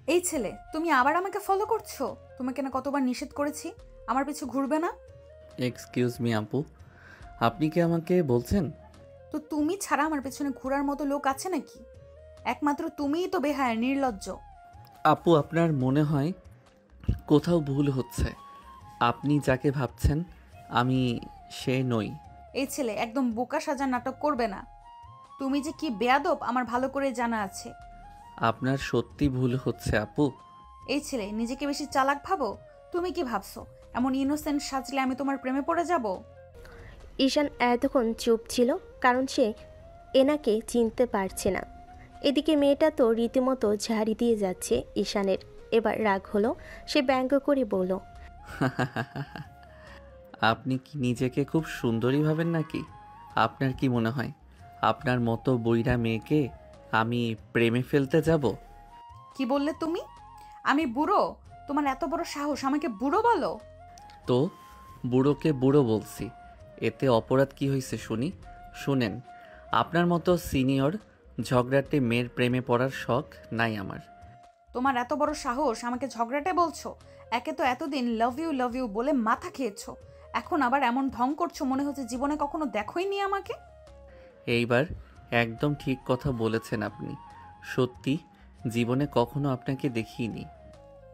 এই ছেলে, তুমি আবার আমাকে ফলো করছো? তোমাকে না কতবার নিষেধ করেছি আমার পিছু ঘুরবে না। এক্সকিউজ মি আপু, আপনি কি আমাকে বলছেন? তো তুমি ছাড়া আমার পেছনে ঘোরার মতো লোক আছে নাকি? একমাত্র তুমিই তো বেহায়া, নির্লজ্জ। আপু আপনার মনে হয় কোথাও ভুল হচ্ছে। আপনি যাকে ভাবছেন আমি সে নই। এই ছেলে, একদম বোকা সাজার নাটক করবে না। তুমি যে কি বেয়াদব আমার ভালো করে জানা আছে। আপনার সত্যি ভুল হচ্ছে আপু। এই ছেলে, নিজেকে বেশি চালাক ভাবো? তুমি কি ভাবছো এমন ইনোসেন্ট সাজলে আমি তোমার প্রেমে পড়ে যাব? ঈশান এতক্ষণ চুপ ছিল, কারণ সে এনাকে চিনতে পারছে না। এদিকে মেয়েটা তো রীতিমতো ঝাড়ি দিয়ে যাচ্ছে ঈশানের। এবার রাগ হলো, সে ব্যঙ্গ করে বলল, আপনি কি নিজেকে খুব সুন্দরী ভাবেন নাকি? আপনার কি মনে হয় আপনার মতো বইরা মেয়েকে আমি প্রেমে ফেলতে যাব? কি বললে তুমি? আমি বুড়ো? তোমার এত বড় সাহস আমাকে বুড়ো বলো? তো বুড়োকে বুড়ো বলছি, এতে অপরাধ কি হয়েছে শুনি? শুনেন, আপনার মতো সিনিয়র ঝগড়াটে মেয়ের প্রেমে পড়ার শখ নাই আমার। তোমার এত বড় সাহস আমাকে ঝগড়াটে বলছো? একে তো এতদিন লাভ ইউ বলে মাথা খেয়েছো, এখন আবার এমন ঢং করছো মনে হচ্ছে জীবনে কখনো দেখোই নি আমাকে। এইবার একদম ঠিক কথা বলেছেন আপনি। সত্যি জীবনে কখনো আপনাকে দেখিনি।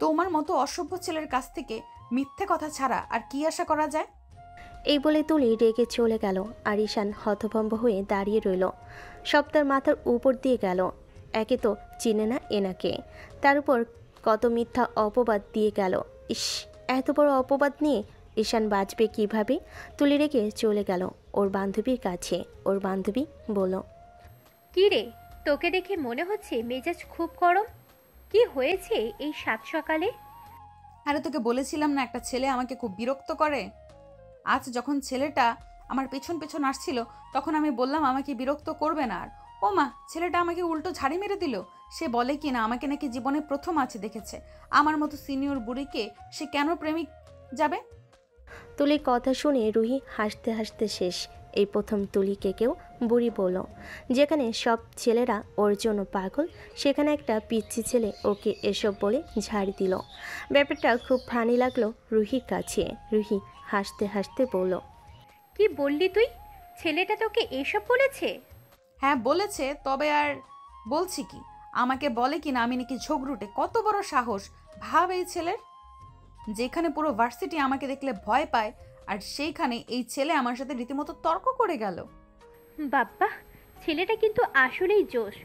তোমার মতো অসভ্য ছেলের কাছ থেকে মিথ্যে কথা ছাড়া আর কি আশা করা যায়? এই বলে তুলি রেগে চলে গেল। আর ঈশান হতভম্ব হয়ে দাঁড়িয়ে রইল। সব তার মাথার উপর দিয়ে গেল। একে তো চিনে না এনাকে, তার উপর কত মিথ্যা অপবাদ দিয়ে গেল। ইস, এত বড় অপবাদ নিয়ে ঈশান বাঁচবে কিভাবে? তুলি রেগে চলে গেল ওর বান্ধবীর কাছে। ওর বান্ধবী বলল, কি রে, তোকে দেখে মনে হচ্ছে মেজাজ খুব গরম। কি হয়েছে এই সাত সকালে? আরে তোকে বলেছিলাম না একটা ছেলে আমাকে খুব বিরক্ত করে। আজ যখন ছেলেটা আমার পেছন পেছন আসছিল তখন আমি বললাম আমাকে বিরক্ত করবে না আর। ও মা, ছেলেটা আমাকে উল্টো ঝাড়ি মেরে দিল। সে বলে কি না আমাকে নাকি জীবনে প্রথম আছে দেখেছে। আমার মতো সিনিয়র বুড়িকে সে কেন প্রেমিক যাবে? তুলির কথা শুনে রুহি হাসতে হাসতে শেষ। এই প্রথম তুলিকে কেউ বুড়ি বলল। যেখানে সব ছেলেরা ওর জন্য পাগল, সেখানে একটা পিচ্ছি ছেলে ওকে এসব বলে ঝাড়ি দিল। ব্যাপারটা খুব ফানি লাগলো রুহির কাছে। রুহি হাসতে হাসতে বলল, কি বললি তুই? ছেলেটা তোকে এসব বলেছে? হ্যাঁ বলেছে, তবে আর বলছি কি, আমাকে বলে কি না আমি নাকি ঝগড়ুটে। কত বড় সাহস ভাব এই ছেলের! যেখানে পুরো ভার্সিটি আমাকে দেখলে ভয় পায়, আর সেইখানে এই ছেলে আমার সাথে রীতিমতো তর্ক করে গেল। বাব্বা, ছেলেটা কিন্তু আসলেই জোশ।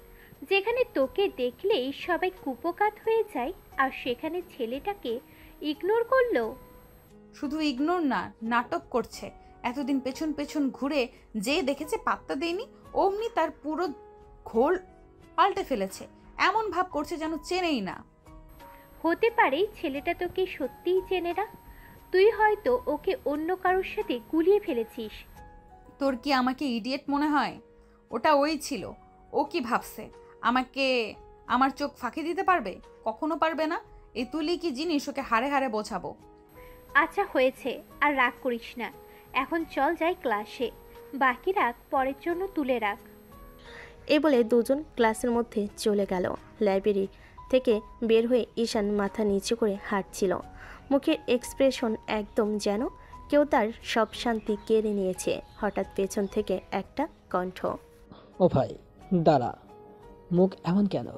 যেখানে তোকে দেখলেই সবাই কুপোকাত হয়ে যায়, আর সেখানে ছেলেটাকে ইগনোর করলো। শুধু ইগনোর না, নাটক করছে। এতদিন পেছন পেছন ঘুরে যে দেখেছে পাত্তা দেয়নি, অমনি তার পুরো ঘোল পাল্টে ফেলেছে। এমন ভাব করছে যেন চেনেই না। হতে পারে ছেলেটা তোকে সত্যিই চেনে না। তুই হয়তো ওকে অন্য কারোর সাথে গুলিয়ে ফেলেছিস। তোর কি আমাকে ইডিয়েট মনে হয়? ওটা ওই ছিল। ও কি ভাবছে আমাকে আমার চোখ ফাঁকি দিতে পারবে? কখনো পারবে না। এই তুলি কি জিনিস, ওকে হাড়ে হাড়ে বোঝাবো। আচ্ছা হয়েছে, আর রাগ করিস না। এখন চল যাই ক্লাসে। বাকি রাগ পরের জন্য তুলে রাখ। এই বলে দুজন ক্লাসের মধ্যে চলে গেল। লাইব্রেরি থেকে বের হয়ে ঈশান মাথা নিচু করে হাঁটছিল। মুখের এক্সপ্রেশন একদম যেন কেউ তার সব শান্তি কেড়ে নিয়েছে। হঠাৎ পেছন থেকে একটা কণ্ঠ, ও ভাই, দাঁড়া। মুখ এমন কেন?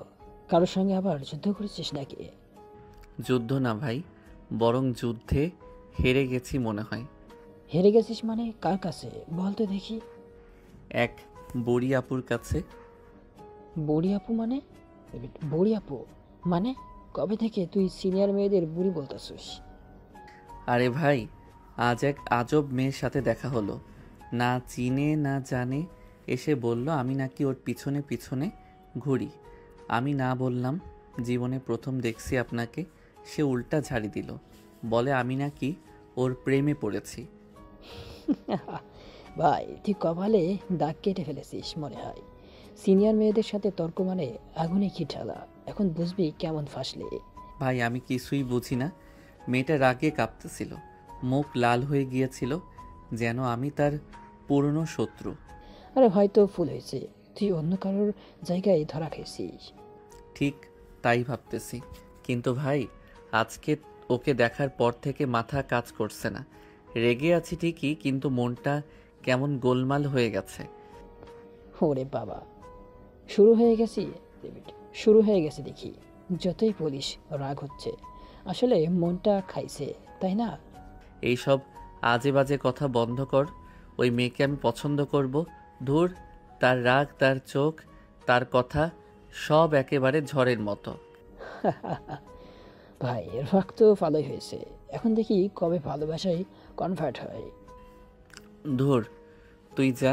কারোর সঙ্গে আবার যুদ্ধ করেছিস নাকি? যুদ্ধ না ভাই, বরং যুদ্ধে হেরে গেছি মনে হয়। হেরে গেছিস মানে কার কাছে বল তো দেখি। এক বুড়ি আপুর কাছে। বুড়ি আপু মানে? বুড়ি আপু মানে? কবে থেকে তুই সিনিয়র মেয়েদের বুড়ি বলতেছিস? আরে ভাই, আজ এক আজব মেয়ের সাথে দেখা হলো। না চিনে না জানে, এসে বলল আমি নাকি ওর পিছনে পিছনে ঘুরি। আমি না বললাম জীবনে প্রথম দেখছি আপনাকে। সে উল্টা ঝাড়ি দিল, বলে আমি নাকি ওর প্রেমে পড়েছি। ভাই, তুই কপালে দাগ কেটে ফেলেছিস মনে হয়। সিনিয়র মেয়েদের সাথে তর্ক মানে আগুনে কি ঢালা। এখন বুঝবি কেমন ফাঁসলে। ভাই আমি কিছুই বুঝি না। মেয়েটা রাগে কাঁপতেছিল, মুখ লাল হয়ে গিয়েছিল, যেন আমি তার পুরনো শত্রু। আরে হয়তো ফুল হয়েছে, তুই অন্য কারোর জায়গায় ধরা খেয়েছিস। ঠিক তাই ভাবতেছি, কিন্তু ভাই আজকে ওকে দেখার পর থেকে মাথা কাজ করছে না। রেগে আছি ঠিকই, কিন্তু মনটা কেমন গোলমাল হয়ে গেছে। ওরে বাবা, শুরু হয়ে গেছি ডেভিড, শুরু হয়ে গেছে দেখি। যতই বলিস রাগ হচ্ছে, আসলে মনটা খাইছে, তাই না? এইসব আজে বাজে কথা বন্ধ কর। ওই মেয়েকে আমি পছন্দ করব। ধুর, তার রাগ, তার চোখ, তার কথা সব একেবারে ঝড়ের মতো। ভাই রাগ তো ভালোই হয়েছে, এখন দেখি কবে ভালোবাসায় কনভার্ট হয়। ধুর, তুই যা,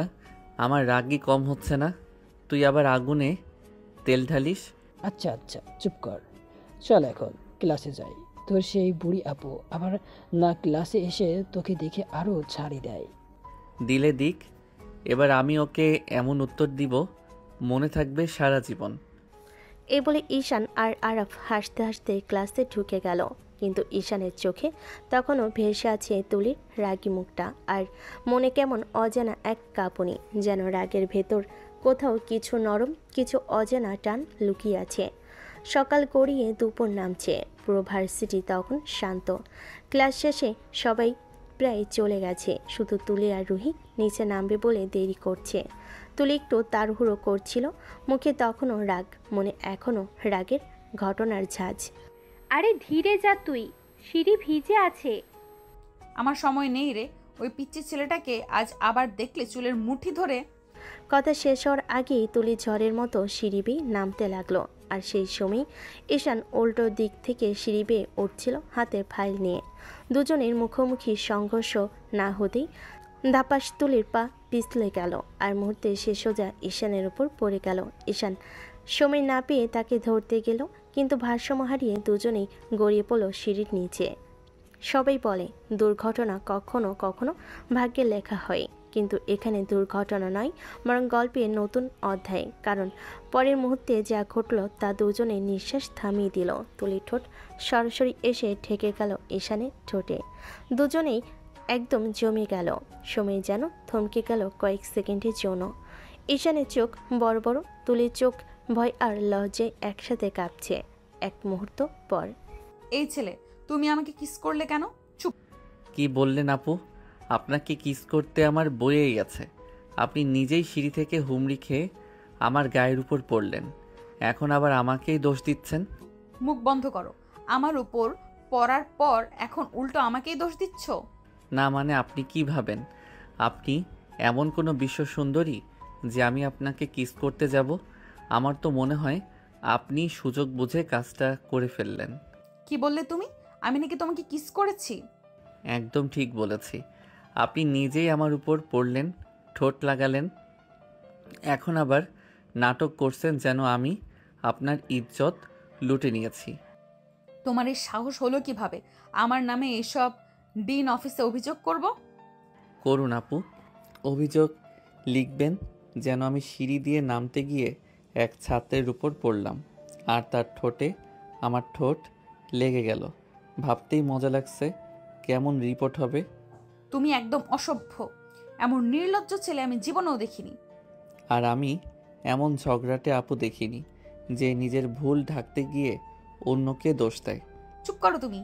আমার রাগই কম হচ্ছে না। তুই আবার আগুনে তেল ঢালিস। আচ্ছা আচ্ছা চুপ কর, চল এখন ক্লাসে যাই। তোর সেই বুড়ি আপু আবার না ক্লাসে এসে তোকে দেখে আরও ছাড়ি দেয়। দিলে দিক, এবার আমি ওকে এমন উত্তর দিব মনে থাকবে সারা জীবন। এ বলে ঈশান আর আরাফ হাসতে হাসতে ক্লাসে ঢুকে গেল, কিন্তু ঈশানের চোখে তখনও ভেসে আছে তুলির রাগী মুখটা, আর মনে কেমন অজানা এক কাঁপুনি, যেন রাগের ভেতর কোথাও কিছু নরম, কিছু অজানা টান লুকিয়ে আছে। সকাল গড়িয়ে দুপুর নামছে, পুরো ভার্সিটি তখন শান্ত। ক্লাস শেষে সবাই প্রায় চলে গেছে, শুধু তুলি আর রুহি নিচে নামবে বলে দেরি করছে। তুলি একটু তাড়াহুড়ো করছিল, মুখে তখনও রাগ, মনে এখনও রাগের ঘটনার ঝাঁজ। আরে ধীরে যা তুই, সিঁড়ি ভিজে আছে। আমার সময় নেই রে, ওই পিচ্চি ছেলেটাকে আজ আবার দেখলে চুলের মুঠি ধরে। কথা শেষ হওয়ার আগেই তুলি ঝড়ের মতো সিঁড়ি বেয়ে নামতে লাগলো, আর সেই সময় ঈশান উল্টো দিক থেকে সিঁড়ি বেয়ে উঠছিল হাতের ফাইল নিয়ে। দুজনের মুখোমুখি সংঘর্ষ না হতেই ধাপাস তুলির পা পিছলে গেল, আর মুহূর্তে সে সোজা ঈশানের উপর পড়ে গেল। ঈশান সময় না পেয়ে তাকে ধরতে গেল, কিন্তু ভারসাম্য হারিয়ে দুজনেই গড়িয়ে পড়ল সিঁড়ির নিচে। সবাই বলে দুর্ঘটনা কখনো কখনো ভাগ্যে লেখা হয়, কিন্তু এখানে দুর্ঘটনা নয়, বরং গল্পের নতুন অধ্যায়। কারণ পরের মুহূর্তে যা ঘটল তা দুজনে নিঃশ্বাস থামিয়ে দিল। তুলির ঠোঁট সরাসরি এসে ঠেকে গেল ঈশানের ঠোঁটে। দুজনেই একদম জমে গেল, সময় যেন থমকে গেল কয়েক সেকেন্ডের জন্য। ঈশানের চোখ বড় বড়, তুলির চোখ ভয় আর লজ্জায় একসাথে কাঁপছে। এক মুহূর্ত পর, এই ছেলে, তুমি আমাকে কিস করলে কেন? চুপ। কি বললেন আপু? আপনাকে কিস করতে আমার বয়েই আছে। আপনি নিজেই সিঁড়ি থেকে হুমড়ি খেয়ে আমার গায়ের উপর পড়লেন, এখন আবার আমাকেই দোষ দিচ্ছেন। মুখ বন্ধ করো। আমার উপর পড়ার পর এখন উল্টো আমাকেই দোষ দিচ্ছ? না মানে আপনি কি ভাবেন আপনি এমন কোনো বিশ্ব সুন্দরী যে আমি আপনাকে কিস করতে যাব? আমার তো মনে হয় আপনি সুযোগ বুঝে কাজটা করে ফেললেন। কি বললে তুমি? আমি নাকি তোমাকে কিস করেছি? একদম ঠিক বলেছি। আপনি নিজেই আমার উপর পড়লেন, ঠোঁট লাগালেন, এখন আবার নাটক করছেন যেন আমি আপনার ইজ্জত লুটে নিয়েছি। তোমার এই সাহস হলো কিভাবে আমার নামে এসব ডিন অফিসে অভিযোগ করব? করুন আপু, অভিযোগ লিখবেন যেন আমি সিঁড়ি দিয়ে নামতে গিয়ে এক ছাত্রের উপর পড়লাম আর তার ঠোঁটে আমার ঠোঁট লেগে গেল। ভাবতেই মজা লাগছে কেমন রিপোর্ট হবে। তুমি একদম অসভ্য। এমন নির্লজ্জ ছেলে আমি জীবনেও দেখিনি। আর আমি এমন ঝগড়াটে আপু দেখিনি যে নিজের ভুল ঢাকতে গিয়ে অন্যকে দোষ দেয়। চুপ করো তুমি।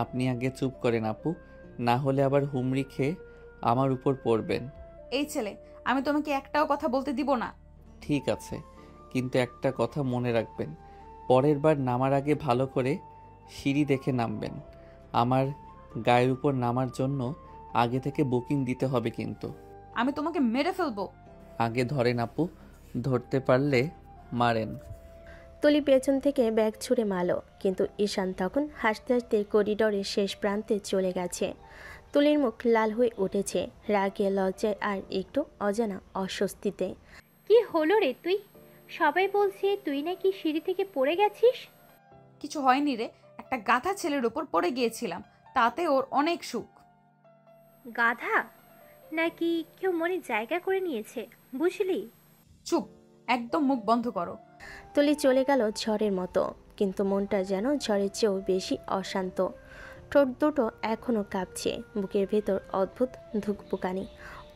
আপনি আগে চুপ করেন আপু, না হলে আবার হুমড়ি খেয়ে আমার উপর পড়বেন। এই ছেলে, আমি তোমাকে একটাও কথা বলতে দিব না। ঠিক আছে, কিন্তু একটা কথা মনে রাখবেন, পরের বার নামার আগে ভালো করে সিঁড়ি দেখে নামবেন। আমার গায়ের উপর নামার জন্য আগে থেকে বুকিং দিতে হবে কিন্তু। আমি তোমাকে মেরে ফেলবো। আগে ধরেন আপু, ধরতে পারলে মারেন। তুলি পেছন থেকে ব্যাগ ছুঁড়ে মারল, কিন্তু ঈশান তখন হাসতে হাসতে করিডোরের শেষ প্রান্তে চলে গেছে। তুলির মুখ লাল হয়ে উঠেছে, রাগে, লজ্জায় আর একটু অজানা অস্বস্তিতে। কি হলো রে তুই? সবাই বলছে তুই নাকি সিঁড়ি থেকে পড়ে গেছিস। কিছু হয়নি রে, একটা গাধা ছেলের উপর পড়ে গিয়েছিলাম, তাতে ওর অনেক সুখ। গাধা? নাকি কেউ মনে জায়গা করে নিয়েছে, বুঝলি? চুপ, একদম মুখ বন্ধ করো। তুলি চলে গেল ঝড়ের মতো, কিন্তু মনটা যেন ঝড়ের চেয়েও বেশি অশান্ত। ঠোঁট দুটো এখনও কাঁপছে, বুকের ভেতর অদ্ভুত ধুকপুকানি।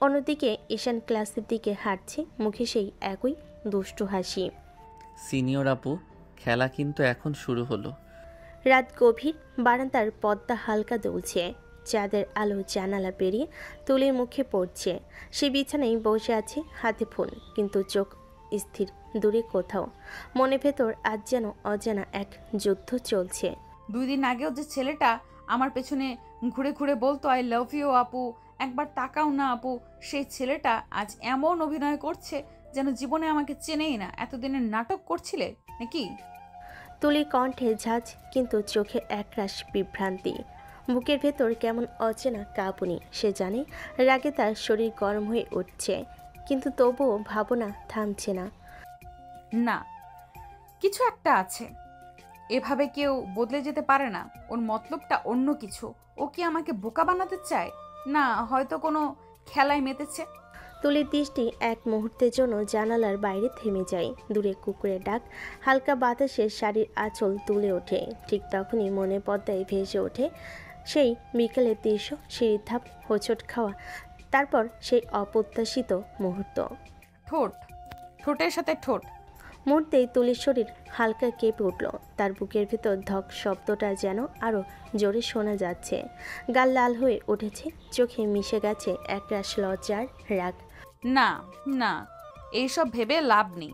অন্যদিকে ঈশান ক্লাসের দিকে হাঁটছে, মুখে সেই একই দুষ্টু হাসি। সিনিয়র আপু, খেলা কিন্তু এখন শুরু হলো। রাত গভীর, বারান্দার পর্দা হালকা দুলছে, চাঁদের আলো জানালা পেরিয়ে তুলির মুখে পড়ছে। সে বিছানায় বসে আছে, হাতে ফোন, কিন্তু চোখ স্থির দূরে কোথাও। মনে ভেতর আজ যেন অজানা এক যুদ্ধ চলছে। 2 দিন আগেও যে ছেলেটা আমার পেছনে ঘুরে ঘুরে বলতো আই লাভ ইউ আপু, একবার তাকাও না আপু, সেই ছেলেটা আজ এমন অভিনয় করছে যেন জীবনে আমাকে চেনেই না। এতদিনের নাটক করছিলে নাকি? তুলির কণ্ঠে ঝাঁজ, কিন্তু চোখে একরাশ বিভ্রান্তি। বুকের ভেতর কেমন অচেনা কাঁপুনি। সে জানে রাগে তার শরীর গরম হয়ে উঠছে, কিন্তু তবুও ভাবনা থামছে না। না, কিছু একটা আছে। এভাবে কেউ বদলে যেতে পারে না। ওর মতলবটা অন্য কিছু। ও কি আমাকে বোকা বানাতে চায়? না, হয়তো কোনো খেলায় মেতেছে। তুলির দৃষ্টি এক মুহূর্তের জন্য জানালার বাইরে থেমে যায়। দূরে কুকুরের ডাক, হালকা বাতাসে শাড়ির আঁচল তুলে ওঠে। ঠিক তখনই মনে পদ্মায় ভেসে ওঠে সেই বিকেলের দৃশ্য, সিঁড়ির ধাপ, হোঁচট খাওয়া, তারপর সেই অপ্রত্যাশিত মুহূর্ত। ঠোঁট, ঠোঁটের সাথে ঠোঁট। মুহূর্তেই তুলির শরীর হালকা কেঁপে উঠল। তার বুকের ভেতর ধক শব্দটা যেন আরও জোরে শোনা যাচ্ছে। গাল লাল হয়ে উঠেছে, চোখে মিশে গেছে একরাশ লজ্জার রাগ। না না, এইসব ভেবে লাভ নেই।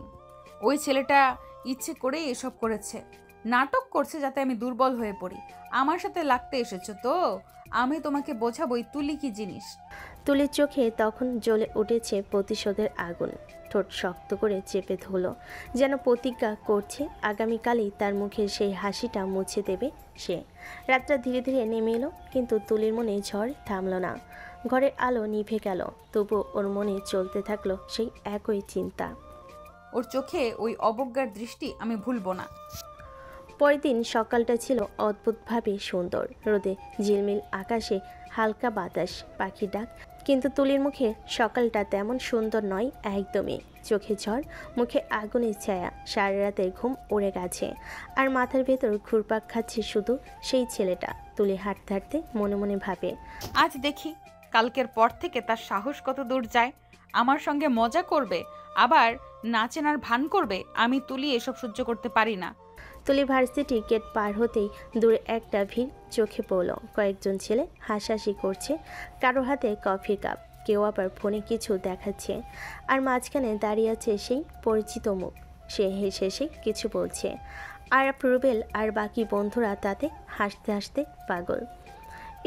ওই ছেলেটা ইচ্ছে করেই এসব করেছে। নাটক করছে যাতে আমি দুর্বল হয়ে পড়ি। আমার সাথে লাগতে এসেছো তো, আমি তোমাকে বোঝাবোই তুলি কি জিনিস। তুলির চোখে তখন জ্বলে উঠেছে প্রতিশোধের আগুন। ঠোঁট শক্ত করে চেপে ধরল, যেন প্রতিজ্ঞা করছে আগামীকালই তার মুখের সেই হাসিটা মুছে দেবে সে। রাতটা ধীরে ধীরে নেমে এলো, কিন্তু তুলির মনে ঝড় থামল না। ঘরের আলো নিভে গেল, তবু ওর মনে চলতে থাকলো সেই একই চিন্তা। ওর চোখে ওই অবজ্ঞার দৃষ্টি আমি ভুলবো না। পরের দিন সকালটা ছিল অদ্ভুতভাবে সুন্দর। রোদে ঝিলমিল আকাশে হালকা বাতাস, পাখির ডাক, কিন্তু তুলির মুখে সকালটা তেমন সুন্দর নয় একদমই। চোখে ঝড়, মুখে আগুনের ছায়া, সারা রাতের ঘুম উড়ে গেছে, আর মাথার ভেতর ঘুরপাক খাচ্ছে শুধু সেই ছেলেটা। তুলি হাঁটতে হাঁটতে মনে মনে ভাবে, আজ দেখি কালকের পর থেকে তার সাহস কত দূর যায়। আমার সঙ্গে মজা করবে, আবার নাচেনার ভান করবে। আমি তুলি এসব সহ্য করতে পারি না। তুলি ভার্সিটি গেট পার হতেই দূরে একটা ভিড় চোখে পড়ল। কয়েকজন ছেলে হাসাহাসি করছে, কারো হাতে কফির কাপ, কেউ আবার ফোনে কিছু দেখাচ্ছে, আর মাঝখানে দাঁড়িয়ে আছে সেই পরিচিত মুখ। সে হেসে হেসে কিছু বলছে, আর রুবেল আর বাকি বন্ধুরা তাতে হাসতে হাসতে পাগল।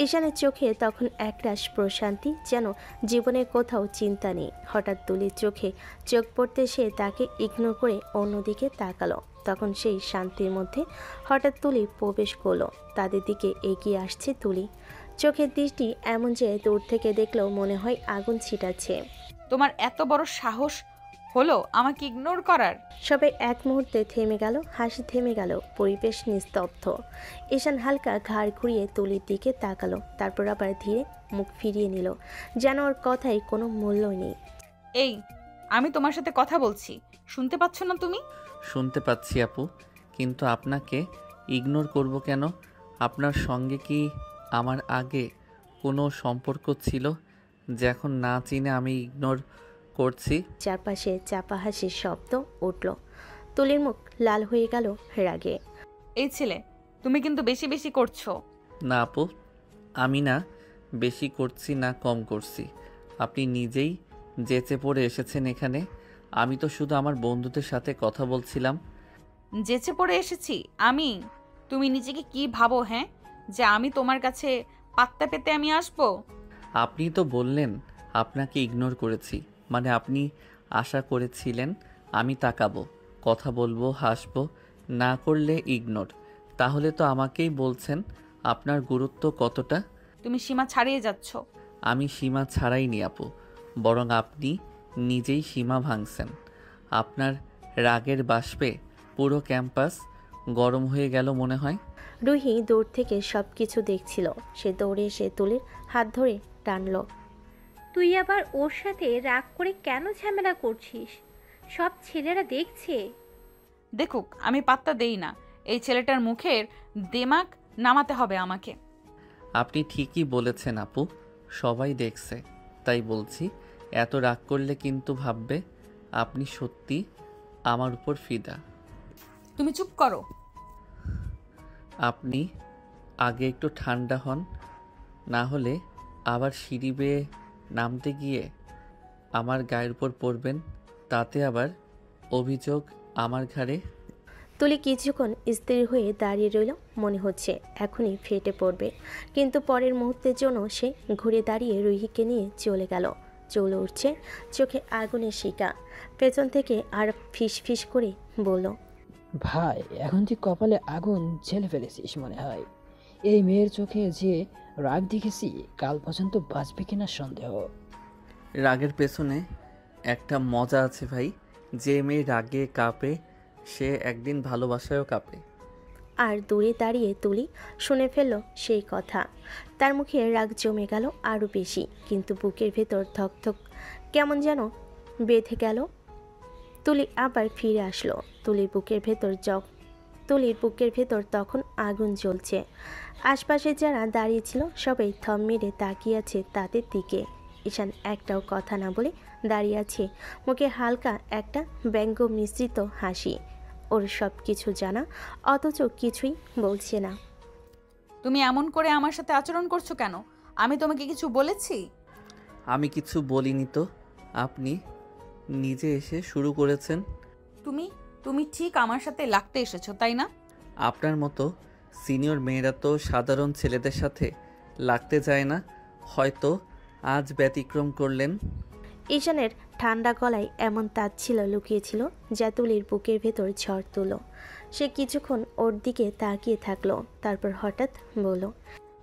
ঈশানের চোখে তখন একরাশ প্রশান্তি, যেন জীবনের কোথাও চিন্তা নেই। হঠাৎ তুলির চোখে চোখ পড়তে সে তাকে ইগনোর করে অন্যদিকে তাকালো। তখন সেই শান্তির মধ্যে হঠাৎ তুলি প্রবেশ করলো। তাদের দিকে এগিয়ে আসছে তুলি। চোখের দৃষ্টি এমন যে দূর থেকে দেখলেও মনে হয় আগুন ছিটাচ্ছে। তোমার এত বড় সাহস হলো আমাকে ইগনোর করার? সবাই এক মুহূর্তে থেমে গেল, হাসি থেমে গেল, পরিবেশ নিস্তব্ধ। ঈশান হালকা ঘাড় ঘুরিয়ে তুলির দিকে তাকালো, তারপর আবার ধীরে মুখ ফিরিয়ে নিল, যেন ওর কথায় কোনো মূল্যই নেই। এই, আমি তোমার সাথে কথা বলছি, শুনতে পাচ্ছ না তুমি? শুনতে পাচ্ছি আপু, কিন্তু আপনাকে ইগনোর করব কেন? আপনার সঙ্গে কি আমার আগে কোনো সম্পর্ক ছিল যে এখন না চিনে আমি ইগনোর করছি? চারপাশে চাপা হাসির শব্দ উঠল। তুলির মুখ লাল হয়ে গেল রাগে। এই ছেলে, তুমি কিন্তু বেশি বেশি করছো। না আপু, আমি না বেশি করছি না কম করছি। আপনি নিজেই যেচে পড়ে এসেছেন এখানে। আমি তো শুধু আমার বন্ধুদের সাথে কথা বলছিলাম। যেচে পড়ে এসেছি আমি? তুমি নিজেকে কি ভাবো হ্যাঁ, যে আমি তোমার কাছে পাত্তা পেতে আমি আসবো? আপনি তো বললেন আপনাকে ইগনোর করেছি, মানে আপনি আশা করেছিলেন আমি তাকাবো, কথা বলবো, হাসবো, না করলে ইগনোর। তাহলে তো আমাকেই বলছেন আপনার গুরুত্ব কতটা। তুমি সীমা ছাড়িয়ে যাচ্ছ। আমি সীমা ছাড়াইনি আপু, বরং আপনি নিজেই সীমা ভাঙছেন। আপনার রাগের বাষ্পে পুরো ক্যাম্পাস গরম হয়ে গেল মনে হয়। রুহি দূর থেকে সব কিছু দেখছিল। সে দৌড়ে এসে তুলির হাত ধরে টানল। তুই আবার ওর সাথে রাগ করে কেন ঝামেলা করছিস? সব ছেলেরা দেখছে। দেখুক, আমি পাত্তা দেই না। এই ছেলেটার মুখের দেমাক নামাতে হবে আমাকে। আপনি ঠিকই বলেছেন আপু, সবাই দেখছে, তাই বলছি এত রাগ করলে কিন্তু ভাববে আপনি সত্যি আমার উপর ফিদা। তুমি চুপ করো। আপনি আগে একটু ঠান্ডা হন, না হলে আবার সিঁড়ি বেয়ে নামতে গিয়ে আমার গায়ের উপর পড়বেন, তাতে আবার অভিযোগ আমার ঘাড়ে। তুলি কিছুক্ষণ স্থির হয়ে দাঁড়িয়ে রইল, মনে হচ্ছে এখনই ফেটে পড়বে, কিন্তু পরের মুহূর্তের জন্য সে ঘুরে দাঁড়িয়ে রুহিকে নিয়ে চলে গেল। চলে উঠছে, চোখে আগুনের শিকা। পেছন থেকে আর ফিস ফিস করে বলল, ভাই এখন তুই কপালে আগুন ঝেলে ফেলেছিস মনে হয়। এই মেয়ের চোখে যে রাগ দেখেছি, কাল পর্যন্ত বাঁচবে কিনা সন্দেহ। রাগের পেছনে একটা মজা আছে ভাই। যে মেয়ে রাগে কাঁপে সে একদিন ভালোবাসায়ও কাঁপে। আর দূরে দাঁড়িয়ে তুলি শুনে ফেলল সেই কথা। তার মুখে রাগ জমে গেল আরও বেশি, কিন্তু বুকের ভেতর ধকধক কেমন যেন বেঁধে গেল। তুলি আবার ফিরে আসলো। তুলির বুকের ভেতর তখন আগুন জ্বলছে। আশপাশে যারা দাঁড়িয়ে ছিল সবাই থম মেরে তাকিয়ে আছে তাদের দিকে। ঈশান একটাও কথা না বলে দাঁড়িয়ে আছে, মুখে হালকা একটা ব্যঙ্গ মিশ্রিত হাসি। ওর সব কিছু জানা, অথচ কিছুই বলছে না। তুমি এমন করে আমার সাথে আচরণ করছো কেন? আমি তোমাকে কিছু বলেছি? আমি কিছু বলিনি তো, আপনি নিজে এসে শুরু করেছেন। তুমি তুমি ঠিক আমার সাথে লাগতে এসেছো, তাই না? আপনার মতো সিনিয়র মেয়েরা তো সাধারণ ছেলেদের সাথে লাগতে যায় না, হয়তো আজ ব্যতিক্রম করলেন। ঈশানের ঠান্ডা গলায় এমন তাচ্ছিল্য লুকিয়েছিল যা তুলির বুকের ভেতর ঝড় তুলো। সে কিছুক্ষণ ওর দিকে তাকিয়ে থাকলো, তারপর হঠাৎ বলল,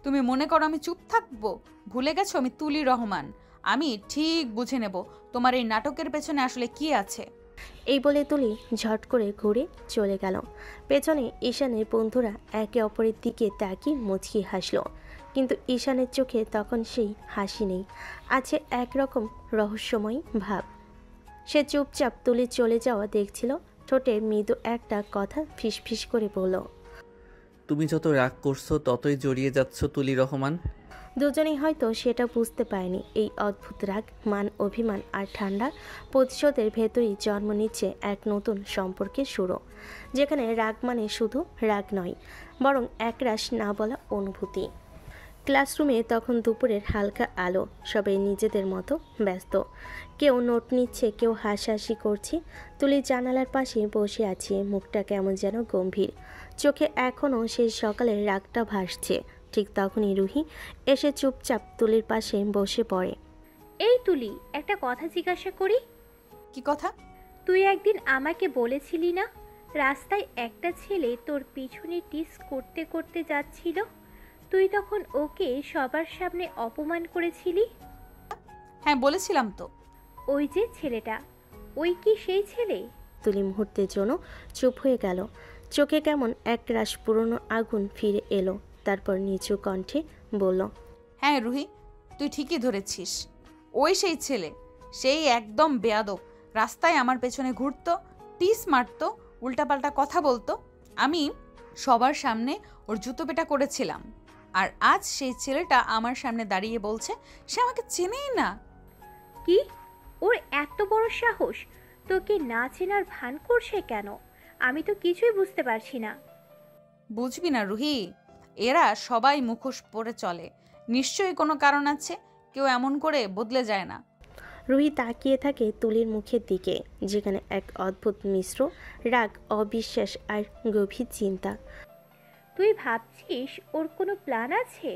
তুমি মনে করো আমি চুপ থাকবো? ভুলে গেছো আমি তুলি রহমান। আমি ঠিক বুঝে নেব তোমার এই নাটকের পেছনে আসলে কি আছে। এই বলে তুলি ঝট করে ঘুরে চলে গেল। পেছনে ঈশানের বন্ধুরা একে অপরের দিকে তাকিয়ে মুচকি হাসলো, কিন্তু ঈশানের চোখে তখন সেই হাসি নেই, আছে একরকম রহস্যময় ভাব। সে চুপচাপ তুলির চলে যাওয়া দেখছিল, ঠোঁটে মৃদু একটা কথা ফিসফিস করে বলল, তুমি যত রাগ করছো ততই জড়িয়ে যাচ্ছ তুলি রহমান। দুজনেই হয়তো সেটা বুঝতে পারেনি। এই অদ্ভুত রাগ, মান, অভিমান আর ঠান্ডা প্রতিশোধের ভেতরেই জন্ম নিচ্ছে এক নতুন সম্পর্কের শুরু, যেখানে রাগ মানে শুধু রাগ নয়, বরং একরাশ না বলা অনুভূতি। ক্লাসরুমে তখন দুপুরের হালকা আলো, সবাই নিজেদের মতো ব্যস্ত। কেউ নোট নিচ্ছে, কেউ হাসাহাসি করছে। তুলি জানালার পাশে বসে আছে, মুখটা কেমন যেন গম্ভীর, চোখে এখনও সেই সকালের রাগটা ভাসছে। ঠিক তখনই রুহি এসে চুপচাপ তুলির পাশে বসে পড়ে। এই তুলি, একটা কথা জিজ্ঞাসা করি? কি কথা? তুই একদিন আমাকে বলেছিলি না, রাস্তায় একটা ছেলে তোর পিছনে টিস করতে করতে যাচ্ছিল, তুই তখন ওকে সবার সামনে অপমান করেছিলি? হ্যাঁ বলেছিলাম তো। ওই যে ছেলেটা, ওই কি সেই ছেলে? তুলি মুহূর্তের জন্য চুপ হয়ে গেল, চোখে কেমন একরাশ পুরনো আগুন ফিরে এলো। তারপর নিচু কণ্ঠে বলল, হ্যাঁ রুহি, তুই ঠিকই ধরেছিস। ওই সেই ছেলে, সেই একদম বেয়াদব। রাস্তায় আমার পেছনে ঘুরতো, টিস মারতো, উল্টাপাল্টা কথা বলতো। আমি সবার সামনে ওর জুতো পেটা করেছিলাম, আর আজ সেই ছেলেটা আমার সামনে দাঁড়িয়ে বলছে সে আমাকে চেনেই না। কি? ওর এত বড় সাহস? তোকে না চেনার ভান করছে কেন? আমি তো কিছুই বুঝতে পারছি না। বুঝবি না রুহি, এরা সবাই মুখোশ পরে চলে, নিশ্চয়ই কোনো কারণ আছে। কেউ এমন করে বদলে যায় না। রুহি তাকিয়ে থাকে তুলির মুখের দিকে, যেখানে এক অদ্ভুত মিশ্র রাগ, অবিশ্বাস আর গভীর চিন্তা। তুই ভাবছিস ওর কোনো প্ল্যান আছে?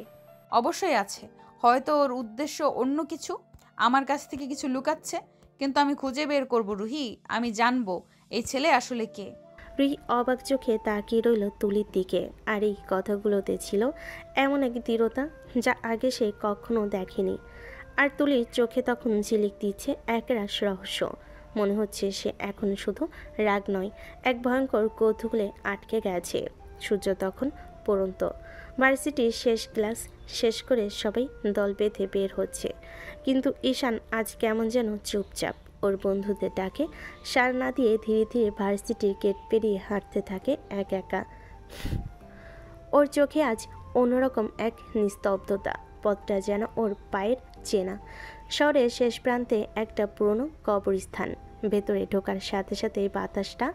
অবশ্যই আছে, হয়তো ওর উদ্দেশ্য অন্য কিছু, আমার কাছ থেকে কিছু লুকাচ্ছে। কিন্তু আমি খুঁজে বের করব রুহি, আমি জানবো এই ছেলে আসলে কে। রুহি অবাক চোখে তাকিয়ে রইল তুলির দিকে, আর এই কথাগুলোতে ছিল এমন এক দৃঢ়তা যা আগে সে কখনো দেখেনি। আর তুলির চোখে তখন ঝিলিক দিচ্ছে একরাশ রহস্য। মনে হচ্ছে সে এখন শুধু রাগ নয়, এক ভয়ঙ্কর কৌতূহলে আটকে গেছে। সূর্য তখন পড়ন্ত। ভার্সিটির শেষ ক্লাস শেষ করে সবাই দল বেঁধে বের হচ্ছে, কিন্তু ঈশান আজ কেমন যেন চুপচাপ। ওর বন্ধুদের ডাকে সাড়া না দিয়ে ধীরে ধীরে ভার্সিটির গেট পেরিয়ে হাঁটতে থাকে এক একা। ওর চোখে আজ অন্যরকম এক নিস্তব্ধতা, পথটা যেন ওর পায়ের চেনা। শহরের শেষ প্রান্তে একটা পুরনো কবরস্থান। ভেতরে ঢোকার সাথে সাথে বাতাসটা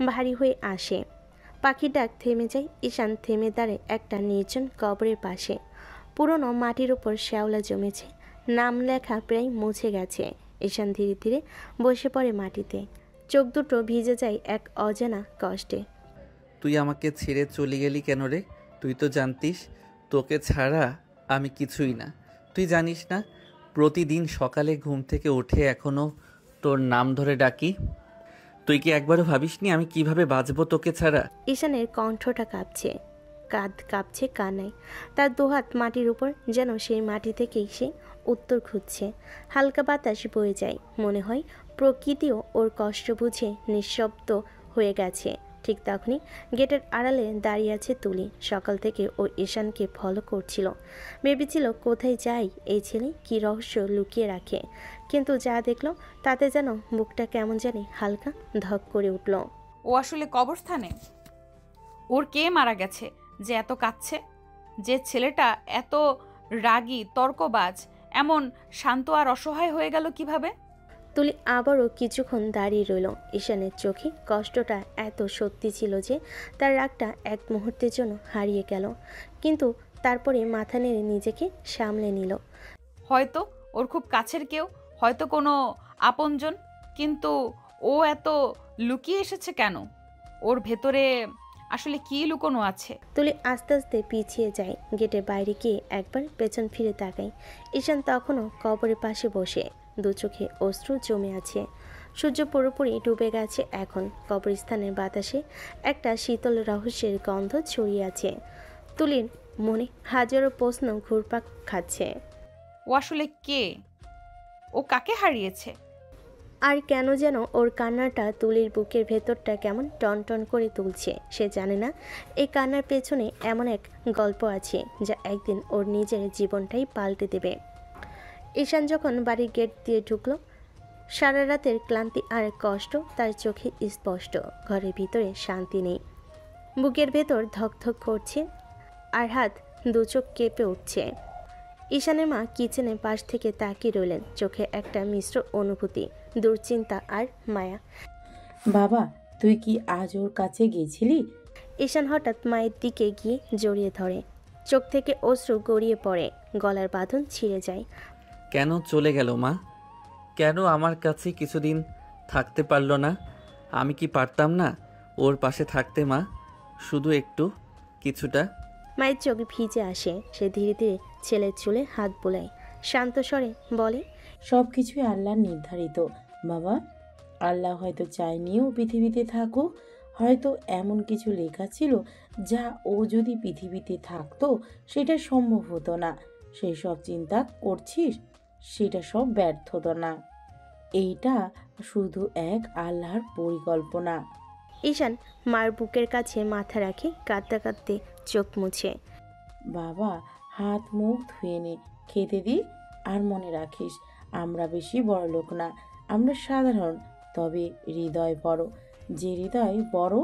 ভারী হয়ে আসে, পাখির ডাক থেমে যায়। ঈশান থেমে দাঁড়ায় একটা নির্জন কবরের পাশে। পুরনো মাটির ওপর শ্যাওলা জমেছে, নাম লেখা প্রায় মুছে গেছে। ঈশান ধীরে ধীরে বসে পড়ে মাটিতে, চোখ দুটো ভিজে যায় এক অজানা কষ্টে। তুই আমাকে ছেড়ে চলে গেলি কেন রে? তুই তো জানতিস তোকে ছাড়া আমি কিছুই না। তুই জানিস না প্রতিদিন সকালে ঘুম থেকে উঠে এখনো তোর নাম ধরে ডাকি? তুই কি একবারও ভাবিসনি আমি কিভাবে বাঁচবো তোকে ছাড়া? ঈশানের কণ্ঠটা কাঁপছে, কাঁধ কাঁপছে কান্নায়। তার দুহাত মাটির উপর, যেন সেই মাটি থেকেই সে উত্তর খুঁজছে। হালকা বাতাস বয়ে যায়, মনে হয় প্রকৃতিও ওর কষ্ট বুঝে নিঃশব্দ হয়ে গেছে। ঠিক তখনই গেটের আড়ালে দাঁড়িয়ে আছে তুলি। সকাল থেকে ও ঈশানকে ফলো করছিল, ভেবেছিল কোথায় যায় এই ছেলে, কী রহস্য লুকিয়ে রাখে। কিন্তু যা দেখলো তাতে যেন বুকটা কেমন জানি হালকা ধক করে উঠল। ও আসলে কবরস্থানে? ওর কে মারা গেছে যে এত কাঁদছে? যে ছেলেটা এত রাগী তর্কবাজ এমন শান্ত আর অসহায় হয়ে গেল কিভাবে? তুলি আবারও কিছুক্ষণ দাঁড়িয়ে রইল। ঈশানের চোখে কষ্টটা এত সত্যি ছিল যে তার রাগটা এক মুহূর্তের জন্য হারিয়ে গেল। কিন্তু তারপরে মাথা নেড়ে নিজেকে সামলে নিল। হয়তো ওর খুব কাছের কেউ, হয়তো কোনো আপনজন। কিন্তু ও এত লুকিয়ে এসেছে কেন? ওর ভেতরে আসলে কি লুকোনো আছে? তুলি আস্তে আস্তে পিছিয়ে যায়। গেটের বাইরে গিয়ে একবার পেছন ফিরে তাকায়। ঈশান তখনও কবরের পাশে বসে, দু চোখে অশ্রু জমে আছে। সূর্য পুরোপুরি ডুবে গেছে এখন। কবরস্থানের বাতাসে একটা শীতল রহস্যের গন্ধ ছড়িয়ে আছে। তুলির মনে হাজারো প্রশ্ন ঘুরপাক খাচ্ছে। ও আসলে কে? ও কাকে হারিয়েছে? আর কেন যেন ওর কান্নাটা তুলির বুকের ভেতরটা কেমন টনটন করে তুলছে। সে জানে না এই কান্নার পেছনে এমন এক গল্প আছে যা একদিন ওর নিজের জীবনটাই পাল্টে দেবে। ঈশান যখন বাড়ির গেট দিয়ে ঢুকলো, সারা রাতের ক্লান্তি আর কষ্ট তার চোখে স্পষ্ট। ঘরের ভিতরে শান্তি নেই, বুকের ভেতর ধকধক করছে আর হাত দু চোখ কেঁপে উঠছে। ঈশানের মা কিচেনের পাশ থেকে তাকিয়ে রইলেন, চোখে একটা মিশ্র অনুভূতি, দুশ্চিন্তা আর মায়া। বাবা, তুই কি আজ ওর কাছে গেছিলি? ঈশান হঠাৎ মায়ের দিকে গিয়ে জড়িয়ে ধরে, চোখ থেকে অশ্রু গড়িয়ে পড়ে, গলার বাঁধন ছিঁড়ে যায়। কেন চলে গেল মা? কেন আমার কাছে কিছুদিন থাকতে পারলো না? আমি কি পারতাম না ওর পাশে থাকতে মা? শুধু একটু, কিছুটা। মায়ের চোখ ভিজে আসে। সে ধীরে ধীরে ছেলের চুলে হাত বোলায়, শান্ত স্বরে বলে, সব কিছুই আল্লাহর নির্ধারিত বাবা। আল্লাহ হয়তো চায়নিও পৃথিবীতে থাকুক, হয়তো এমন কিছু লেখা ছিল যা ও যদি পৃথিবীতে থাকতো সেটা সম্ভব হতো না। সেই সব চিন্তা করছিস, সেটা সব ব্যর্থতা না, এইটা শুধু এক আল্লাহর পরিকল্পনা। ঈশান মার বুকের কাছে মাথা রাখে, কাঁদতে কাঁদতে চোখ মুছে। বাবা, হাত মুখ ধুয়ে নে, খেতে দি। আর মনে রাখিস, আমরা বেশি বড় লোক না, আমরা সাধারণ, তবে হৃদয় বড়। যে হৃদয় বড়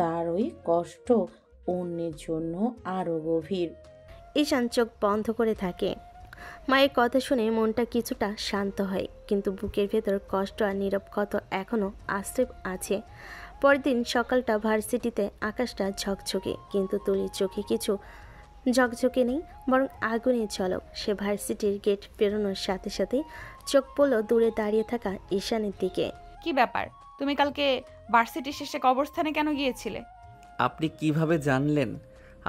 তার ওই কষ্ট অন্যের জন্য আরও গভীর। ঈশান চোখ বন্ধ করে থাকে। মায়ের কথা শুনে মনটা কিছুটা শান্ত হয়, কিন্তু বুকের ভেতর কষ্ট আর নীরব ক্ষত এখনও আশ্রয় আছে। পরের দিন সকালটা ভার্সিটিতে, আকাশটা ঝকঝকে, কিন্তু তুলির চোখে কিছু ঝকঝকে নেই, বরং আগুনের ঝলক। সে ভার্সিটির গেট পেরোনোর সাথে সাথে চোখ পড়ল দূরে দাঁড়িয়ে থাকা ঈশানের দিকে। কি ব্যাপার, তুমি কালকে ভার্সিটি শেষে কবরস্থানে কেন গিয়েছিলে? আপনি কিভাবে জানলেন?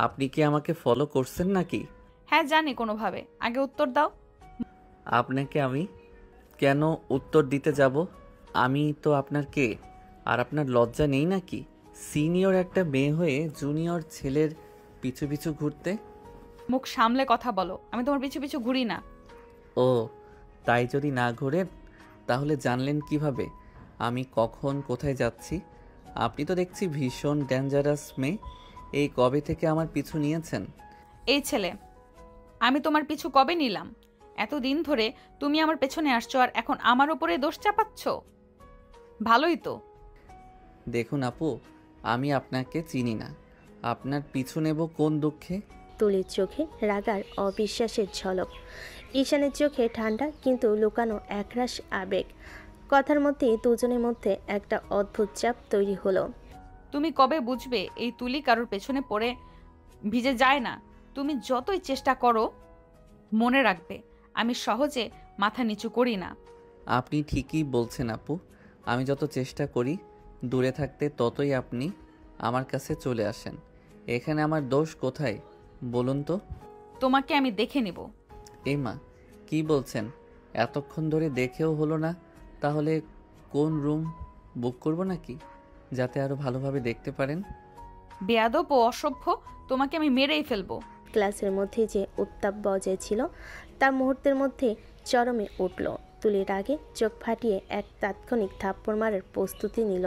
আপনি কি আমাকে ফলো করছেন নাকি? হ্যাঁ জানি কোনোভাবে, আগে উত্তর দাও। আপনাকে আমি কেন উত্তর দিতে যাব? আমি তো আপনার কে? আর আপনার লজ্জা নেই নাকি সিনিয়র একটা মেয়ে হয়ে জুনিয়র ছেলের পিছু পিছু ঘুরতে? মুখ সামলে কথা বলো, আমি তোমার পিছু পিছু ঘুরি না। ও তাই যদি না ঘোরেন তাহলে জানলেন কিভাবে আমি কখন কোথায় যাচ্ছি? আপনি তো দেখছি ভীষণ ডেঞ্জারাস মেয়ে। এই কবে থেকে আমার পিছু নিয়েছেন? এই ছেলে, আমি তোমার পিছু কবে নিলাম? এতদিন ধরে তুমি আমার পেছনে আসছো আর এখন আমার উপরে দোষ চাপাচ্ছ? ভালোই তো। দেখুন আপু, আমি আপনাকে চিনি না, আপনার পিছু নেব কোন দুঃখে? তুলির চোখে রাগার অবিশ্বাসের ঝলক, ঈশানের চোখে ঠান্ডা কিন্তু লুকানো একরাশ আবেগ। কথার মধ্যে দুজনের মধ্যে একটা অদ্ভুত চাপ তৈরি হলো। তুমি কবে বুঝবে এই তুলি কারোর পেছনে পড়ে ভিজে যায় না? তুমি যতই চেষ্টা করো, মনে রাখবে আমি সহজে মাথা নিচু করি না। আপনি ঠিকই বলছেন আপু। আমি যত চেষ্টা করি দূরে থাকতে, ততই আপনি আমার কাছে চলে আসেন। এখানে আমার দোষ কোথায় বলুন তো? তোমাকে আমি দেখে নেব। এই মা, কি বলছেন? এতক্ষণ ধরে দেখেও হলো না, তাহলে কোন রুম বুক করব নাকি, যাতে আরও ভালোভাবে দেখতে পারেন? বেয়াদব ও অসভ্য, তোমাকে আমি মেরেই ফেলবো। ক্লাসের মধ্যে যে উত্তাপ বজায় ছিল তা মুহূর্তের মধ্যে চরমে উঠল। তুলির আগে চোখ ফাটিয়ে এক তাৎক্ষণিক থাপ্পড় মারার প্রস্তুতি নিল।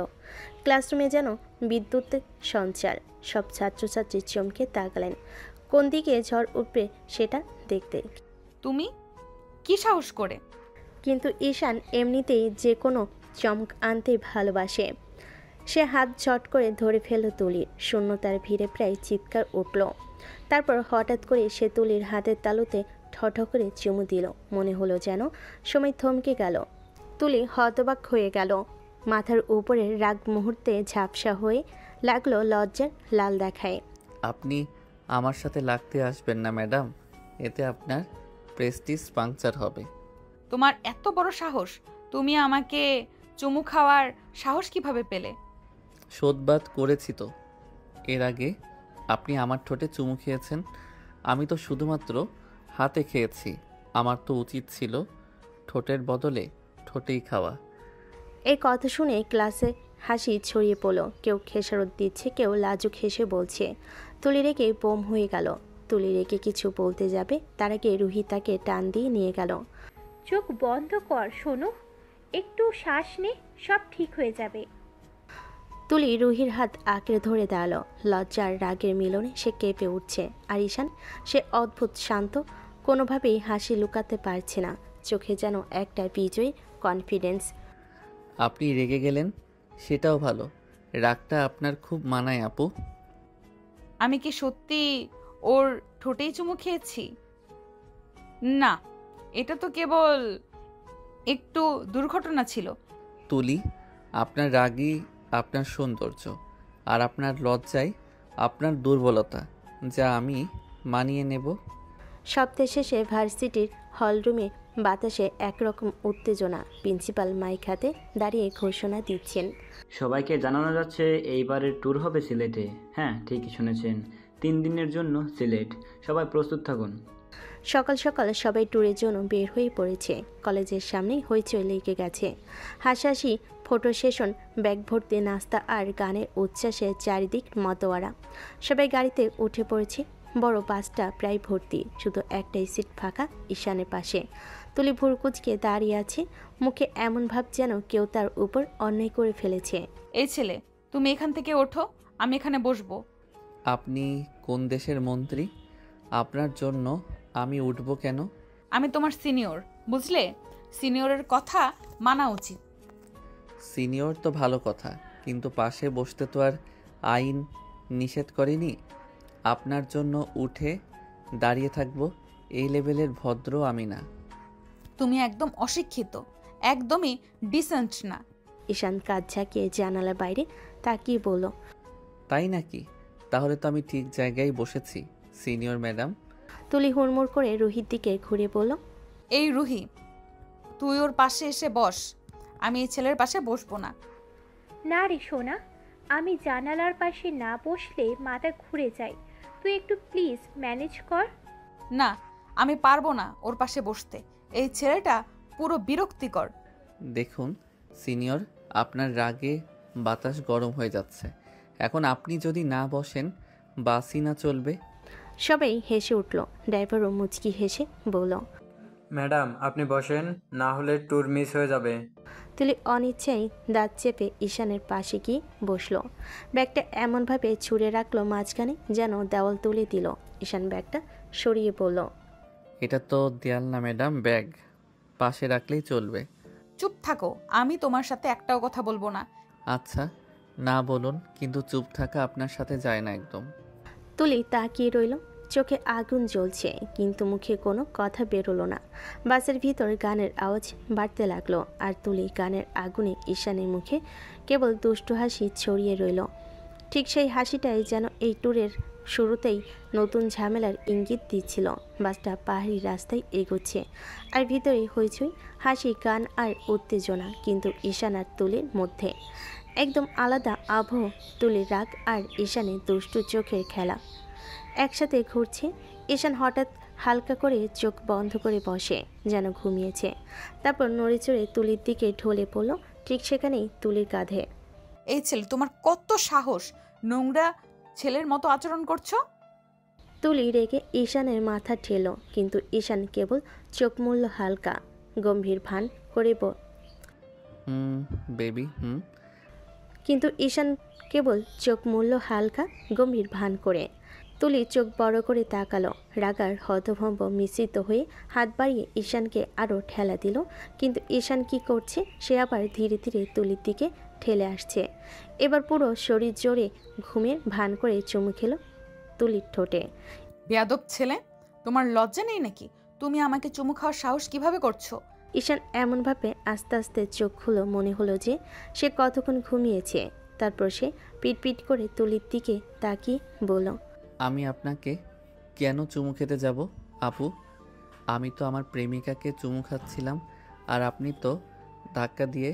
ক্লাসরুমে যেন বিদ্যুতের সঞ্চার। সব ছাত্রছাত্রী চমকে তাকালেন। কোন দিকে ঝড় উঠবে সেটা দেখতে। তুমি কি সাহস করে? কিন্তু ঈশান এমনিতেই যে কোনো চমক আনতেই ভালোবাসে। সে হাত ঝট করে ধরে ফেলল তুলির। শূন্যতার ভিড়ে প্রায় চিৎকার উঠল। তারপর হঠাৎ করে সে তুলির হাতের তালুতে ঠঠ করে চুমু দিল। মনে হলো যেন সময় থমকে গেল। তুলি হতবাক হয়ে গেল। মাথার উপরে রাগ মুহূর্তে ঝাপসা হয়ে লাগলো লজ্জার লাল দেখায়। আপনি আমার সাথে লাগতে আসবেন না ম্যাডাম, এতে আপনার প্রেস্টিজ পাংচার হবে। তোমার এত বড় সাহস! তুমি আমাকে চুমু খাওয়ার সাহস কিভাবে পেলে? শোধবাদ করেছি তো। এর আগে আপনি আমার ঠোঁটে চুমু খেয়েছেন, আমি তো শুধুমাত্র হাতে খেয়েছি। আমার তো উচিত ছিল ঠোঁটের বদলে ঠোঁটেই খাওয়া। এই কথা শুনে ক্লাসে হাসি ছড়িয়ে পড়ল। কেউ খেসারত দিচ্ছে, কেউ লাজুক হেসে বলছে। তুলি রেগে বোম হয়ে গেল। তুলি রেগে কিছু বলতে যাবে, তার আগে রুহি তাকে টান দিয়ে নিয়ে গেল। চোখ বন্ধ কর শোনো, একটু শ্বাস নে, সব ঠিক হয়ে যাবে। তুলি রুহির হাত আঁকড়ে ধরে দাঁড়ালো। লজ্জার রাগের মিলনে সে কেঁপে উঠছে। আর ঈশান, সে অদ্ভুত শান্ত, কোনোভাবেই হাসি লুকাতে পারছে না। চোখে যেন একটা বিজয়ী কনফিডেন্স। আপনি রেগে গেলেন, সেটাও ভালো। রাগটা আপনার খুব মানায় আপু। আমি কি সত্যি ওর ঠোঁটেই চুমু খেয়েছি? না, এটা তো কেবল একটু দুর্ঘটনা ছিল। তুলি, আপনার রাগই আপনার সৌন্দর্য, আর আপনার লজ্জাই আপনার দুর্বলতা, যা আমি মানিয়ে নেব। সপ্তাহ শেষে ভার্সিটির হলরুমে বাতাসে একরকম উত্তেজনা। প্রিন্সিপাল মাইক হাতে দাঁড়িয়ে ঘোষণা দিচ্ছেন। সবাইকে জানানো যাচ্ছে এইবারের ট্যুর হবে সিলেটে। হ্যাঁ, ঠিকই শুনেছেন, 3 দিনের জন্য সিলেট। সবাই প্রস্তুত থাকুন। সকাল সকাল সবাই ট্যুরের জন্য বের হয়ে পড়েছে। কলেজের সামনেই হইচই লেগে গেছে। হাসাহাসি, ফটো সেশন, ব্যাগ ভর্তি নাস্তা আর গানের উচ্ছ্বাসে চারিদিক মতোয়ারা। সবাই গাড়িতে উঠে পড়েছে। বড় বাসটা প্রায় ভর্তি, শুধু একটাই সিট ফাঁকা ঈশানের পাশে। তুলি ভুরকুচকে দাঁড়িয়ে আছে, মুখে এমন ভাব যেন কেউ তার উপর অন্যায় করে ফেলেছে। এই ছেলে, তুমি এখান থেকে ওঠো, আমি এখানে বসবো। আপনি কোন দেশের মন্ত্রী? আপনার জন্য আমি উঠব কেন? আমি তোমার সিনিয়র, বুঝলে? সিনিয়রের কথা মানা উচিত। সিনিয়র তো ভালো কথা, কিন্তু পাশে বসতে তো আর আইন নিষেধ করেনি। আপনার জন্য উঠে দাঁড়িয়ে থাকবো, এই লেভেলের ভদ্র আমি না। তুমি একদম অশিক্ষিত, একদমই ডিসেন্ট না। ঈশান কাঁধ ঝাঁকিয়ে জানালার বাইরে তাকিয়ে বলল, তাই নাকি? তাহলে তো আমি ঠিক জায়গায় বসেছি সিনিয়র ম্যাডাম। তুলি হুড়মুড় করে রুহির দিকে ঘুরে বলল, এই রুহি, তুই ওর পাশে এসে বস, আমি এই ছেলের পাশে বসবো না। না রে সোনা, আমি জানালার পাশে না বসলে মাথা ঘুরে যায়। তুই একটু প্লিজ ম্যানেজ কর। না, আমি পারবো না ওর পাশে বসতে। এই ছেলেটা পুরো বিরক্তিকর। দেখুন সিনিয়র, আপনার রাগে বাতাস গরম হয়ে যাচ্ছে। এখন আপনি যদি না বসেন বাসই না চলবে। সবাই হেসে উঠল। ড্রাইভারও মুচকি হেসে বলল, ম্যাডাম আপনি বসেন, না হলে ট্যুর মিস হয়ে যাবে। তুলি অনিচ্ছায় দাঁত চেপে ঈশানের পাশে গিয়ে বসলো। ব্যাগটা এমনভাবে ছুঁড়ে রাখলো মাঝখানে যেন দেওয়াল তুলে দিল। ঈশান ব্যাগটা সরিয়ে বলল, এটা তো দেয়াল না ম্যাডাম, ব্যাগ। পাশে রাখলেই চলবে। চুপ থাকো, আমি তোমার সাথে একটাও কথা বলবো না। আচ্ছা, না বলুন, কিন্তু চুপ থাকা আপনার সাথে যায় না একদম। তুলি তাকিয়ে রইল। চোখে আগুন জ্বলছে, কিন্তু মুখে কোনো কথা বেরোলো না। বাসের ভিতর গানের আওয়াজ বাড়তে লাগলো, আর তুলি গানের আগুনে ঈশানের মুখে কেবল দুষ্টু হাসি ছড়িয়ে রইল। ঠিক সেই হাসিটাই যেন এই ট্যুরের শুরুতেই নতুন ঝামেলার ইঙ্গিত দিচ্ছিল। বাসটা পাহাড়ি রাস্তায় এগোচ্ছে আর ভিতরে হইচই, হাসি, গান আর উত্তেজনা, কিন্তু ঈশান আর তুলির মধ্যে একদম আলাদা আবহ। তুলির রাগ আর ঈশানের দুষ্টু চোখের খেলা একসাথে ঘুরছে। ঈশান হঠাৎ হালকা করে চোখ বন্ধ করে বসে, যেন ঘুমিয়েছে। তারপর নড়ে চড়ে তুলির দিকে ঢলে পড়ল, ঠিক সেখানেই তুলির কাঁধে। এই ছেলে, তোমার কত সাহস! নোংরা ছেলের মতো আচরণ করছো। তুলি রেগে ঈশানের মাথা ঠেলো, কিন্তু ঈশান কেবল চোখ মুড়ল হালকা, গম্ভীর ভান করে বেবি কিন্তু ঈশান কেবল চোখ মুড়ল হালকা, গম্ভীর ভান করে। তুলি চোখ বড় করে তাকালো, রাগার হতভম্ব মিশ্রিত হয়ে হাত বাড়িয়ে ঈশানকে আরও ঠেলা দিল। কিন্তু ঈশান কি করছে? সে আবার ধীরে ধীরে তুলির দিকে ঠেলে আসছে। এবার পুরো শরীর জোরে ঘুমের ভান করে চুমু খেলো তুলির ঠোঁটে। বেয়াদব ছেলে, তোমার লজ্জা নেই নাকি? তুমি আমাকে চুমু খাওয়ার সাহস কিভাবে করছো? ঈশান এমনভাবে আস্তে আস্তে চোখ খুলো, মনে হলো যে সে কতক্ষণ ঘুমিয়েছে। তারপর সে পিটপিট করে তুলির দিকে তাকিয়ে বলল, আমি আপনাকে কেন চুমু খেতে যাব আপু? আমি তো আমার প্রেমিকাকে চুমু খাচ্ছিলাম, আর আপনি তো ধাক্কা দিয়ে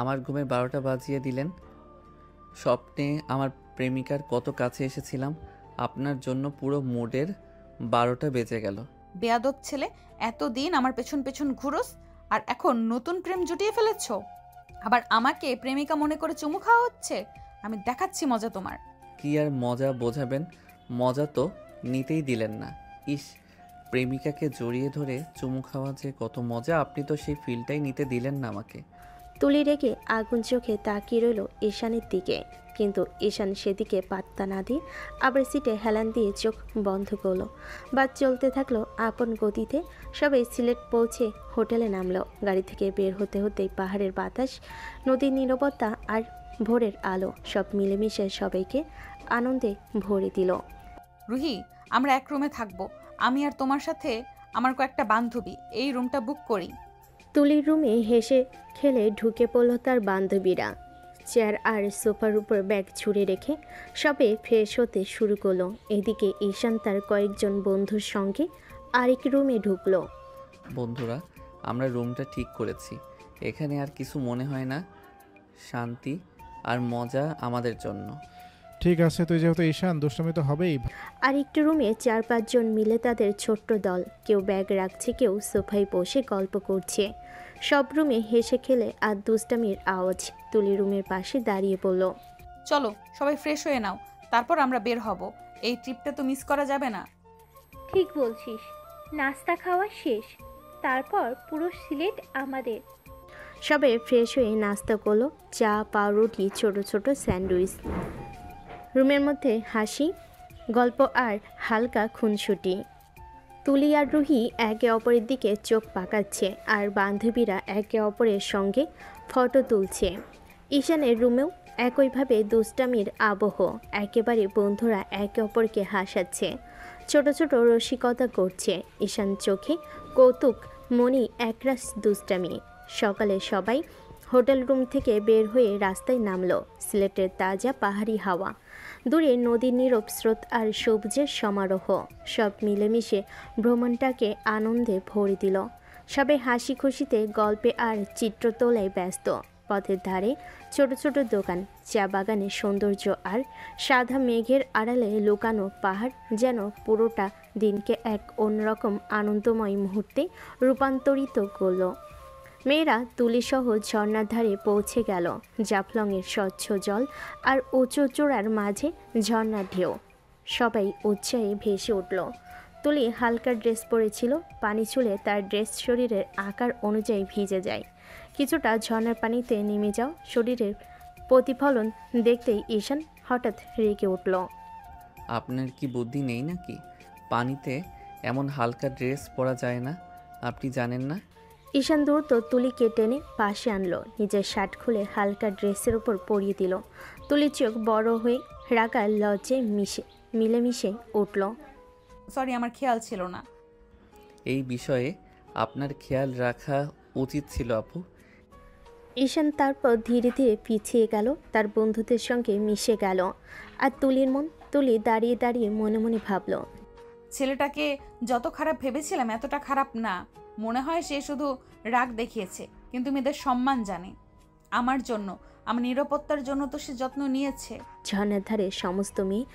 আমার ঘুমের 12টা বাজিয়ে দিলেন। স্বপ্নে আমার প্রেমিকার কত কাছে এসেছিলাম, আপনার জন্য পুরো মুডের 12টা বেজে গেল। বেয়াদব ছেলে, এতদিন আমার পেছন পেছন ঘুরোস আর এখন নতুন প্রেম জুটিয়ে ফেলেছো। আবার আমাকে প্রেমিকা মনে করে চুমু খাওয়া হচ্ছে। আমি দেখাচ্ছি মজা তোমার। কি আর মজা বোঝাবেন? মজা তো নিতেই দিলেন না। ইস, প্রেমিকাকে জড়িয়ে ধরে চুমু খাওয়া যে কত মজা, আপনি তো সেই ফিলটাই নিতে দিলেন না আমাকে। তুলি রেগে আগুন চোখে তাকিয়ে রইল ঈশানের দিকে, কিন্তু ঈশান সেদিকে পাত্তা না দিয়ে আবার সিটে হেলান দিয়ে চোখ বন্ধ করলো। বাস চলতে থাকলো আপন গতিতে। সবাই সিলেট পৌঁছে হোটেলে নামলো। গাড়ি থেকে বের হতে হতেই পাহাড়ের বাতাস, নদীর নীরবতা আর ভোরের আলো সব মিলেমিশে সবাইকে আনন্দে ভরে দিল। রুহি, আমরা এক রুমে থাকবো। আমি আর তোমার সাথে আমার কয়েকটা বান্ধবী। এই রুমটা বুক করি। তুলির রুমে হেসে খেলে ঢুকে পড়ল তার বান্ধবীরা। চেয়ার আর সোফার উপর ব্যাগ ছুঁড়ে রেখে সবে ফ্রেশ হতে শুরু করলো। এদিকে ঈশান তার কয়েকজন বন্ধুর সঙ্গে আরেক রুমে ঢুকলো। বন্ধুরা, আমরা রুমটা ঠিক করেছি। এখানে আর কিছু মনে হয় না। শান্তি আর মজা আমাদের জন্য। ঠিক আছে, তুই যেহেতু ঈশান, দুষ্টমি তো হবেই। আরেকটি রুমে 4-5 জন মিলে তাদের ছোট্ট দল, কেউ ব্যাগ রাখছে, কেউ সোফায় বসে গল্প করছে। সব রুমে হেসে খেলে আর দুষ্টামির আওয়াজ। তুলি রুমের পাশে দাঁড়িয়ে পড়ল। চলো সবাই ফ্রেশ হয়ে নাও, তারপর আমরা বের হব। এই ট্রিপটা তো মিস করা যাবে না। ঠিক বলছিস, নাস্তা খাওয়া শেষ, তারপর পুরো সিলেট আমাদের। সবে ফ্রেশ হয়ে নাস্তা করলো, চা, পাউরুটি, ছোট ছোট স্যান্ডউইচ। রুমের মধ্যে হাসি, গল্প আর হালকা খুনসুটি। তুলি আর রুহি একে অপরের দিকে চোখ পাকাচ্ছে আর বান্ধবীরা একে অপরের সঙ্গে ফটো তুলছে। ঈশানের রুমেও একইভাবে দুষ্টামির আবহ। একেবারে বন্ধুরা একে অপরকে হাসাচ্ছে, ছোট ছোট রসিকতা করছে। ঈশান চোখে কৌতুক, মনি একরাশ দুষ্টামি। সকালে সবাই হোটেল রুম থেকে বের হয়ে রাস্তায় নামলো। সিলেটের তাজা পাহাড়ি হাওয়া, দূরে নদীর নীরব স্রোত আর সবুজের সমারোহ সব মিলেমিশে ভ্রমণটাকে আনন্দে ভরে দিল। সবাই হাসি খুশিতে, গল্পে আর চিত্র তোলায় ব্যস্ত। পথের ধারে ছোট ছোট দোকান, চা বাগানের সৌন্দর্য আর সাদা মেঘের আড়ালে লুকানো পাহাড় যেন পুরোটা দিনকে এক অন্যরকম আনন্দময় মুহূর্তে রূপান্তরিত করল। মেয়েরা তুলিসহ ঝর্ণার ধারে পৌঁছে গেল। জাফলংয়ের স্বচ্ছ জল আর উঁচু চূড়ার মাঝে ঝর্ণার ঢেউ, সবাই উৎসাহে ভেসে উঠল। তুলি হালকা ড্রেস পরেছিল, পানি ছুঁলে তার ড্রেস শরীরের আকার অনুযায়ী ভিজে যায়। কিছুটা ঝর্ণার পানিতে নেমে যাও শরীরের প্রতিফলন দেখতেই ঈশান হঠাৎ রেগে উঠল। আপনার কি বুদ্ধি নেই নাকি? পানিতে এমন হালকা ড্রেস পরা যায় না, আপনি জানেন না? ঈশান দ্রুত তুলিকে টেনে পাশে আনলো, নিজের শার্ট খুলে হালকা ড্রেসের উপর পরিয়ে দিল। তুলির চোখ বড় হয়ে রাগার লজ্জে মিলেমিশে উঠল। সরি, আমার খেয়াল ছিল না। এই বিষয়ে আপনার খেয়াল রাখা উচিত ছিল আপু। ঈশান তারপর ধীরে ধীরে পিছিয়ে গেল, তার বন্ধুদের সঙ্গে মিশে গেল। আর তুলি দাঁড়িয়ে দাঁড়িয়ে মনে মনে ভাবল, ছেলেটাকে যত খারাপ ভেবেছিলাম এতটা খারাপ না। মনে হয় সে শুধু রাগ দেখিয়েছে, কিন্তু মেয়েদের সম্মান জানে। আমার জন্য, আমার নিরাপত্তার জন্য তো সে যত্ন নিয়েছে। ঝর্ণার ধারে সমস্ত মেয়ে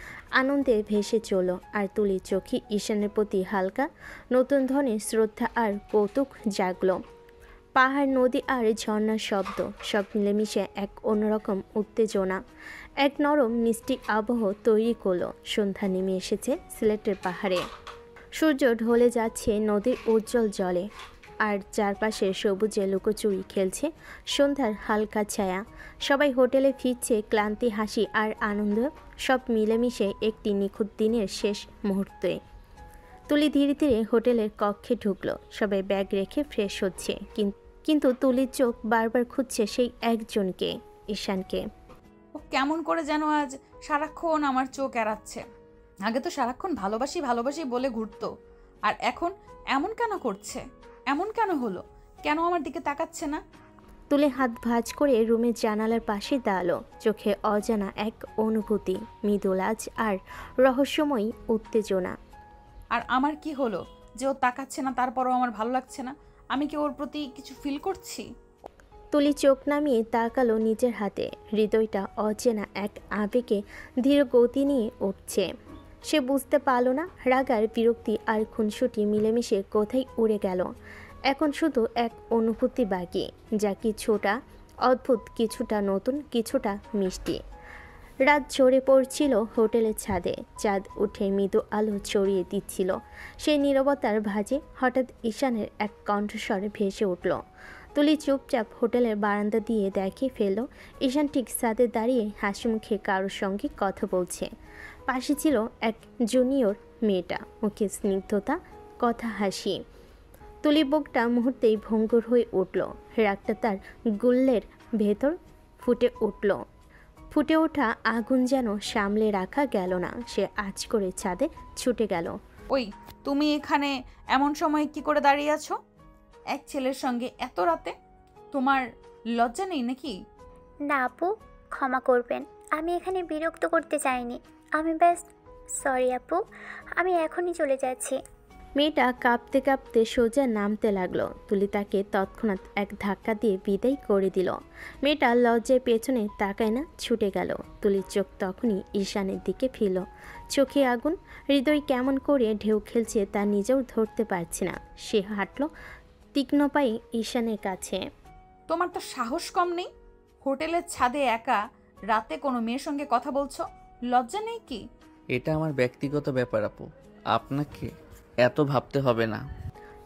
আনন্দে ভেসে চলল, আর তুলির চোখে ঈশানের প্রতি হালকা নতুন ধরনের শ্রদ্ধা আর কৌতুক জাগল। পাহাড়, নদী আর ঝর্ণার শব্দ সব মিলেমিশে এক অন্যরকম উত্তেজনা, এক নরম মিষ্টি আবহ তৈরি করলো। সন্ধ্যা নেমে এসেছে সিলেটের পাহাড়ে। সূর্য ঢলে যাচ্ছে নদীর উজ্জ্বল জলে, আর চারপাশে সবুজে লুকোচুরি খেলছে সন্ধ্যার হালকা ছায়া। সবাই হোটেলে ফিরছে, ক্লান্তি, হাসি আর আনন্দ সব মিলেমিশে একটি নিখুঁত দিনের শেষ মুহূর্তে। তুলি ধীরে ধীরে হোটেলের কক্ষে ঢুকলো। সবাই ব্যাগ রেখে ফ্রেশ হচ্ছে, কিন্তু তুলির চোখ বারবার খুঁজছে সেই একজনকে, ঈশানকে। ও কেমন করে যেন আজ সারাক্ষণ আমার চোখ এড়াচ্ছে। আগে তো সারাক্ষণ ভালোবাসি ভালোবাসি বলে ঘুরতো, আর এখন এমন কেন করছে? এমন কেন হলো? কেন আমার দিকে তাকাচ্ছে না? তুলে হাত ভাঁজ করে রুমের জানালার পাশে দাঁড়ালো। চোখে অজানা এক অনুভূতি, মৃদুলাজ আর রহস্যময়ী উত্তেজনা। আর আমার কি হলো যে ও তাকাচ্ছে না, তারপরও আমার ভালো লাগছে না? আমি কি ওর প্রতি কিছু ফিল করছি? তুলি চোখ নামিয়ে তাকালো নিজের হাতে। হৃদয়টা অচেনা এক আবেগে ধীর গতি নিয়ে উঠছে। সে বুঝতে পারল না রাগ আর বিরক্তি আর খুনসুটি মিলেমিশে কোথায় উড়ে গেল। এখন শুধু এক অনুভূতি বাকি, যা কিছুটা অদ্ভুত, কিছুটা নতুন, কিছুটা মিষ্টি। রাত ঝরে পড়ছিল হোটেলের ছাদে। চাঁদ উঠে মৃদু আলো ছড়িয়ে দিচ্ছিল। সেই নীরবতার ভাঁজে হঠাৎ ঈশানের এক কণ্ঠস্বর ভেসে উঠল। তুলি চুপচাপ হোটেলের বারান্দা দিয়ে দেখে ফেলল ঈশান ঠিক ছাদে দাঁড়িয়ে হাসি মুখে কারোর সঙ্গে কথা বলছে। পাশে ছিল এক জুনিয়র মেয়েটা, মুখে স্নিগ্ধতা, কথা, হাসি। তুলি বুকটা মুহূর্তেই ভঙ্গুর হয়ে উঠল। রাগটা তার গুল্লের ভেতর ফুটে ওঠা আগুন যেন সামলে রাখা গেল না। সে আঁচ করে ছাদে ছুটে গেল। ওই, তুমি এখানে এমন সময় কি করে দাঁড়িয়ে আছো এক ছেলের সঙ্গে এত রাতে? তোমার লজ্জা নেই নাকি? না আপু, ক্ষমা করবেন, আমি এখানে বিরক্ত করতে চাইনি। আমি ব্যাস সরি আপু, আমি এখনই চলে যাচ্ছি। মেয়েটা কাঁপতে কাঁপতে সোজা নামতে লাগলো। তুলি তাকে তৎক্ষণাৎ এক ধাক্কা দিয়ে বিদায় করে দিল। মেয়েটা লজ্জায় পেছনে তাকায় না, ছুটে গেল। তুলির চোখ তখনই ঈশানের দিকে ফিরল। চোখে আগুন, হৃদয় কেমন করে ঢেউ খেলছে তা নিজেও ধরতে পারছে না। সে হাঁটল তীক্ষ্ণ পায়ে ঈশানের কাছে। তোমার তো সাহস কম নেই? হোটেলের ছাদে একা রাতে কোনো মেয়ের সঙ্গে কথা বলছো, লজ্জা নেই কি? এটা আমার ব্যক্তিগত ব্যাপার আপু, আপনাকে এত ভাবতে হবে না।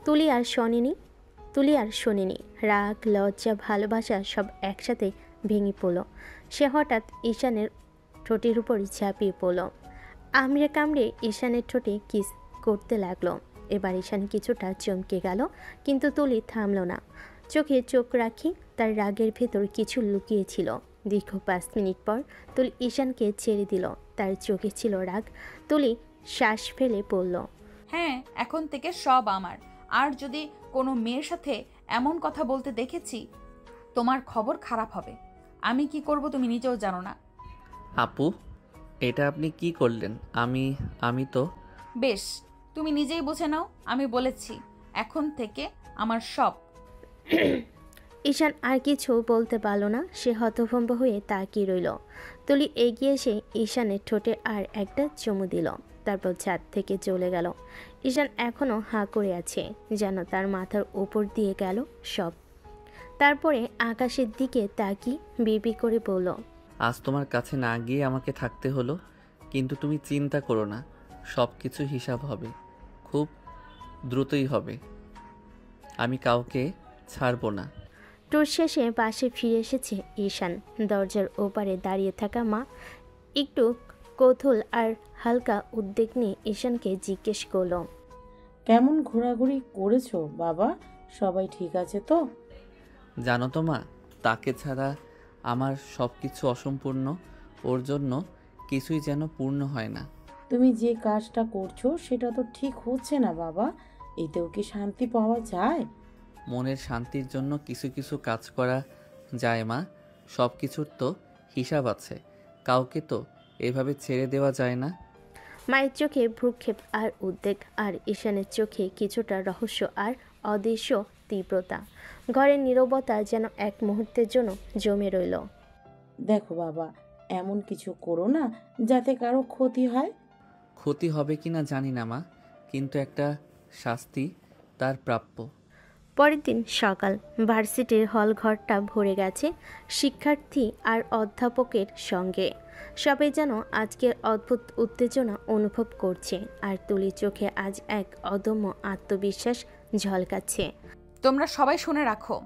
তুলি আর শোনেনি। রাগ, লজ্জা, ভালোবাসা সব একসাথে ভেঙে পড়ল। সে হঠাৎ ঈশানের ঠোঁটের উপর ঝাঁপিয়ে পড়ল। আমড়ে কামড়ে ঈশানের ঠোঁটে কিস করতে লাগলো। এবার ঈশান কিছুটা চমকে গেল, কিন্তু তুলি থামল না। চোখে চোখ রাখি, তার রাগের ভেতর কিছু লুকিয়েছিল। দীর্ঘ 5 মিনিট পর তুলি ঈশানকে ছেড়ে দিল। তার চোখে ছিল রাগ। তুলি শ্বাস ফেলে পড়ল, হ্যাঁ, এখন থেকে সব আমার। আর যদি কোনো মেয়ের সাথে এমন কথা বলতে দেখেছি, তোমার খবর খারাপ হবে। আমি কি করব তুমি নিজেও জানো না। আপু, এটা আপনি কি করলেন? আমি তো বেশ, তুমি নিজেই বুঝে নাও। আমি বলেছি এখন থেকে আমার সব। ঈশান আর কিছু বলতে পারল না। সে হতভম্ব হয়ে তাকিয়ে রইল। তুলি এগিয়ে এসে ঈশানের ঠোঁটে আর একটা চুমু দিল, তারপর ছাদ থেকে চলে গেল। ঈশান এখনও হাঁ করে আছে, যেন তার মাথার উপর দিয়ে গেল সব। তারপরে আকাশের দিকে তাকিয়ে বিড়বিড় করে বলল, আজ তোমার কাছে না গিয়ে আমাকে থাকতে হলো, কিন্তু তুমি চিন্তা করো না, সব কিছু হিসাব হবে, খুব দ্রুতই হবে। আমি কাউকে ছাড়বো না। ট্যুর শেষে বাসে ফিরে এসেছে ঈশান। দরজার ওপারে দাঁড়িয়ে থাকা মা একটু কৌতূহল আর হালকা উদ্বেগ নিয়ে ঈশানকে জিজ্ঞেস করল, কেমন ঘোরাঘুরি করেছো বাবা? সবাই ঠিক আছে তো? জানো তো মা, তাকে ছাড়া আমার সব কিছু অসম্পূর্ণ। ওর জন্য কিছুই যেন পূর্ণ হয় না। তুমি যে কাজটা করছো সেটা তো ঠিক হচ্ছে না বাবা। এতেও কি শান্তি পাওয়া যায়? মনের শান্তির জন্য কিছু কিছু কাজ করা যায় মা, সব কিছুর তো হিসাব আছে, কাউকে তো এভাবে ছেড়ে দেওয়া যায় না। মায়ের চোখে ভ্রুক্ষেপ আর উদ্বেগ, আর ঈশানের চোখে কিছুটা রহস্য আর অদৃশ্য তীব্রতা। ঘরের নীরবতা যেন এক মুহূর্তের জন্য জমে রইল। দেখো বাবা, এমন কিছু করো না যাতে কারো ক্ষতি হয়। ক্ষতি হবে কি না জানি না মা, কিন্তু একটা শাস্তি তার প্রাপ্য। পরের দিন সকাল, ভার্সিটির হল ঘরটা ভরে গেছে শিক্ষার্থী আর অধ্যাপকের সঙ্গে। সবাই যেন আজকের অদ্ভুত উত্তেজনা অনুভব করছে, আর তুলির চোখে আজ এক অদম্য আত্মবিশ্বাস ঝলকাচ্ছে। তোমরা সবাই শুনে রাখো,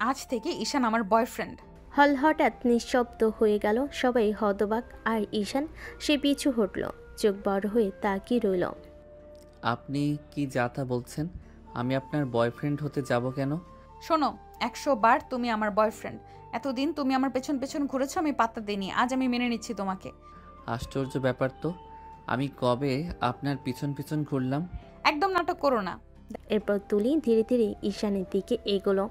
আজ থেকে ঈশান আমার বয়ফ্রেন্ড। হল হঠাৎ নিঃশব্দ হয়ে গেল, সবাই হতবাক, আর ঈশান সে পিছু হটল, চোখ বড় হয়ে তাকিয়ে রইল। আপনি কি যা তা বলছেন? আমি আপনার বয়ফ্রেন্ড হতে যাব কেন? শোনো, 100 বার তুমি আমার বয়ফ্রেন্ড। এতদিন তুমি আমার পেছন পেছন ঘুরেছো, আমি পাত্তা দিইনি, আজ আমি মেনে নিচ্ছি তোমাকে। আশ্চর্য ব্যাপার তো, আমি কবে আপনার পিছন পিছন ঘুরলাম? একদম নাটক করো না। এরপর তুলি ধীরে ধীরে ঈশানের দিকে এগোলো।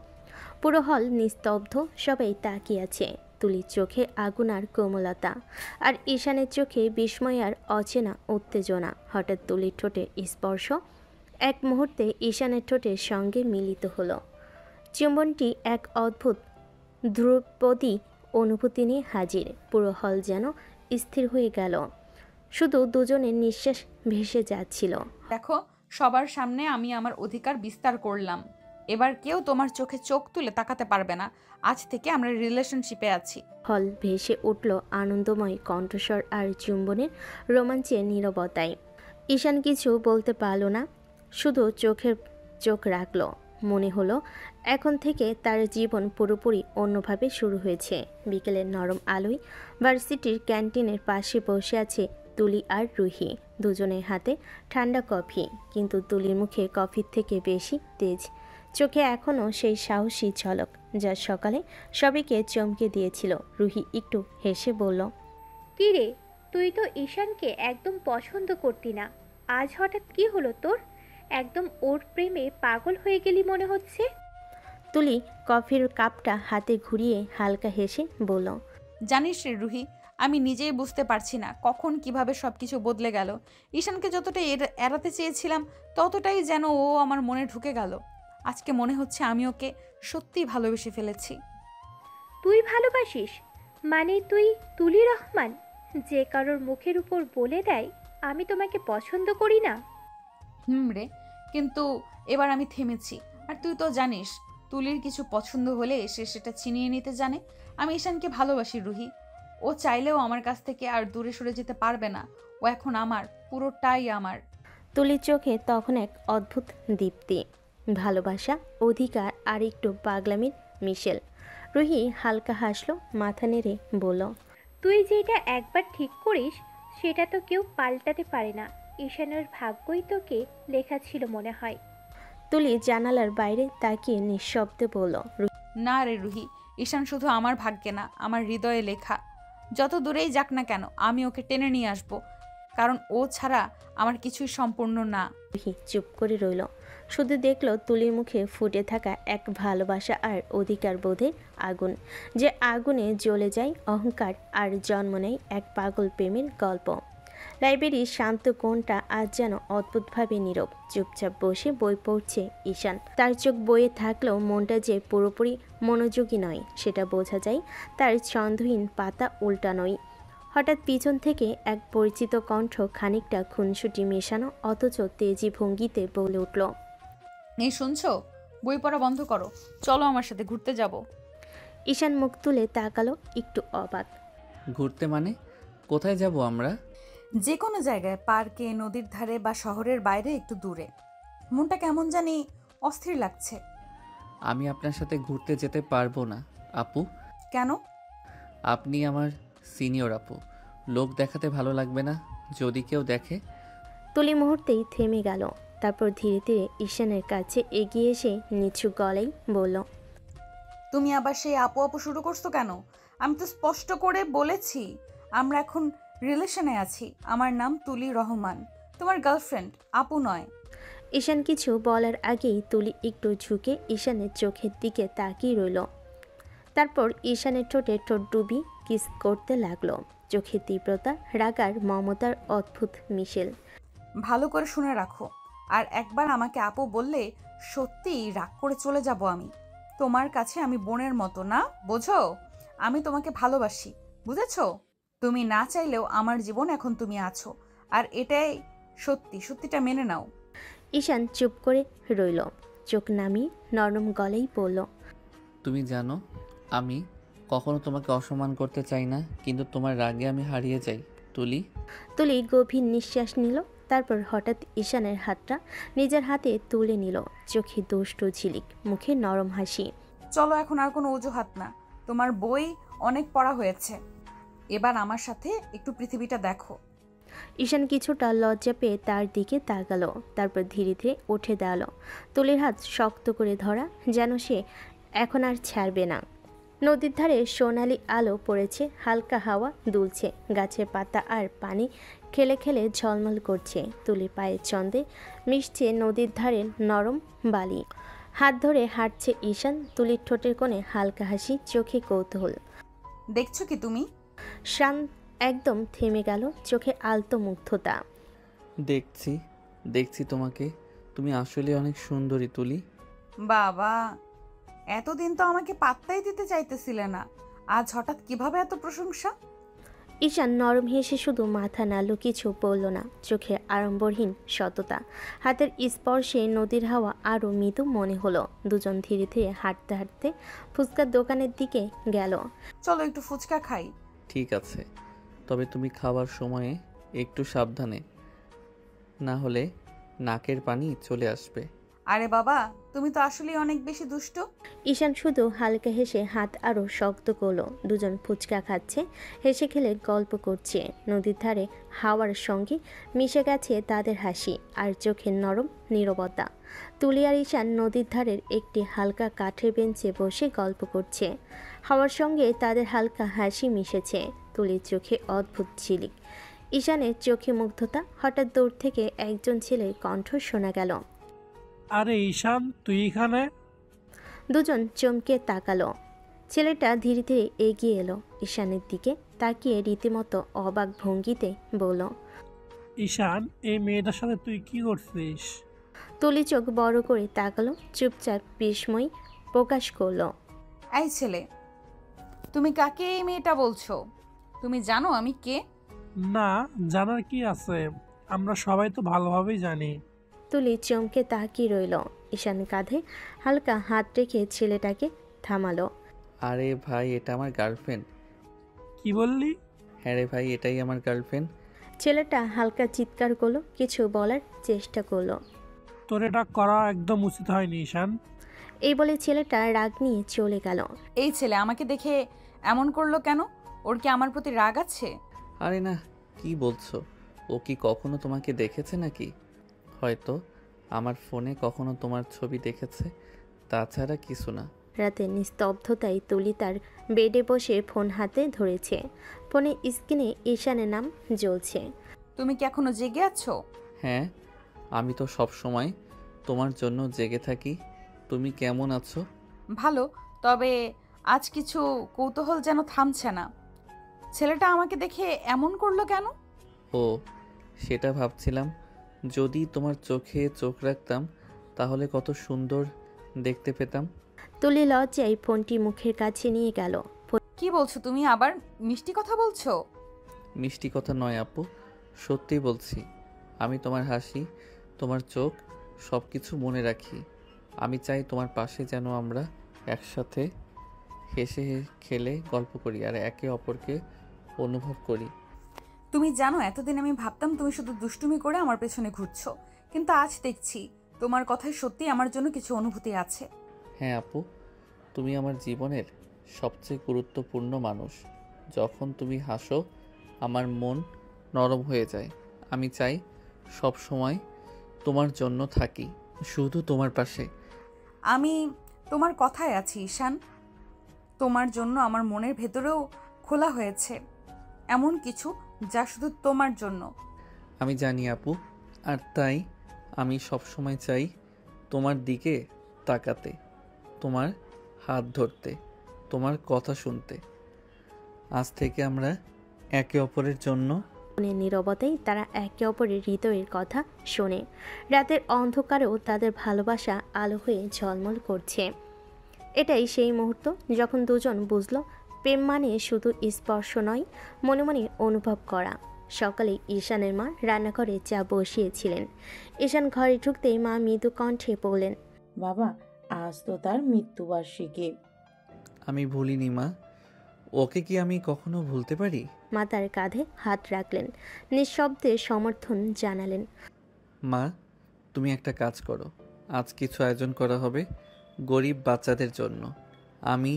পুরো হল নিস্তব্ধ, সবাই তাকিয়ে আছে। তুলির চোখে আগুন আর কোমলতা, আর ঈশানের চোখে বিস্ময় আর অচেনা উত্তেজনা। হঠাৎ তুলির ঠোঁটের স্পর্শ এক মুহূর্তে ঈশানের ঠোঁটের সঙ্গে মিলিত হলো। চুম্বনটি এক অদ্ভুত ধ্রুপদী অনুভূতি নিয়ে হাজির। পুরো হল যেন স্থির হয়ে গেল, শুধু দুজনের নিঃশ্বাস ভেসে যাচ্ছিল। দেখো, সবার সামনে আমি আমার অধিকার বিস্তার করলাম। এবার কেউ তোমার চোখে চোখ তুলে তাকাতে পারবে না। আজ থেকে আমরা রিলেশনশিপে আছি। হল ভেসে উঠল আনন্দময় কণ্ঠস্বর আর চুম্বনের রোমাঞ্চের নীরবতায়। ঈশান কিছু বলতে পারল না, শুধু চোখ রাখল। মনে হলো এখন থেকে তার জীবন পুরোপুরি অন্যভাবে শুরু হয়েছে। বিকেলের নরম আলোয় ভার্সিটির ক্যান্টিনের পাশে বসে আছে তুলি আর রুহি, দুজনের হাতে ঠান্ডা কফি, কিন্তু তুলির মুখে কফির থেকে বেশি তেজ, চোখে এখনও সেই সাহসী ঝলক যা সকালে সবাইকে চমকে দিয়েছিল। রুহি একটু হেসে বলল, কি রে, তুই তো ঈশানকে একদম পছন্দ করতি না, আজ হঠাৎ কি হলো তোর? একদম ওর প্রেমে পাগল হয়ে গেলি মনে হচ্ছে। তুলি কফির কাপটা হাতে ঘুরিয়ে হালকা হেসে বলল, জানিস রে রুহি, আমি নিজেই বুঝতে পারছি না কখন কিভাবে সবকিছু বদলে গেল। ঈশানকে যতটা এড়াতে চেয়েছিলাম, ততটাই যেন ও আমার মনে ঢুকে গেল। আজকে মনে হচ্ছে আমি ওকে সত্যিই ভালোবেসে ফেলেছি। তুই ভালোবাসিস? মানে তুই তুলি রহমান, যে কারোর মুখের উপর বলে দেয় আমি তোমাকে পছন্দ করি না? রে, কিন্তু এবার আমি থেমেছি। আর তুই তো জানিস, তুলির কিছু পছন্দ হলে সে সেটা ছিনিয়ে নিতে জানে। আমি ঈশানকে ভালোবাসি রুহি। ও চাইলেও আমার কাছ থেকে আর দূরে সরে যেতে পারবে না। ও এখন আমার, পুরোটাই আমার। তুলির চোখে তখন এক অদ্ভুত দীপ্তি, ভালোবাসা, অধিকার আর একটু পাগলামির মিশেল। রুহি হালকা হাসলো, মাথা নেড়ে বলল, তুই যেটা একবার ঠিক করিস সেটা তো কেউ পাল্টাতে পারে না। ঈশানের ভাগ্যই তোকে লেখা ছিল মনে হয়। তুলি জানালার বাইরে তাকিয়ে নিঃশব্দে বলল, না রে রুহি, ঈশান শুধু আমার ভাগ্যে না, আমার হৃদয়ে লেখা। যত দূরেই যাক না কেন, আমি ওকে টেনে নিয়ে আসবো, কারণ ও ছাড়া আমার কিছুই সম্পূর্ণ না। রুহি চুপ করে রইল, শুধু দেখল তুলির মুখে ফুটে থাকা এক ভালোবাসা আর অধিকার বোধের আগুন, যে আগুনে জ্বলে যায় অহংকার আর জন্ম নেয় এক পাগল প্রেমের গল্প। লাইব্রেরির শান্ত কোণটা আজ যেন অদ্ভুতভাবে নীরব। চুপচাপ বসে বই পড়ছে ঈশান। তার চোখ বইয়ে থাকলেও মনটা যে পুরোপুরি মনোযোগী নয় সেটা বোঝা যায় তার ছন্দহীন পাতা উল্টানোই। হঠাৎ পিছন থেকে এক পরিচিত কণ্ঠ খানিকটা খুনসুটি মেশানো অথচ তেজি ভঙ্গিতে বলে উঠল, এই শুনছো? বই পড়া বন্ধ করো, চলো আমার সাথে ঘুরতে যাব। ঈশান মুখ তুলে তাকালো, একটু অবাক। ঘুরতে মানে? কোথায় যাব আমরা? যে কোনো জায়গায়, পার্কে, নদীর ধারে বা শহরের বাইরে একটু দূরে। মনটা কেমন জানি অস্থির লাগছে। আমি আপনার সাথে ঘুরতে যেতে পারবো না আপু। কেন? আপনি আমার সিনিয়র আপু, লোক দেখাতে ভালো লাগবে না যদি কেউ দেখে। তুলি মুহূর্তেই থেমে গেল, তারপর ধীরে ধীরে ঈশানের কাছে এগিয়ে এসে নিচু গলায় বলল, তুমি আবার সেই আপু আপু শুরু করছো কেন? আমি তো স্পষ্ট করে বলেছি আমরা এখন রিলেশনে আছি। আমার নাম তুলি রহমান, তোমার গার্লফ্রেন্ড, আপু নয়। ঈশান কিছু বলার আগেই তুলি একটু ঝুঁকে ঈশানের চোখের দিকে তাকিয়ে রইল। তারপর ঈশানের ঠোঁটে ঠোঁট ডুবি কিস করতে লাগলো। চোখে তীব্রতা, রাগ আর মমতার অদ্ভুত মিশেল। ভালো করে শুনে রাখো, আর একবার আমাকে আপু বললে সত্যিই রাগ করে চলে যাব আমি। তোমার কাছে আমি বোনের মতো, না বোঝো? আমি তোমাকে ভালোবাসি, বুঝেছো? তুমি না চাইলেও আমার জীবন এখন তুমি আছো, আর এটাই সত্যি, সত্যিটা মেনে নাও। ঈশান চুপ করে রইল, চোখ নামিয়ে নরম গলেই বলল, তুমি জানো আমি কখনো তোমাকে অসম্মান করতে চাই না, কিন্তু তোমার রাগে আমি হারিয়ে যাই তুলি। তুলি গভীর নিঃশ্বাস নিল, তারপর হঠাৎ ঈশানের হাতটা নিজের হাতে তুলে নিল। চোখে দুষ্টু ঝিলিক, মুখে নরম হাসি। চলো, এখন আর কোনো অজুহাত না। তোমার বই অনেক পড়া হয়েছে, এবার আমার সাথে একটু পৃথিবীটা দেখো। ঈশান কিছুটা লজ্জা পেয়ে তার দিকে তাকালো, তারপর ধীরে ধীরে উঠে দাঁড়ালো। তুলির হাত শক্ত করে ধরা, যেন সে এখন আর ছাড়বে না। নদীর ধারে সোনালি আলো পড়েছে, হালকা হাওয়া দুলছে, গাছের পাতা আর পানি খেলে খেলে ঝলমল করছে। তুলির পায়ের চন্দে মিশছে নদীর ধারের নরম বালি। হাত ধরে হাঁটছে ঈশান, তুলির ঠোঁটের কোণে হালকা হাসি, চোখে কৌতূহল। দেখছো কি তুমি? শান একদম থেমে গেল, চোখে আলতো মুগ্ধতা। দেখছি দেখছি তোমাকে, তুমি আসলে অনেক সুন্দরী তুলি। বাবা, এতদিন তো আমাকে পাত্তাই দিতে চাইতেছিলে না, আজ হঠাৎ কিভাবে এত প্রশংসা? ঈশান নরম হেসে শুধু মাথা নাড়ল, কিছু বলল না। চোখে আড়ম্বরহীন সততা, হাতের স্পর্শে নদীর হাওয়া আরও মৃদু মনে হলো। দুজন ধীরে ধীরে হাঁটতে হাঁটতে ফুচকার দোকানের দিকে গেল। চলো একটু ফুচকা খাই। ঠিক আছে, তবে তুমি খাওয়ার সময়ে একটু সাবধানে, না হলে নাকের পানি চলে আসবে। আরে বাবা, তুমি তো আসলেই অনেক বেশি দুষ্ট। ঈশান শুধু হালকা হেসে হাত আরও শক্ত করলো। দুজন ফুচকা খাচ্ছে, হেসে খেলে গল্প করছে। নদীর ধারে হাওয়ার সঙ্গে মিশে গেছে তাদের হাসি আর চোখের নরম নীরবতা। তুলি আর ঈশান নদীর ধারের একটি হালকা কাঠের বেঞ্চে বসে গল্প করছে। হাওয়ার সঙ্গে তাদের হালকা হাসি মিশেছে। তুলির চোখে অদ্ভুত ঝিলিক, ঈশানের চোখে মুগ্ধতা। হঠাৎ দূর থেকে একজন ছেলের কণ্ঠ শোনা গেল, আরে ঈশান, তুই এখানে? দুজন চমকে তাকালো। ছেলেটা ধীরে ধীরে এগিয়ে এলো, ঈশানের দিকে তাকিয়ে রীতিমতো অবাক ভঙ্গিতে বলল, ঈশান, এই মেয়েটার সাথে তুই কি করছিস? তুলি চোখ বড় করে তাকালো, চুপচাপ বিস্ময় প্রকাশ করলো। এই ছেলে, তুমি কাকে এই মেয়েটা বলছো? তুমি জানো আমি কে? না, জানার কি আছে, আমরা সবাই তো ভালোভাবেই জানি। তুলি চমকে তাকিয়ে রইল। ঈশান কাঁধে হালকা হাত রেখে ছেলেটাকে থামালো। আরে ভাই, এটা আমার গার্লফ্রেন্ড। কি বললি? হ্যাঁ রে ভাই, এটাই আমার গার্লফ্রেন্ড। ছেলেটা হালকা চিৎকার করলো, কিছু বলার চেষ্টা করলো। তোর এটা করা একদম উচিত হয়নি ঈশান। এই বলে ছেলেটা রাগ নিয়ে চলে গেল। এই ছেলে আমাকে দেখে এমন করলো কেন? ওর কি আমার প্রতি রাগ আছে? আরে না, কি বলছো? ও কি কখনো তোমাকে দেখেছে নাকি? হয়তো আমার ফোনে কখনো তোমার ছবি দেখেছে, তাছাড়া কিছু না। রাতে নিস্তব্ধতায় তুলি তার বেডে বসে ফোন হাতে ধরেছে। ফোনে স্ক্রিনে ঈশানের নাম জ্বলছে। তুমি কি এখনো জেগে আছো? হ্যাঁ, আমি তো সব সময় তোমার জন্য জেগে থাকি। তুমি কেমন আছো? ভালো, তবে আজ কিছু কৌতূহল যেন থামছে না। ছেলেটা আমাকে দেখে এমন করলো কেন? ও, সেটা ভাবছিলাম, যদি তোমার চোখে চোখ রাখতাম তাহলে কত সুন্দর দেখতে পেতাম। তুলি লজ্জায় ফোনটি মুখের কাছে নিয়ে গেল। কি বলছো তুমি? আবার মিষ্টি কথা বলছো? মিষ্টি কথা নয় আপু, সত্যি বলছি। আমি তোমার হাসি, তোমার চোখ সব কিছু মনে রাখি। আমি চাই তোমার পাশে যেন আমরা একসাথে হেসে খেলে গল্প করি আর একে অপরকে অনুভব করি। তুমি জানো, এতদিন আমি ভাবতাম তুমি শুধু দুষ্টুমি করে আমার পেছনে ঘুরছো, কিন্তু আজ দেখছি তোমার কথায় সত্যি আমার জন্য কিছু অনুভূতি আছে। হ্যাঁ আপু, তুমি আমার জীবনের সবচেয়ে গুরুত্বপূর্ণ মানুষ। যখন তুমি হাসো আমার মন নরম হয়ে যায়। আমি চাই সব সময় তোমার জন্য থাকি, শুধু তোমার পাশে। আমি তোমার কথায় আছি ঈশান। তোমার জন্য আমার মনের ভেতরেও খোলা হয়েছে এমন কিছু যা শুধু তোমার জন্য। আমি জানি আপু, আর তাই আমি সব সময় চাই তোমার দিকে তাকাতে, তোমার হাত ধরতে, তোমার কথা শুনতে। আজ থেকে আমরা একে অপরের জন্য। মনের নীরবতায় তারা একে অপরের হৃদয়ের কথা শোনে। রাতের অন্ধকারেও তাদের ভালোবাসা আলো হয়ে ঝলমল করছে। এটাই সেই মুহূর্ত যখন দুজন বুঝল প্রেম মানে শুধু স্পর্শ নয়, মনে মনে অনুভব করা। সকালে ঈশানের মা রান্নাঘরে চা বসিয়েছিলেন। ঈশান ঘরে ঢুকতেই মা মৃদু কণ্ঠে বললেন, বাবা, আজ তো তার মৃত্যুবার্ষিকী। আমি ভুলিনি মা, ওকে কি আমি কখনো ভুলতে পারি? মা তার কাঁধে হাত রাখলেন, নিঃশব্দে সমর্থন জানালেন। মা, তুমি একটা কাজ করো, আজ কিছু আয়োজন করা হবে গরিব বাচ্চাদের জন্য। আমি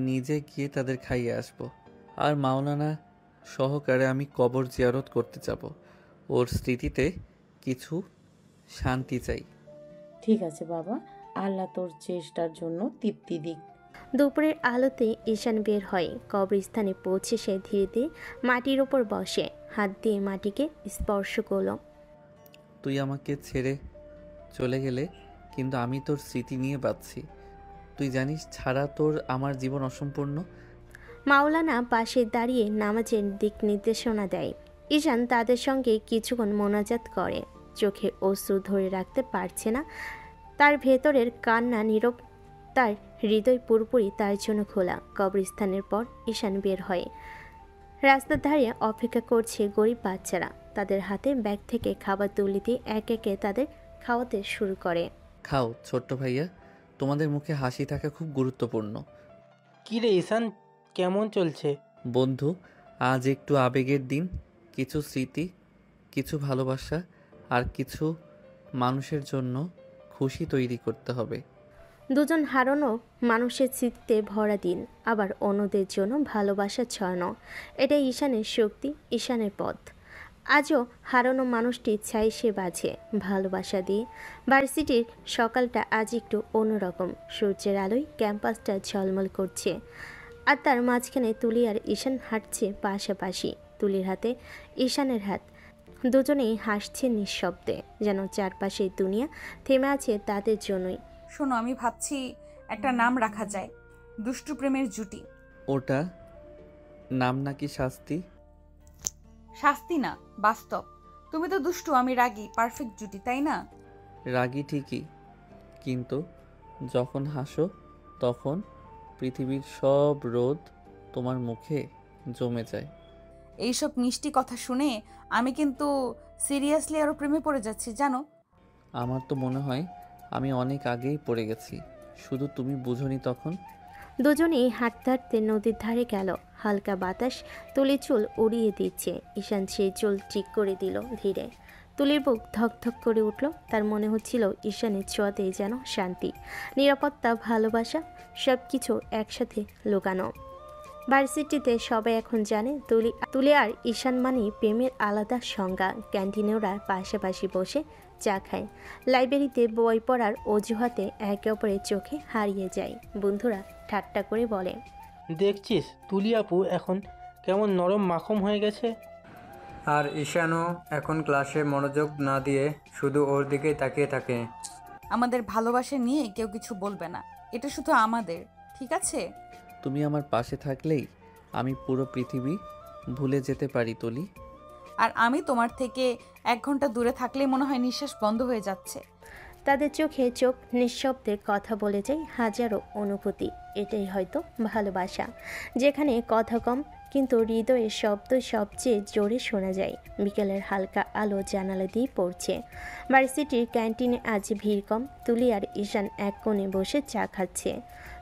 নিজে গিয়ে তাদের খাইয়ে আসব। আর মাওলানা সহকারে আমি কবর জিয়ারত করতে যাব। ওর স্মৃতিতে কিছু শান্তি চাই। ঠিক আছে বাবা, আল্লাহ তোর চেষ্টার জন্য তৃপ্তি দিক। দুপুরের আলোতে ঈশান বের হয়। কবরস্থানে পৌঁছে সে ধীরে ধীরে মাটির ওপর বসে, হাত দিয়ে মাটিকে স্পর্শ করল। তুই আমাকে ছেড়ে চলে গেলে, কিন্তু আমি তোর স্মৃতি নিয়ে বাঁচছি। তুই জানিস ছাড়া তোর আমার জীবন অসম্পূর্ণ। মাওলানা পাশে দাঁড়িয়ে নামাজের দিক নির্দেশনা দেয়। ঈশান তাদের সঙ্গে কিছুক্ষণ মোনাজাত করে। চোখে অশ্রু ধরে রাখতে পারছে না। তার ভেতরের কান্না নীরব, তার হৃদয় পুরোপুরি তার জন্য খোলা। কবরস্থানের পর ঈশান বের হয়। রাস্তার ধারে অপেক্ষা করছে গরিব বাচ্চারা। তাদের হাতে ব্যাগ থেকে খাবার তুলে দিয়ে এক একে তাদের খাওয়াতে শুরু করে। খাও ছোট্ট ভাইয়া, তোমাদের মুখে হাসি থাকা খুব গুরুত্বপূর্ণ। কি রে ঈশান, কেমন চলছে? বন্ধু, আজ একটু আবেগের দিন। কিছু স্মৃতি, কিছু ভালোবাসা আর কিছু মানুষের জন্য খুশি তৈরি করতে হবে। দুজন হারানো মানুষের চিত্তে ভরা দিন, আবার অন্যদের জন্য ভালোবাসা ছড়ানো। এটাই ঈশানের শক্তি, ঈশানের পথ। আজও হারানো মানুষটি চাই সে বাঁচে ভালোবাসা দিয়ে। ভার্সিটির সকালটা আজ একটু অন্যরকম। সূর্যের আলোয় ক্যাম্পাসটা ঝলমল করছে, আর তার মাঝখানে তুলি আর ঈশান হাঁটছে পাশাপাশি। তুলির হাতে ঈশানের হাত, দুজনেই হাসছে নিঃশব্দে, যেন চারপাশে দুনিয়া থেমে আছে তাদের জন্যই। শোনো, আমি ভাবছি একটা নাম রাখা যায়, দুষ্টু প্রেমের জুটি। ওটা নাম নাকি শাস্তি? শাস্তি না, বাস্তব। তুমি তো দুষ্টু, আমি রাগী, পারফেক্ট জুটি, তাই না? রাগী ঠিকই, কিন্তু যখন হাসো তখন পৃথিবীর সব রোদ তোমার মুখে জমে যায়। এইসব মিষ্টি কথা শুনে আমি কিন্তু সিরিয়াসলি আরো প্রেমে পড়ে যাচ্ছি, জানো? আমার তো মনে হয় আমি অনেক আগেই পড়ে গেছি, শুধু তুমি বুঝোনি তখন। দুজনেই হাঁটতে হাঁটতে নদীর ধারে গেল। হালকা বাতাস তুলির চুল উড়িয়ে দিচ্ছে। ঈশান সেই চুল ঠিক করে দিল ধীরে। তুলির বুক ধকধক করে উঠল। তার মনে হচ্ছিল ঈশানের ছোঁয়াতেই যেন শান্তি, নিরাপত্তা, ভালোবাসা সব কিছু একসাথে লুকানো। ভার্সিটিতে সবাই এখন জানে তুলি আর ঈশান মানে প্রেমের আলাদা সংজ্ঞা। ক্যান্টিনে ওরা পাশাপাশি বসে চা খায়। লাইব্রেরিতে বই পড়ার অজুহাতে একে অপরের চোখে হারিয়ে যায়। বন্ধুরা ঠাট্টা করে বলে, দেখছিস তুলি আপু এখন কেমন নরম মাখন হয়ে গেছে। আর ঈশানও এখন ক্লাসে মনোযোগ না দিয়ে শুধু ওর দিকেই তাকিয়ে থাকে। আমাদের ভালোবাসা নিয়ে কেউ কিছু বলবে না, এটা শুধু আমাদের, ঠিক আছে? তুমি আমার পাশে থাকলেই আমি পুরো পৃথিবী ভুলে যেতে পারি তুলি। আর আমি তোমার থেকে 1 ঘন্টা দূরে থাকলেই মনে হয় নিঃশ্বাস বন্ধ হয়ে যাচ্ছে। তাদের চোখে চোখ, নিঃশব্দে কথা বলে যায় হাজারো অনুভূতি। এটাই হয়তো ভালোবাসা, যেখানে কথা কম কিন্তু হৃদয়ের শব্দ সবচেয়ে জোরে শোনা যায়। বিকেলের হালকা আলো জানালা দিয়ে পড়ছে। ভার্সিটির ক্যান্টিনে আজ ভিড় কম। তুলি আর ঈশান এক কোণে বসে চা খাচ্ছে।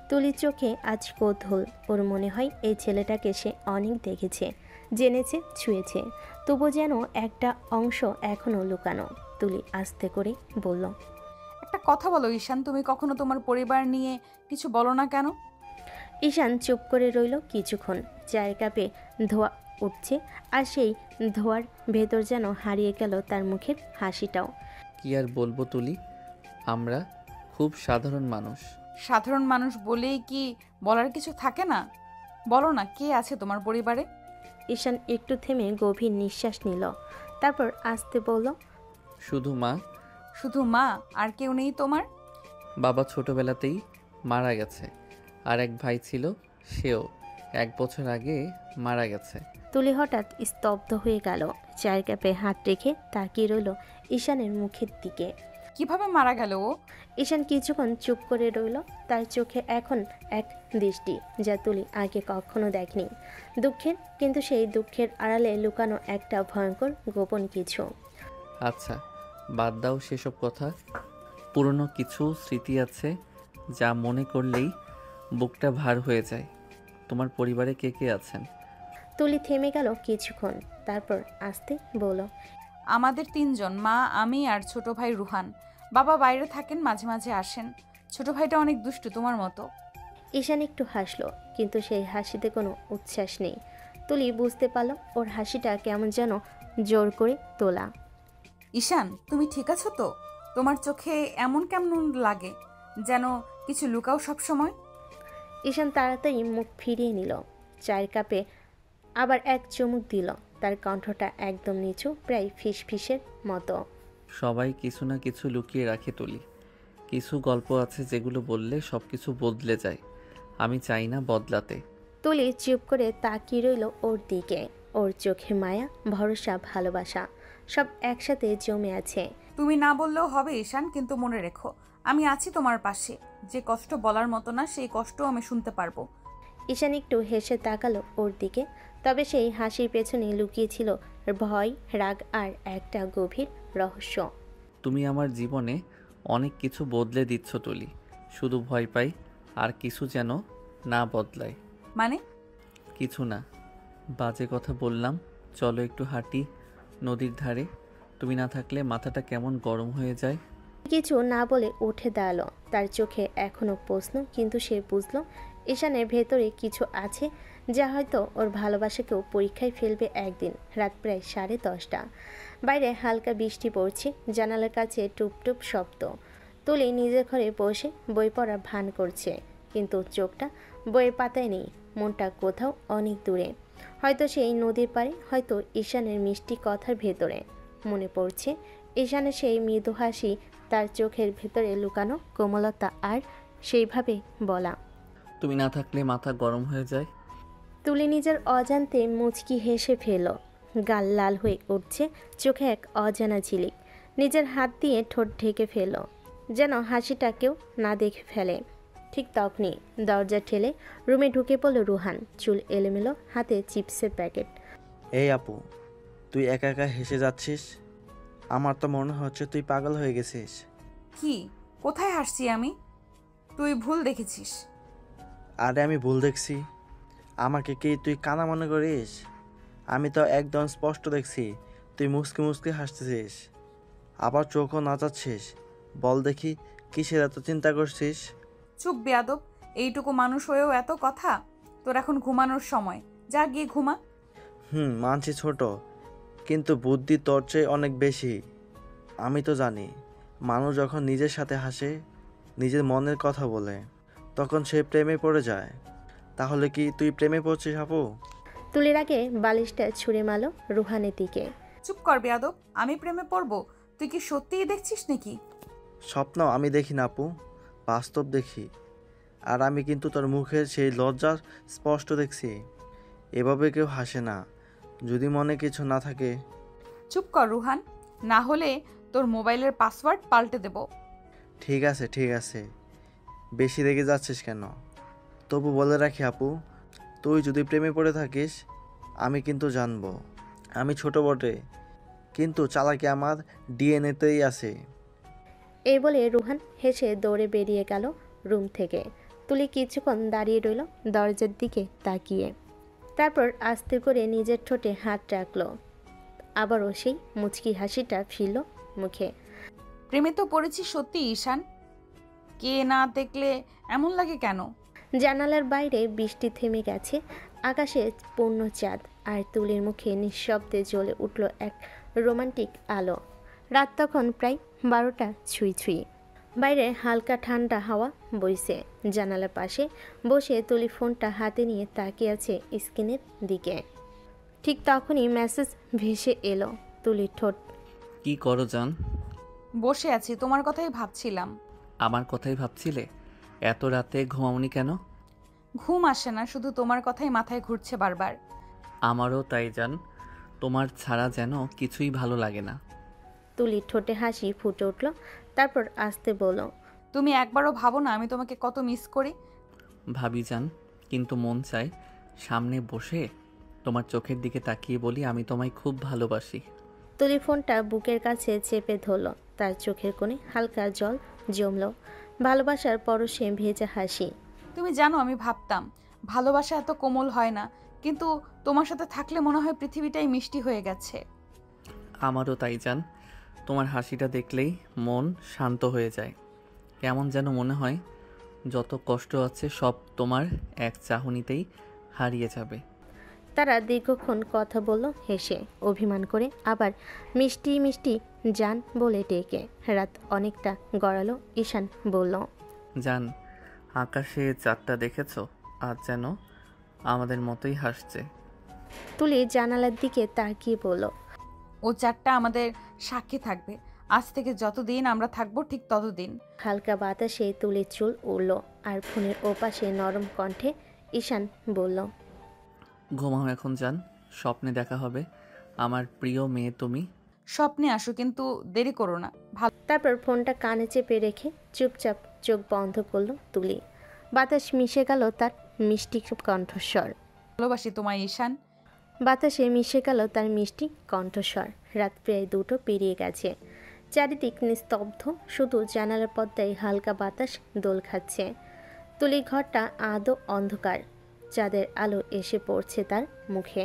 তুলির চোখে আজ কৌতূহল। ওর মনে হয় এই ছেলেটাকে সে অনেক দেখেছে, জেনেছে, ছুঁয়েছে, তবু যেন একটা অংশ এখনও লুকানো। তুলি আস্তে করে বলল, একটা কথা বলো ঈশান, তুমি কখনো তোমার পরিবার নিয়ে কিছু বলো না কেন? ঈশান চুপ করে রইল কিছুক্ষণ। চায়ের কাপে ধোঁয়া উঠছে, আর সেই ধোঁয়ার ভেতর যেন হারিয়ে গেল তার মুখের হাসিটাও। কি আর বলবো তুলি, আমরা খুব সাধারণ মানুষ। সাধারণ মানুষ বলেই কি বলার কিছু থাকে না? বলো না, কে আছে তোমার পরিবারে? ঈশান একটু থেমে গভীর নিঃশ্বাস নিল, তারপর আস্তে বলল, শুধু মা। শুধু মা? আর কেউ নেই তোমার? বাবা ছোটবেলাতেই মারা গেছে, আর এক ভাই ছিল, সেও 1 বছর আগে মারা গেছে। তুলি হঠাৎ স্তব্ধ হয়ে গেল। চায়ের কাপে হাত রেখে তাকিয়ে রইল ঈশানের মুখের দিকে। কিভাবে মারা গেল ও? ঈশান কিছুক্ষণ চুপ করে রইল। তার চোখে এখন এক দৃষ্টি যা তুলি আগে কখনো দেখনি। দুঃখের, কিন্তু সেই দুঃখের আড়ালে লুকানো একটা ভয়ঙ্কর গোপন কিছু। আচ্ছা, বাদ দাও সেসব কথা। পুরনো কিছু স্মৃতি আছে যা মনে করলেই বুকটা ভার হয়ে যায়। তোমার পরিবারে কে কে আছেন? তুলি থেমে গেল কিছুক্ষণ, তারপর আস্তে বলল, আমাদের 3 জন, মা, আমি আর ছোট ভাই রুহান। বাবা বাইরে থাকেন, মাঝে মাঝে আসেন। ছোট ভাইটা অনেক দুষ্টু, তোমার মতো। ঈশান একটু হাসলো, কিন্তু সেই হাসিতে কোনো উচ্ছ্বাস নেই। তুলি বুঝতে পারল ওর হাসিটা কেমন যেন জোর করে তোলা। ঈশান, তুমি ঠিক আছো তো? তোমার চোখে এমন কেমন লাগে, যেন কিছু লুকাও সব সময়। ঈশান তাড়াতাড়ি মুখ ফিরিয়ে নিল। চায়ের কাপে আবার এক চুমুক দিল। তার কণ্ঠটা একদম নিচু, প্রায় ফিসফিসের মতো। সবাই কিছু না কিছু লুকিয়ে রাখে তুলি। কিছু গল্প আছে যেগুলো বললে সব কিছু বদলে যায়। আমি চাই না বদলাতে। তুলি চুপ করে তাকিয়ে রইল ওর দিকে। ওর চোখে মায়া, ভরসা, ভালোবাসা সব একসাথে জমে আছে। তুমি না বললেও হবে ঈশান, কিন্তু মনে রেখো আমি আছি তোমার পাশে। যে কষ্ট বলার মতো না, সেই কষ্ট আমি শুনতে পারবো। ঈশান একটু হেসে তাকালো ওর দিকে, তবে সেই হাসির পেছনে লুকিয়েছিল ভয়, রাগ আর একটা গভীর রহস্য। তুমি আমার জীবনে অনেক কিছু বদলে দিচ্ছ তুলি। শুধু ভয় পাই আর কিছু যেন না বদলায়। মানে? কিছু না, বাজে কথা বললাম। চলো একটু হাঁটি নদীর ধারে। তুমি না থাকলে মাথাটা কেমন গরম হয়ে যায়। কিছু না বলে উঠে দাঁড়ালো। তার চোখে এখনো প্রশ্ন, কিন্তু সে বুঝলো ঈশানের ভেতরে কিছু আছে যা হয়তো ওর ভালোবাসাকেও পরীক্ষায় ফেলবে একদিন। রাত প্রায় 10:30। বাইরে হালকা বৃষ্টি পড়ছে, জানালার কাছে টুপটুপ শব্দ। তুলি নিজের ঘরে বসে বই পড়ার ভান করছে, কিন্তু চোখটা বইয়ের পাতায় নেই। মনটা কোথাও অনেক দূরে, হয়তো সেই নদীর পাড়ে, হয়তো ঈশানের মিষ্টি কথার ভেতরে। মনে পড়ছে ঈশানের সেই মৃদু হাসি, তার চোখের ভেতরে লুকানো কোমলতা, আর সেইভাবে বলা, তুমি না থাকলে মাথা গরম হয়ে যায়। তুলি নিজের অজান্তে মুচকি হেসে ফেল। গাল লাল হয়ে উঠছে, চোখে এক অজানা ঝিলিক। নিজের হাত দিয়ে ঠোঁট ঢেকে ফেল, যেন হাসিটা কেউ না দেখে ফেলে। ঠিক তখনই দরজা ঠেলে রুমে ঢুকে পড়ল রুহান, চুল এলোমেলো, হাতে চিপসের প্যাকেট। এই আপু, তুই একা একা হেসে যাচ্ছিস। আমার তো মনে হচ্ছে তুই পাগল হয়ে গেছিস। কি? কোথায় হাসছি আমি? তুই ভুল দেখেছিস। আরে আমি ভুল দেখছি? আমাকে কি তুই কানা মনে করিস? আমি তো একদম স্পষ্ট দেখছি তুই মুসকে মুসকে হাসতেছিস, আবার চোখও নাচাচ্ছিস। বল দেখি, কিসের এত চিন্তা করছিস? চুপ বেয়াদব, এইটুকু মানুষ হয়েও এত কথা। তোর এখন ঘুমানোর সময়, যা গিয়ে ঘুমা। মানছি ছোট, কিন্তু বুদ্ধি তোর চেয়ে অনেক বেশি। আমি তো জানি মানুষ যখন নিজের সাথে হাসে, নিজের মনের কথা বলে, তখন সে প্রেমে পড়ে যায়। তাহলে কি তুই প্রেমে পড়ছিস আপু? তুলির আগে বালিশটা ছুঁড়ে মারল রুহানের দিকে। চুপ কর বেয়াদব, আমি প্রেমে পড়বো? তুই কি সত্যিই দেখছিস নাকি? স্বপ্ন আমি দেখি না আপু, বাস্তব দেখি। আর আমি কিন্তু তোর মুখের সেই লজ্জা স্পষ্ট দেখছি। এভাবে কেউ হাসে না যদি মনে কিছু না থাকে। চুপ কর রুহান, না হলে তোর মোবাইলের পাসওয়ার্ড পাল্টে দেব। ঠিক আছে ঠিক আছে, বেশি রেগে যাচ্ছিস কেন? তবু বলে রাখি আপু, তুই যদি প্রেমে পড়ে থাকিস, আমি কিন্তু জানবো। আমি ছোট বটে, কিন্তু চালাকি আমার ডিএনএতেই আছে। এই বলে রুহান হেসে দৌড়ে বেরিয়ে গেল রুম থেকে। তুলি কিছুক্ষণ দাঁড়িয়ে রইল দরজার দিকে তাকিয়ে, তারপর আস্তে করে নিজের ঠোঁটে হাত রাখল। আবারও সেই মুচকি হাসিটা ফিরল মুখে। প্রেমে তো পড়েছি সত্যি ঈশান, কে না দেখলে এমন লাগে কেন? জানালার বাইরে বৃষ্টি থেমে গেছে, আকাশে পূর্ণ চাঁদ, আর তুলির মুখে নিঃশব্দে জ্বলে উঠল এক রোমান্টিক আলো। রাত তখন প্রায় 12টা ছুঁই ছুঁই। বাইরে হালকা ঠান্ডা হাওয়া বইছে। জানালার পাশে বসে তুলি ফোনটা হাতে নিয়ে তাকিয়ে আছে স্ক্রিনের দিকে। ঠিক তখনই মেসেজ ভেসে এলো তুলির ঠোঁট। কি করো জান? বসে আছি, তোমার কথাই ভাবছিলাম। আমার কথাই ভাবছিলে? এত রাতে ঘুমাওনি কেন? ঘুম আসে না, শুধু তোমার কথাই মাথায় ঘুরছে বারবার। আমারও তাই জান, তোমার ছাড়া যেন কিছুই ভালো লাগে না। তুলি ঠোঁটে হাসি ফুটে উঠল, তারপর আস্তে বলল, তুমি একবারও ভাবো না আমি তোমাকে কত মিস করি? ভাবি যান, কিন্তু মন চায় সামনে বসে তোমার চোখের দিকে তাকিয়ে বলি আমি তোমায় খুব ভালোবাসি। তুলি ফোনটা বুকের কাছে চেপে ধরল, তার চোখের কোণে হালকা জল জমল, ভালোবাসার পরশে ভেজা হাসি। তুমি জানো আমি ভাবতাম ভালোবাসা এত কোমল হয় না, কিন্তু তোমার সাথে থাকলে মনে হয় পৃথিবীটাই মিষ্টি হয়ে গেছে। আমারও তাই জান, তোমার হাসিটা দেখলেই মন শান্ত হয়ে যায়। কেমন যেন মনে হয় যত কষ্ট আছে সব তোমার এক চাহনিতেই হারিয়ে যাবে। তারা দীর্ঘক্ষণ কথা বলল হেসে, অভিমান করে, আবার মিষ্টি মিষ্টি জান বলে ডেকে। রাত অনেকটা গড়ালো। ঈশান বলল, জান, আকাশে চাঁদটা দেখেছো? আজ যেন আমাদের মতোই হাসছে। তুলি জানালার দিকে তাকিয়ে বলল, ও চারটা আমাদের সাক্ষী থাকবে। আজ থেকে যতদিন আমরা থাকবো ঠিক ততদিন। হালকা বাতাসে তুলির চুল উড়ল, আর ফোনের ওপাশে নরম কণ্ঠে ঈশান বলল, ঘুমাও এখন যান, স্বপ্নে দেখা হবে। আমার প্রিয় মেয়ে তুমি। স্বপ্নে আসো, কিন্তু দেরি করো না। তারপর ফোনটা কানে চেপে রেখে চুপচাপ চোখ বন্ধ করলো তুলি। বাতাস মিশে গেল তার মিষ্টি কণ্ঠস্বর। ভালোবাসি তোমায় ঈশান। বাতাসে মিশে গেল তার মিষ্টি কণ্ঠস্বর। রাত প্রায় 2টো পেরিয়ে গেছে। চারিদিক নিস্তব্ধ, শুধু জানালার পর্দায় হালকা বাতাস দোল খাচ্ছে। তুলি ঘরটা আদৌ অন্ধকার, চাঁদের আলো এসে পড়ছে তার মুখে।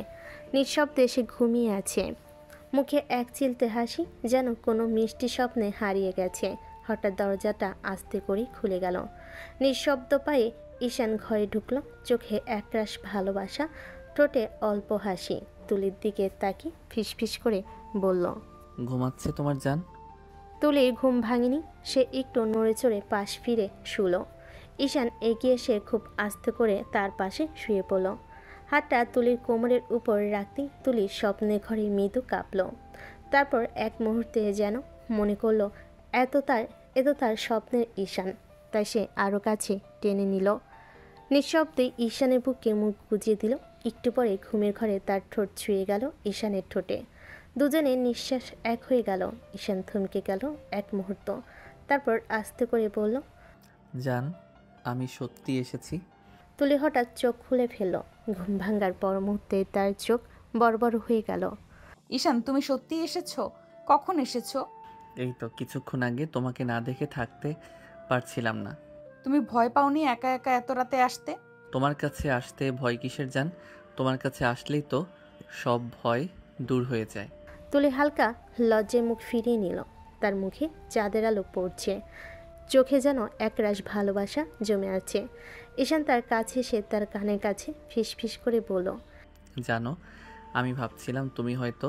নিঃশব্দে সে ঘুমিয়ে আছে, মুখে এক চিলতে হাসি, যেন কোনো মিষ্টি স্বপ্নে হারিয়ে গেছে। হঠাৎ দরজাটা আস্তে করে খুলে গেল। নিঃশব্দ পায়ে ঈশান ঘরে ঢুকলো, চোখে একরাশ ভালোবাসা, ঠোঁটে অল্প হাসি। তুলির দিকে তাকিয়ে ফিসফিস করে বলল, ঘুমাচ্ছে তোমার জান? তুলির ঘুম ভাঙেনি, সে একটু নড়ে চড়ে পাশ ফিরে শুলো। ঈশান এগিয়ে এসে খুব আস্তে করে তার পাশে শুয়ে পড়ল। হাতটা তুলির কোমরের উপর রাখতেই তুলির স্বপ্নে ঘরে মৃদু কাঁপল। তারপর এক মুহূর্তে যেন মনে করলো এত তার স্বপ্নের ঈশান, তাই সে আরও কাছে টেনে নিল। নিঃশব্দে ঈশানের বুকে মুখ গুজিয়ে দিল। একটু পরে ঘুমের ঘরে তার ঠোঁট ছুঁয়ে গেল ঈশানের ঠোঁটে। দুজনের নিঃশ্বাস এক হয়ে গেল। ঈশান থমকে গেল এক মুহূর্ত, তারপর আস্তে করে বলল, জান, আমি সত্যি এসেছি। তুলি হঠাৎ চোখ খুলে ফেলল। ঘুম ভাঙ্গার পর মুহূর্তে তার চোখ বড় হয়ে গেল। ঈশান, তুমি সত্যি এসেছো? কখন এসেছো? এই তো কিছুক্ষণ আগে। তোমাকে না দেখে থাকতে পারছিলাম না। তুমি ভয় পাওনি একা একা এত রাতে আসতে? তোমার কাছে আসতে ভয় কিসের জান? তোমার কাছে আসলেই তো সব ভয় দূর হয়ে যায়। তুলি হালকা লজ্জায় মুখ ফিরিয়ে নিল। তার মুখে চাঁদের আলো পড়ছে, চোখে যেন একরাশ ভালোবাসা জমে আছে। ঈশান তার কাছে এসে তার কানের কাছে ফিসফিস করে বলল, জানো, আমি ভাবছিলাম তুমি হয়তো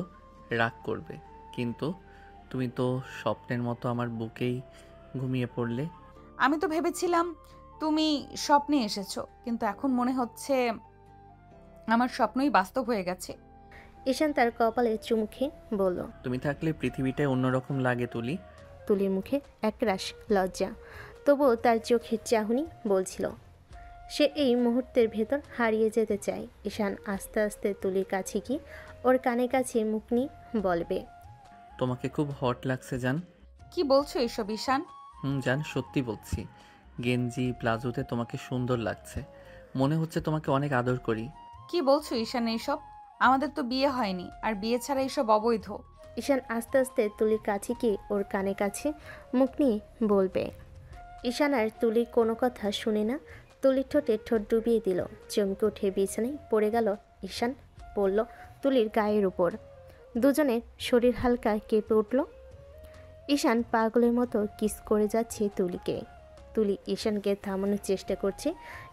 রাগ করবে, কিন্তু তুমি তো স্বপ্নের মতো আমার বুকেই ঘুমিয়ে পড়লে। আমি তো ভেবেছিলাম তুমি স্বপ্নে এসেছো, কিন্তু এখন মনে হচ্ছে আমার স্বপ্নই বাস্তব হয়ে গেছে। ঈশান তার কপালে চুমু খেয়ে বলল, তুমি থাকলে পৃথিবীটাই অন্যরকম লাগে তুলি। তুলির মুখে একরাশ লজ্জা, তবুও তার চোখের চাহনি বলছিল সে এই মুহূর্তের ভেতর হারিয়ে যেতে চায়। ঈশান আস্তে আস্তে তুলির কাছে গিয়ে ওর কানে কাছে মুখ নিয়ে বলবে, তোমাকে খুব হট লাগছে জান। কি বলছো এসব ঈশান? জান, সত্যি বলছি। গেঞ্জি প্লাজোতে তোমাকে সুন্দর লাগছে। মনে হচ্ছে তোমাকে অনেক আদর করি। কি বলছো ঈশান এইসব? আমাদের তো বিয়ে হয়নি, আর বিয়ে ছাড়া এইসব অবৈধ। ঈশান আস্তে আস্তে তুলির কাছে গিয়ে ওর কানে কাছে মুখ নিয়ে বলবে। ঈশান আর তুলি কোনো কথা শুনে না, তুলির ঠোঁটে ঠোঁট ডুবিয়ে দিল। চমকে উঠে বিছানায় পড়ে গেল ঈশান, পড়ল তুলির গায়ের উপর। দুজনের শরীর হালকা কেঁপে উঠল। ঈশান পাগলের মতো কিস করে যাচ্ছে তুলিকে। তুলি ঈশানকে থামানোর চেষ্টা করছে,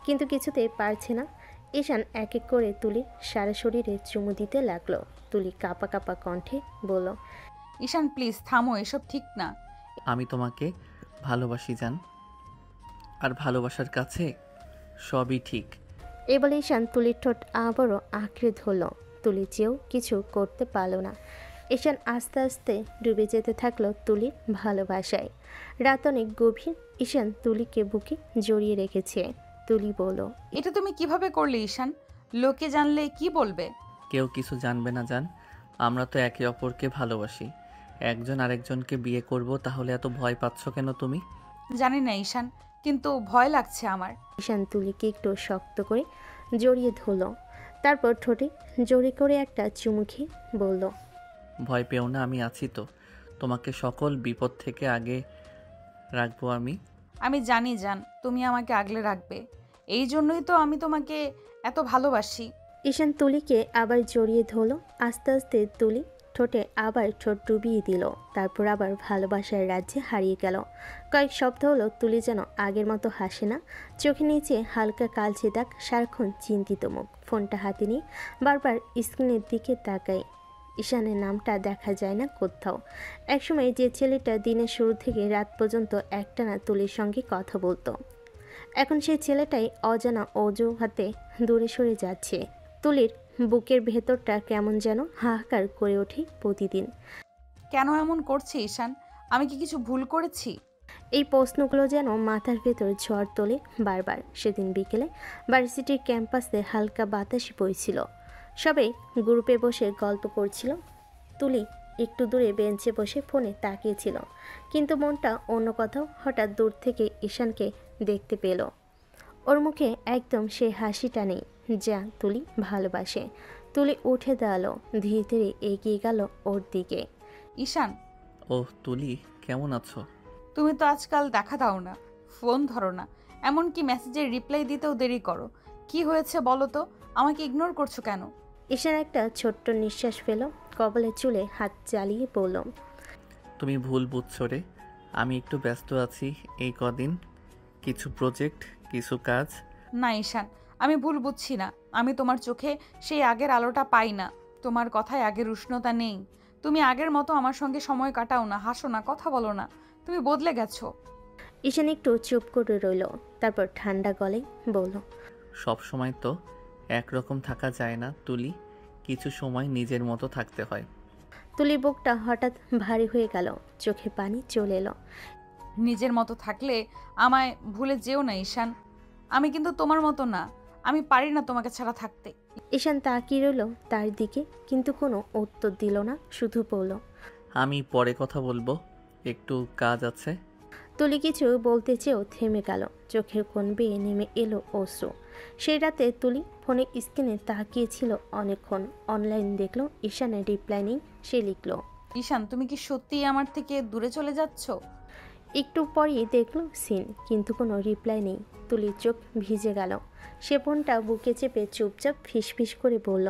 কিন্তু কিছুতেই পারছে না। ঈশান এক এক করে তুলি সারা শরীরে চুমু দিতে লাগলো। তুলি কাঁপা কাঁপা কণ্ঠে বলল, ঈশান প্লিজ থামো, এসব ঠিক না। আমি তোমাকে ভালোবাসি জান, আর ভালোবাসার কাছে সবই ঠিক। এই বলে ঈশান তুলির ঠোঁট আবারও আঁকড়ে ধরল। তুলি চেয়েও কিছু করতে পারল না। ঈশান আস্তে আস্তে ডুবে যেতে থাকলো তুলির ভালোবাসায়। রাত অনেক গভীর। ঈশান তুলিকে বুকে জড়িয়ে রেখেছে। তুলি বলল, এটা তুমি কিভাবে করলে ঈশান? লোকে জানলে কি বলবে? কেউ কিছু জানবে না জান, আমরা তো একে অপরকে ভালোবাসি। একজন আরেকজনকে বিয়ে করব, তাহলে এত ভয় পাচ্ছ কেন তুমি? জানি না ঈশান, কিন্তু ভয় লাগছে আমার। ঈশান তুলিকে একটু শক্ত করে জড়িয়ে ধরল, তারপর ঠোঁটে জোরে করে একটা চুমু খেয়ে বলল, ভয় পেও না, আমি আছি তো। তোমাকে সকল বিপদ থেকে আগে রাখবো আমি। আমি জানি জান, তুমি আমাকে আগলে রাখবে। এই জন্যই তো আমি তোমাকে এত ভালোবাসি। ঈশান তুলিকে আবার জড়িয়ে ধরল। আস্তে আস্তে তুলি ঠোঁটে আবার ঠোঁট ডুবিয়ে দিল, তারপর আবার ভালোবাসার রাজ্যে হারিয়ে গেল। কয়েক সপ্তাহ হলো তুলি যেন আগের মতো হাসে না, চোখের নিচে হালকা কালচে দাগ, সারাক্ষণ চিন্তিত মুখ। ফোনটা হাতে নিয়ে বারবার স্ক্রিনের দিকে তাকায়। ঈশানের নামটা দেখা যায় না কোথাও। একসময় যে ছেলেটা দিনের শুরু থেকে রাত পর্যন্ত একটানা তুলির সঙ্গে কথা বলতো, এখন সেই ছেলেটাই অজানা অজুহাতে দূরে সরে যাচ্ছে। তুলির বুকের ভেতরটা কেমন যেন হাহাকার করে ওঠে প্রতিদিন। কেন এমন করছে ঈশান? আমি কি কিছু ভুল করেছি? এই প্রশ্নগুলো যেন মাথার ভেতর ঝড় তোলে বারবার। সেদিন বিকেলে ভার্সিটির ক্যাম্পাসে হালকা বাতাসে বইছিল, সবাই গ্রুপে বসে গল্প করছিল। তুলি একটু দূরে বেঞ্চে বসে ফোনে তাকিয়েছিল, কিন্তু মনটা অন্য কোথাও। হঠাৎ দূর থেকে ঈশানকে দেখতে পেল। ওর মুখে একদম সে হাসিটা নেই যা তুলি ভালোবাসে। তুলি উঠে দাঁড়ালো, ধীরে ধীরে এগিয়ে গেল ওর দিকে। ঈশান, ওহ তুলি, কেমন আছো? তুমি তো আজকাল দেখা দাও না, ফোন ধরো না, এমনকি মেসেজের রিপ্লাই দিতেও দেরি করো। কি হয়েছে বলো তো? আমাকে ইগনোর করছো কেন? ঈশান একটা ছোট্ট নিঃশ্বাস ফেল, কপালের চুলে হাত চালিয়ে বলল, তুমি ভুল বুঝছো রে, আমি একটু ব্যস্ত আছি এই কদিন, কিছু প্রজেক্ট, কিছু কাজ। না ঈশান, আমি ভুল বুঝছি না। আমি তোমার চোখে সেই আগের আলোটা পাই না, তোমার কথায় আগের উষ্ণতা নেই। তুমি আগের মতো আমার সঙ্গে সময় কাটাও না, হাসো না, কথা বলো না। তুমি বদলে গেছো। ঈশান একটু চুপ করে রইল, তারপর ঠান্ডা গলায় বলল, সব সময় তো একরকম থাকা যায় না তুলি, কিছু সময় নিজের মতো থাকতে হয়। তুলির বুকটা হঠাৎ ভারী হয়ে গেল, চোখে পানি চলে এলো। নিজের মতো থাকলে আমায় ভুলে যেও না ঈশান। আমি কিন্তু তোমার মতো না, আমি পারি না তোমাকে ছাড়া থাকতে। ঈশান তাকিয়ে রইল তার দিকে, কিন্তু কোনো উত্তর দিল না, শুধু বলল, আমি পরে কথা বলবো, একটু কাজ আছে। তুলি কিছু বলতে চেয়েও থেমে গেল, চোখের কোণ বেয়ে নেমে এলো অশ্রু। সেই রাতে তুলি ফোনের স্ক্রিনে তাকিয়েছিল অনেকক্ষণ। অনলাইন দেখলো, ঈশানের রিপ্লাই নেই। সে লিখল, ঈশান, তুমি কি সত্যিই আমার থেকে দূরে চলে যাচ্ছ? একটু পরেই দেখলো সিন, কিন্তু কোনো রিপ্লাই নেই। তুলির চোখ ভিজে গেল। সে ফোনটা বুকে চেপে চুপচাপ ফিসফিস করে বলল,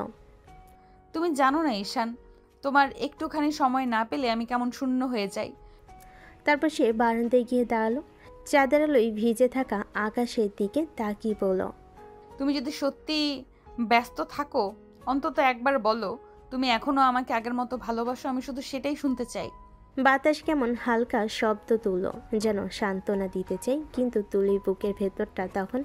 তুমি জানো না ঈশান, তোমার একটুখানি সময় না পেলে আমি কেমন শূন্য হয়ে যাই। তারপর সে বারান্দায় গিয়ে দাঁড়ালো, চাঁদের আলোয় ভিজে থাকা আকাশের দিকে তাকিয়ে বলল, তুমি যদি সত্যি ব্যস্ত থাকো, অন্তত একবার বলো তুমি এখনো আমাকে আগের মতো ভালোবাসো। আমি শুধু সেটাই শুনতে চাই। বাতাস কেমন হালকা শব্দ তুলল, যেন সান্ত্বনা দিতে চাই, কিন্তু তুলির বুকের ভেতরটা তখন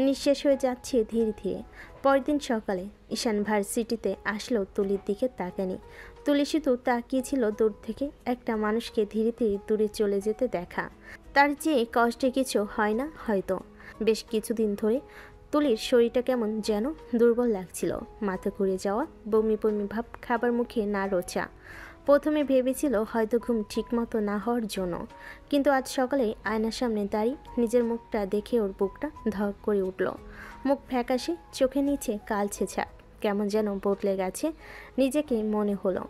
নিঃশেষ হয়ে যাচ্ছে ধীরে ধীরে। পরদিন সকালে ঈশান ভার্সিটিতে আসলো, তুলির দিকে তাকানি। তুলি শুধু তাকিয়েছিল দূর থেকে, একটা মানুষকে ধীরে ধীরে দূরে চলে যেতে দেখা। তার চেয়ে কষ্টে কিছু হয় না হয়তো। বেশ কিছুদিন ধরে তুলির শরীরটা কেমন যেন দুর্বল লাগছিল, মাথা ঘুরে যাওয়া, বমি বমি ভাব, খাবার মুখে না রোচা। প্রথমে ভেবেছিল হয়তো ঘুম ঠিকমতো না হওয়ার জন্য, কিন্তু আজ সকালে আয়নার সামনে দাঁড়িয়ে নিজের মুখটা দেখে ওর বুকটা ধক করে উঠল। মুখ ফ্যাকাশে, চোখের নিচে কালছে ছাপ, কেমন যেন বদলে গেছে নিজেকে মনে হলো।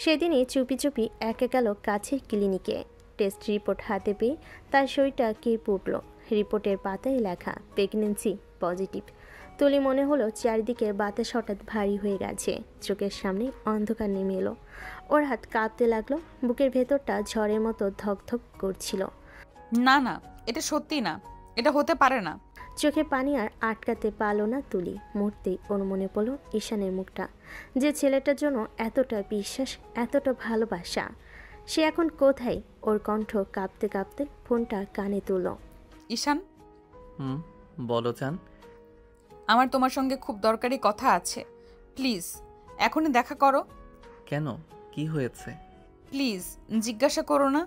সেদিনই চুপি চুপি একা গেল কাছের ক্লিনিকে। টেস্ট রিপোর্ট হাতে পেয়ে তার শরীরটা কেঁপে উঠল। রিপোর্টের পাতায় লেখা প্রেগনেন্সি পজিটিভ। তুলি মনে হলো চারিদিকের বাতাস হঠাৎ ভারী হয়ে গেছে, চোখের সামনে অন্ধকার নেমে এলো। ওর হাত কাঁপতে লাগলো, বুকের ভেতরটা ঝড়ের মতো ধকধক করছিল। না না, এটা সত্যি না, এটা হতে পারে না। চোখে পানি আর আটকাতে পারল না তুলি। মুহূর্তেই ওর মনে পড়ল ঈশানের মুখটা, যে ছেলেটার জন্য এতটা বিশ্বাস, এতটা ভালোবাসা। সে এখন কোথায়? ওর কণ্ঠ কাঁপতে কাঁপতে ফোনটা কানে তুলল। ঈশান, বলো জান। আমার তোমার সঙ্গে খুব দরকারি কথা আছে, প্লিজ এখনই দেখা করো। কেন, কি হয়েছে? প্লিজ জিজ্ঞাসা করো না,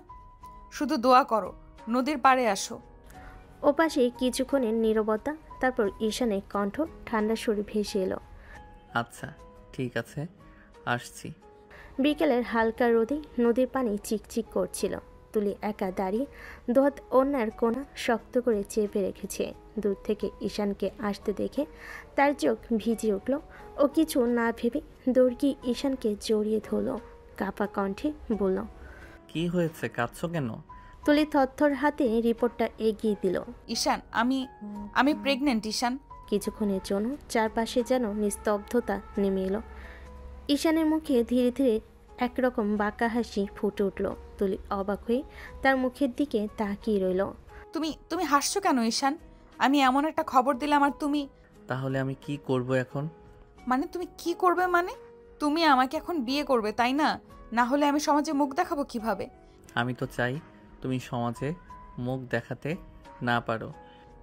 শুধু দোয়া করো, নদীর পাড়ে আসো। ওপাশে কিছুক্ষণের নীরবতা, তারপর ঈশানের কণ্ঠ ঠান্ডা সুরে ভেসে এলো। আচ্ছা ঠিক আছে, আসছি। বিকেলের হালকা রোদে নদীর পানি চিকচিক করছিল। তুলি একা দাঁড়িয়ে দুহাত ওড়নার কোণা শক্ত করে চেপে রেখেছে। দূর থেকে ঈশানকে আসতে দেখে তার চোখ ভিজে উঠল। ও কিছু না ভেবে দৌড় গিয়ে ঈশানকে জড়িয়ে ধরল। কাঁপা কণ্ঠে বলল, কি হয়েছে, কাঁদছো কেন? তুলি থরথর হাতে রিপোর্টটা এগিয়ে দিল। ঈশান, আমি প্রেগনেন্ট ঈশান। কিছুক্ষণের জন্য চারপাশে যেন নিস্তব্ধতা নেমে এলো। ঈশানের মুখে ধীরে ধীরে একরকম বাঁকা হাসি ফুটে উঠল। তুলি অবাক হয়ে তার মুখের দিকে তাকিয়ে রইল। তুমি হাসছো কেন ঈশান? আমি এমন একটা খবর দিলাম আর তুমি... তাহলে আমি কি করব এখন? মানে তুমি কি করবে? মানে তুমি আমাকে এখন বিয়ে করবে, তাই না? না হলে আমি সমাজে মুখ দেখাবো কিভাবে? আমি তো চাই তুমি সমাজে মুখ দেখাতে না পারো।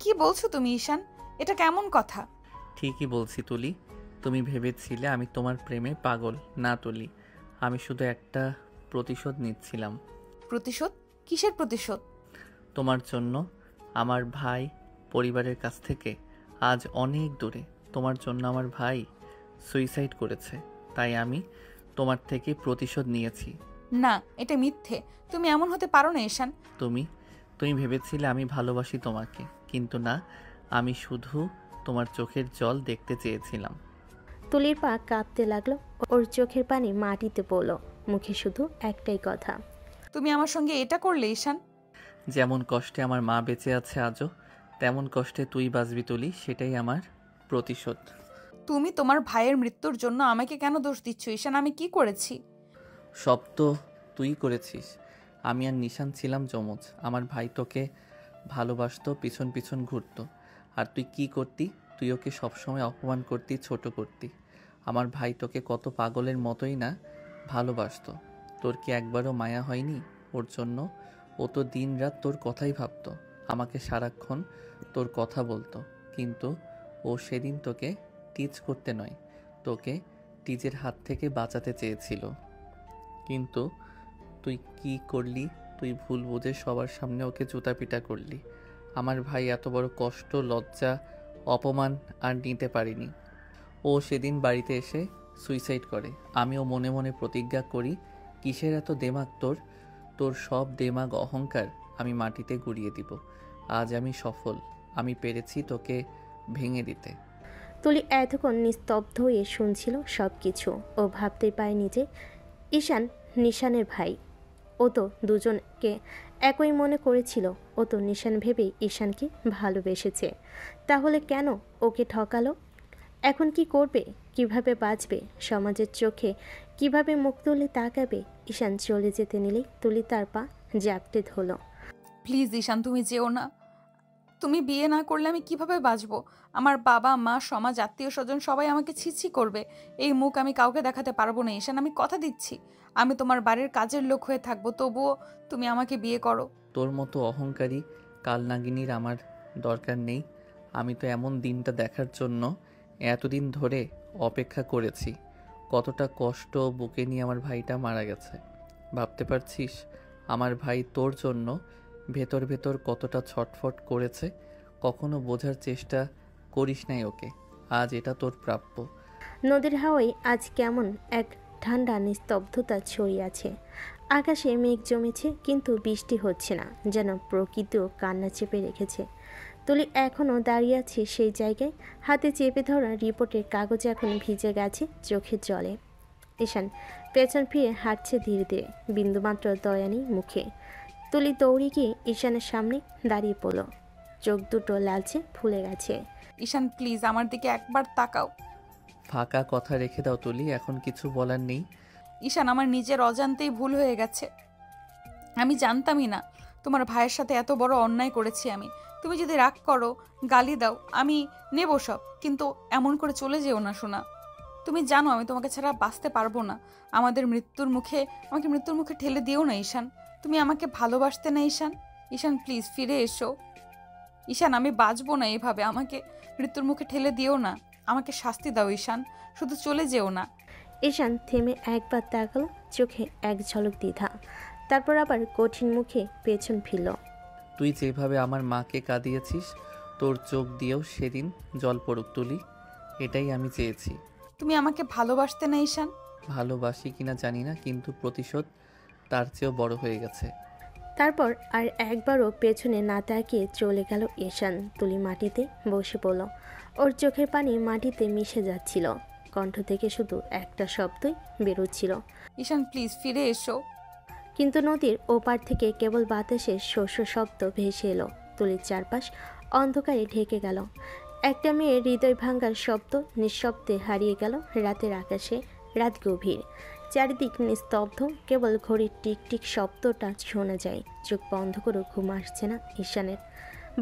কি বলছো তুমি ঈশান? এটা কেমন কথা? ঠিকই বলছি তুলি। তুমি ভেবেছিলে আমি তোমার প্রেমে পাগল। না তুলি, আমি শুধু একটা প্রতিশোধ নিচ্ছিলাম। প্রতিশোধ? কিসের প্রতিশোধ? তোমার জন্য আমার ভাই পরিবারের কাছ থেকে আজ অনেক দূরে। তোমার জন্য আমার ভাই সুইসাইড করেছে, তাই আমি তোমার থেকে প্রতিশোধ নিয়েছি। না, এটা মিথ্যে। তুমি এমন হতে পারো না ঈশান। তুমি ভেবেছিলে আমি ভালোবাসি তোমাকে, কিন্তু না, আমি শুধু তোমার চোখের জল দেখতে চেয়েছিলাম। তুলির পা কাঁপতে লাগলো। ওর চোখের পানি মাটিতে পড়ল। মুখে শুধু একটাই কথা, তুমি আমার সঙ্গে এটা করলে ঈশান? যেমন কষ্টে আমার মা বেঁচে আছে আজও, তেমন কষ্টে তুই বাঁচবি তুলি, সেটাই আমার প্রতিশোধ। তুমি তোমার ভাইয়ের মৃত্যুর জন্য আমাকে কেন দোষ দিচ্ছ ঈশান? আমি কি করেছি? সব তো তুই করেছিস। আমি আর নিশান ছিলাম যমজ। আমার ভাই তোকে ভালোবাসতো, পিছন পিছন ঘুরতো। আর তুই কি করতি? তুই ওকে সবসময় অপমান করতি, ছোট করতি। আমার ভাই তোকে কত পাগলের মতোই না ভালোবাসতো। তোর কি একবারও মায়া হয়নি ওর জন্য? ও তো দিন রাত তোর কথাই ভাবতো, আমাকে সারাক্ষণ তোর কথা বলতো। কিন্তু ও সেদিন তোকে টিচ করতে নয়, তোকে টিচের হাত থেকে বাঁচাতে চেয়েছিল। কিন্তু তুই কি করলি? তুই ভুল বুঝে সবার সামনে ওকে জুতাপিটা করলি। আমার ভাই এত বড় কষ্ট, লজ্জা, অপমান আর নিতে পারিনি। ও সেদিন বাড়িতে এসে সুইসাইড করে। আমিও মনে মনে প্রতিজ্ঞা করি, কিসের এত দেমাগ তোর? তোর সব দেমাগ অহংকার আমি মাটিতে গুড়িয়ে দিব। আজ আমি সফল, আমি পেরেছি তোকে ভেঙে দিতে। তুলি এতক্ষণ নিস্তব্ধ হয়ে শুনছিল সব কিছু। ও ভাবতে পারেনি যে ঈশান নিশানের ভাই। ও তো দুজনকে একই মনে করেছিল। ও তো নিশান ভেবেই ঈশানকে ভালোবেসেছে। তাহলে কেন ওকে ঠকালো? এখন কি করবে? কিভাবে বাঁচবে? সমাজের চোখে কিভাবে মুখ তুলে তাকাবে? ঈশান চলে যেতে নিলেই তুলি তার পা জাপটে ধরল। প্লিজ ঈশান, তুমি যেও না। তুমি বিয়ে না করলে আমি কিভাবে বাঁচবো? আমার বাবা মা, সমাজ, আত্মীয় স্বজন সবাই আমাকে ছিছি করবে। এই মুখ আমি কাউকে দেখাতে পারবো না ঈশান, আমি কথা দিচ্ছি। আমি তোমার বাড়ির কাজের লোক হয়ে থাকবো, তবুও তুমি আমাকে বিয়ে করো। তোর মতো অহংকারী কালনাগিনীর আমার দরকার নেই। আমি তো এমন দিনটা দেখার জন্য এতদিন ধরে অপেক্ষা করেছি। কতটা কষ্ট বুকে নিয়ে আমার ভাইটা মারা গেছে ভাবতে পারছিস? আমার ভাই তোর জন্য ভেতর ভেতর কতটা ছটফট করেছে। কখনো বোঝার চেষ্টা করিস নাই ওকে। আজ এটা তোর প্রাপ্য। নদীর হাওয়ায় আজ কেমন এক ঠান্ডা নিস্তব্ধতা ছড়িয়ে আছে। আকাশে মেঘ জমেছে, কিন্তু বৃষ্টি হচ্ছে না, যেন প্রকৃতিও কান্না চেপে রেখেছে। তুলি এখনও দাঁড়িয়ে আছে সেই জায়গায়। হাতে চেপে ধরা রিপোর্টের কাগজ এখন ভিজে গেছে চোখের জলে। ঈশান পেছন ফিরে হাঁটছে ধীরে ধীরে, বিন্দুমাত্র দয়া নেই মুখে। তুলি দৌড়ে গিয়ে ঈশানের সামনে দাঁড়িয়ে পড়ল। চোখ দুটো লালচে ফুলে গেছে। ঈশান প্লিজ আমার দিকে একবার তাকাও। ফাঁকা কথা রেখে দাও তুলি, এখন কিছু বলার নেই। ঈশান, আমার নিজের অজান্তেই ভুল হয়ে গেছে। আমি জানতামই না তোমার ভাইয়ের সাথে এত বড় অন্যায় করেছি আমি। তুমি যদি রাগ করো, গালি দাও, আমি নেব সব, কিন্তু এমন করে চলে যেও না শোনা। তুমি জানো আমি তোমাকে ছাড়া বাঁচতে পারবো না। আমাকে মৃত্যুর মুখে ঠেলে দিও না ঈশান। তুমি আমাকে ভালোবাসতে না ঈশান? ঈশান প্লিজ ফিরে এসো। ঈশান, আমি বাঁচবো না এভাবে, আমাকে মৃত্যুর মুখে ঠেলে দিও না। আমাকে শাস্তি দাও ঈশান, শুধু চলে যেও না। ঈশান থেমে একবার তাকালো, চোখে এক ঝলক দ্বিধা, তারপর আবার কঠিন মুখে পেছন ফিরল। তুই যেভাবে আমার মাকে কাঁদিয়েছিস, তোর চোখ দিয়েও সেদিন জল পড়ুক তুলি, এটাই আমি চেয়েছি। তুমি আমাকে ভালোবাসতে না ঈশান? ভালোবাসি কিনা জানি না, কিন্তু প্রতিশোধ তার চেয়েও বড় হয়ে গেছে। তারপর আর একবারও পেছনে না তাকিয়ে চলে গেল ঈশান। তুলি মাটিতে বসে পড়ল। ওর চোখের পানি মাটিতে মিশে যাচ্ছিল। কণ্ঠ থেকে শুধু একটা শব্দই বেরোচ্ছিল, ঈশান প্লিজ ফিরে এসো। কিন্তু নদীর ওপার থেকে কেবল বাতাসে শস্য শব্দ ভেসে এলো। তুলির চারপাশ অন্ধকারে ঢেকে গেল। একটা মেয়ের হৃদয় ভাঙ্গার শব্দ নিঃশব্দে হারিয়ে গেল রাতের আকাশে। রাত গভীর, চারিদিক নিস্তব্ধ, কেবল ঘড়ির টিকটিক শব্দটা শোনা যায়। চোখ বন্ধ করে ঘুম আসছে না ঈশানের।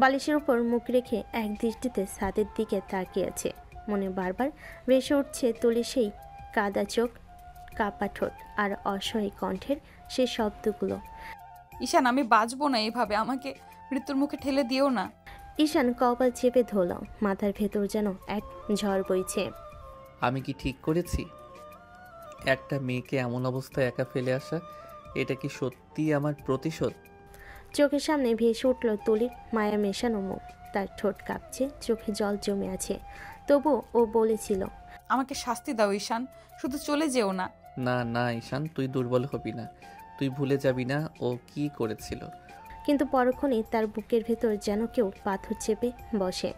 বালিশের উপর মুখ রেখে এক দৃষ্টিতে ছাদের দিকে তাকিয়ে আছে। মনে বারবার ভেসে উঠছে তুলির সেই কাদা চোখ, কাপা ঠোঁট আর অসহায় কণ্ঠের সেই শব্দগুলো। ঈশান আমি বাঁচবো না এভাবে, আমাকে মৃত্যুর মুখে ঠেলে দিও না। ঈশান কপাল চেপে ধরল। মাথার ভেতর যেন এক ঝড় বইছে। আমি কি ঠিক করেছি? একটা মেয়েকে এমন অবস্থায় একা ফেলে আসা, এটা কি সত্যিই আমার প্রতিশোধ? চোখের সামনে ভেসে উঠল তুলির মায়া মেশানো মুখ। তার ঠোঁট কাঁপছে, চোখে জল জমে আছে। তবু ও বলেছিল, আমাকে শাস্তি দাও ঈশান, শুধু চলে যেও না। না না ঈশান, তুই দুর্বল হবি না, তুই ভুলে যাবি না ও কি করেছিল। কিন্তু পরক্ষণেই তার বুকের ভেতর যেন কেউ পাথর চেপে বসে।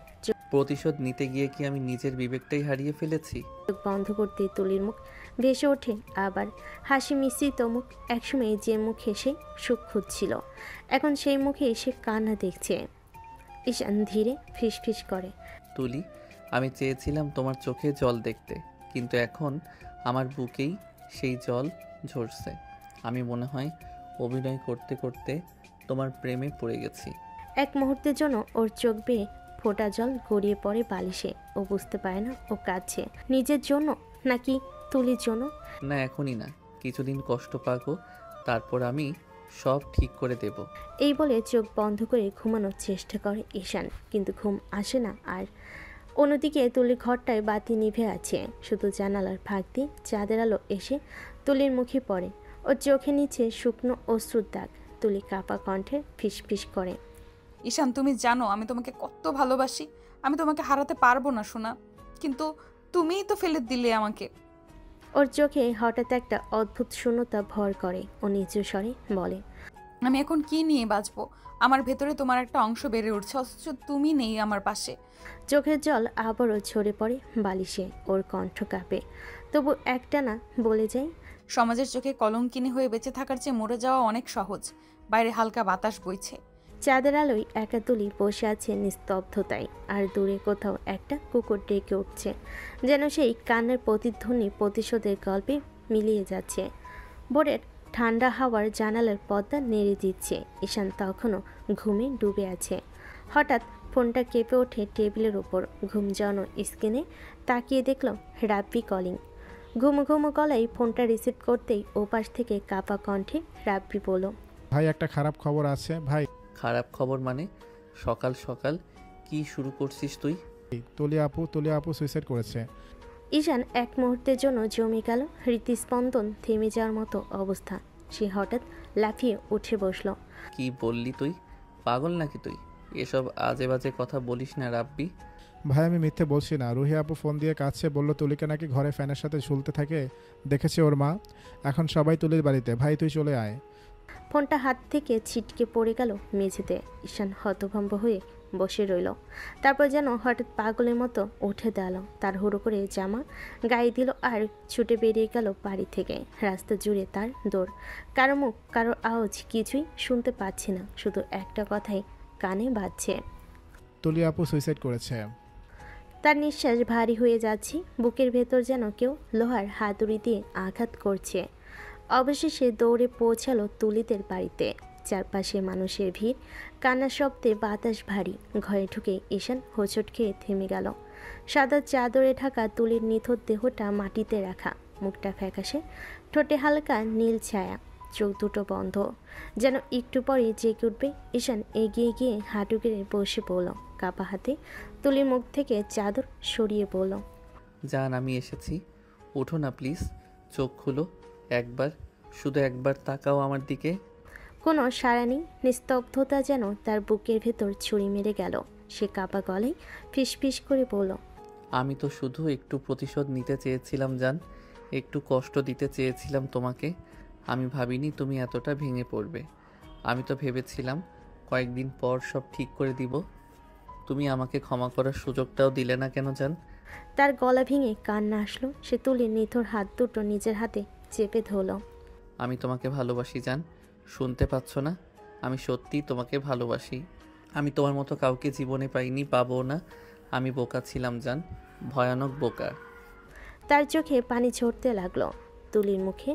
প্রতিশোধ নিতে গিয়ে কি আমি নিজের বিবেকটাই হারিয়ে ফেলেছি? চোখ বন্ধ করতে তুলির মুখ ভেসে ওঠে আবার হাসি মিশ্রিত মুখ। একসময় যে মুখ হেসে সুখ খুঁজছিল, এখন সেই মুখে এসে কান্না দেখছে। ঈশান ধীরে ফিসফিস করে, তুলি, আমি চেয়েছিলাম তোমার চোখে জল দেখতে, কিন্তু এখন আমার বুকেই সেই জল ঝরছে। আমি মনে হয় অভিনয় করতে করতে তোমার প্রেমে পড়ে গেছি। এক মুহূর্তের জন্য ওর চোখ বেয়ে ফোঁটা জল গড়িয়ে পড়ে বালিশে। ও বুঝতে পারে না ও কাঁদছে নিজের জন্য নাকি তুলির জন্য। না এখনই না, কিছুদিন কষ্ট পাবো, তারপর আমি সব ঠিক করে দেব। এই বলে চোখ বন্ধ করে ঘুমানোর চেষ্টা করে ঈশান, কিন্তু ঘুম আসে না। আর অন্যদিকে তুলির ঘরটায় বাতি নিভে আছে, শুধু জানালার ফাঁক দিয়ে চাঁদের আলো এসে তুলির মুখে পড়ে। ওর চোখে নিচে শুকনো অশ্রুর দাগ। তুলি কাপা কণ্ঠে ফিসফিস করে, ঈশান তুমি জানো আমি তোমাকে কত ভালোবাসি, আমি তোমাকে হারাতে পারবো না সোনা, কিন্তু তুমিই তো ফেলে দিলে আমাকে। ওর চোখে হঠাৎ একটা অদ্ভুত শূন্যতা ভর করে। ও নিচু স্বরে বলে, আমি এখন কি নিয়ে বাঁচবো? আমার ভেতরে তোমার একটা অংশ বেড়ে উঠছে, অথচ তুমি নেই আমার পাশে। চোখের জল আবারও ঝরে পড়ে বালিশে। ওর কণ্ঠ কাঁপে, তবু একটানা বলে যায়, সমাজের চোখে কলঙ্কিনী হয়ে বেঁচে থাকার চেয়ে মরে যাওয়া অনেক সহজ। বাইরে হালকা বাতাস বইছে, চাঁদের আলোয় একা তুলি বসে আছে নিস্তব্ধতায়। আর দূরে কোথাও একটা কুকুর ডেকে উঠছে, যেন সেই কান্নার প্রতিধ্বনি প্রতিশোধের গল্পে মিলিয়ে যাচ্ছে। ভোরের ঠান্ডা হাওয়ার জানালার পর্দা নেড়ে দিচ্ছে। ঈশান তখনও ঘুমে ডুবে আছে। হঠাৎ ফোনটা কেঁপে ওঠে টেবিলের ওপর। ঘুম যাওয়ানো স্ক্রিনে তাকিয়ে দেখল রাব্বি কলিং। ঘুমো ঘুমো গলায় ফোনটা রিসিভ করতেই ওপাশ থেকে কাপা কণ্ঠে রাব্বি বলল, ভাই একটা খারাপ খবর আছে ভাই। খারাপ খবর মানে? সকাল সকাল কি শুরু করছিস তুই? তুলি আপু সুইসাইড করেছে। ঈশান এক মুহূর্তের জন্য জমে গেল। হৃদস্পন্দন থেমে যাওয়ার মতো অবস্থা। সে হঠাৎ লাফিয়ে উঠে বসল। কি বললি তুই? পাগল নাকি তুই? এসব আজে বাজে কথা বলিস না রাব্বি। ভাই আমি মিথ্যে বলছি না, রুহি আপু ফোন দিয়ে কাছে বলল তুলিকে নাকি ঘরে ফ্যানের সাথে ঝুলতে থাকে দেখেছে ওর মা। এখন সবাই তুলির বাড়িতে, ভাই তুই চলে আয়। ফোনটা হাত থেকে ছিটকে পড়ে গেল মেঝেতে। ঈশান হতভম্ব হয়ে বসে রইল। তারপর যেন হঠাৎ পাগলের মতো উঠে দাঁড়ালো। তার হুড়ো করে জামা গায়ে দিল আর ছুটে বেরিয়ে গেল বাড়ি থেকে। রাস্তা জুড়ে তার দৌড়। কারো মুখ, কারো আওয়াজ কিছুই শুনতে পাচ্ছে না, শুধু একটা কথাই কানে বাজছে, তুলি আপু সুইসাইড করেছে। তার নিঃশ্বাস ভারী হয়ে যাচ্ছে। বুকের ভেতর যেন কেউ লোহার হাতুড়ি দিয়ে আঘাত করছে। অবশেষে দৌড়ে পৌঁছালো তুলিদের বাড়িতে। চারপাশে মানুষের ভিড়, কান্নার শব্দে বাতাস ভারী। ঘরে ঢুকে ঈশান হোঁচট খেয়ে থেমে গেল। সাদা চাদরে ঢাকা তুলির নিথর দেহটা মাটিতে রাখা, মুখটা ফ্যাকাশে, ঠোঁটে হালকা নীল ছায়া, চোখ দুটো বন্ধ, যেন একটু পরে জেগে উঠবে। ঈশান এগিয়ে গিয়ে হাঁটু গেড়ে বসে পড়ল। কাপা হাতে তুলির মুখ থেকে চাদর সরিয়ে বলল, জান আমি এসেছি, ওঠো না প্লিজ, চোখ খুলো একবার, শুধু একবার তাকাও আমার দিকে। কোনো সাড়া নেই। নিস্তব্ধতা যেন তার বুকের ভেতর ছুরি মেরে গেল। সে কাপা গলায় ফিসফিস করে বলল, আমি তো শুধু একটু প্রতিশোধ নিতে চেয়েছিলাম জান, একটু কষ্ট দিতে চেয়েছিলাম তোমাকে। আমি ভাবিনি তুমি এতটা ভেঙে পড়বে। আমি তো ভেবেছিলাম কয়েকদিন পর সব ঠিক করে দিব। তুমি আমাকে ক্ষমা করার সুযোগটাও দিলে না কেন জান? তার গলা ভেঙে কান্না আসলো। সে তুলির নিথর হাত দুটো নিজের হাতে চেপে ধরল। আমি তোমাকে ভালোবাসি জান, শুনতে পাচ্ছ না? আমি সত্যিই তোমাকে ভালোবাসি। আমি তোমার মতো কাউকে জীবনে পাইনি, পাবো না। আমি বোকা ছিলাম জান, ভয়ানক বোকা। তার চোখে পানি ঝরতে লাগলো। তুলির মুখে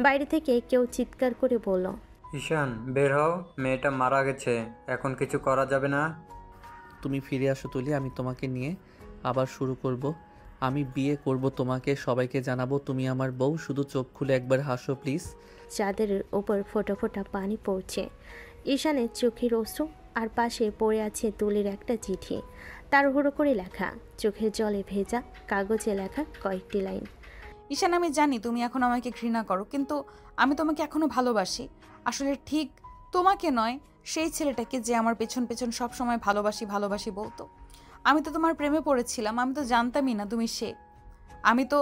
বাইরে থেকে কেউ চিৎকার করে বলল, ঈশান বের হও, মেয়েটা মারা গেছে, এখন কিছু করা যাবে না। তুমি ফিরে আসো তুলি, আমি তোমাকে নিয়ে আবার শুরু করব। আমি বিয়ে করব তোমাকে, সবাইকে জানাবো তুমি আমার বউ। শুধু চোখ খুলে একবার হাসো প্লিজ। চাঁদের ওপর ফোঁটা ফোঁটা পানি পড়ছে। ঈশানের চোখের অশ্রু, আর পাশে পড়ে আছে তুলির একটা চিঠি, তাড়াহুড়ো করে লেখা, চোখের জলে ভেজা কাগজে লেখা কয়েকটি লাইন। ঈশান, আমি জানি তুমি এখন আমাকে ঘৃণা করো, কিন্তু আমি তোমাকে এখনো ভালোবাসি। আসলে ঠিক তোমাকে নয়, সেই ছেলেটাকে যে আমার পেছন পেছন সবসময় ভালোবাসি ভালোবাসি বলতো। আমি তো তোমার প্রেমে পড়েছিলাম, আমি তো জানতামই না তুমি সে। আমি তো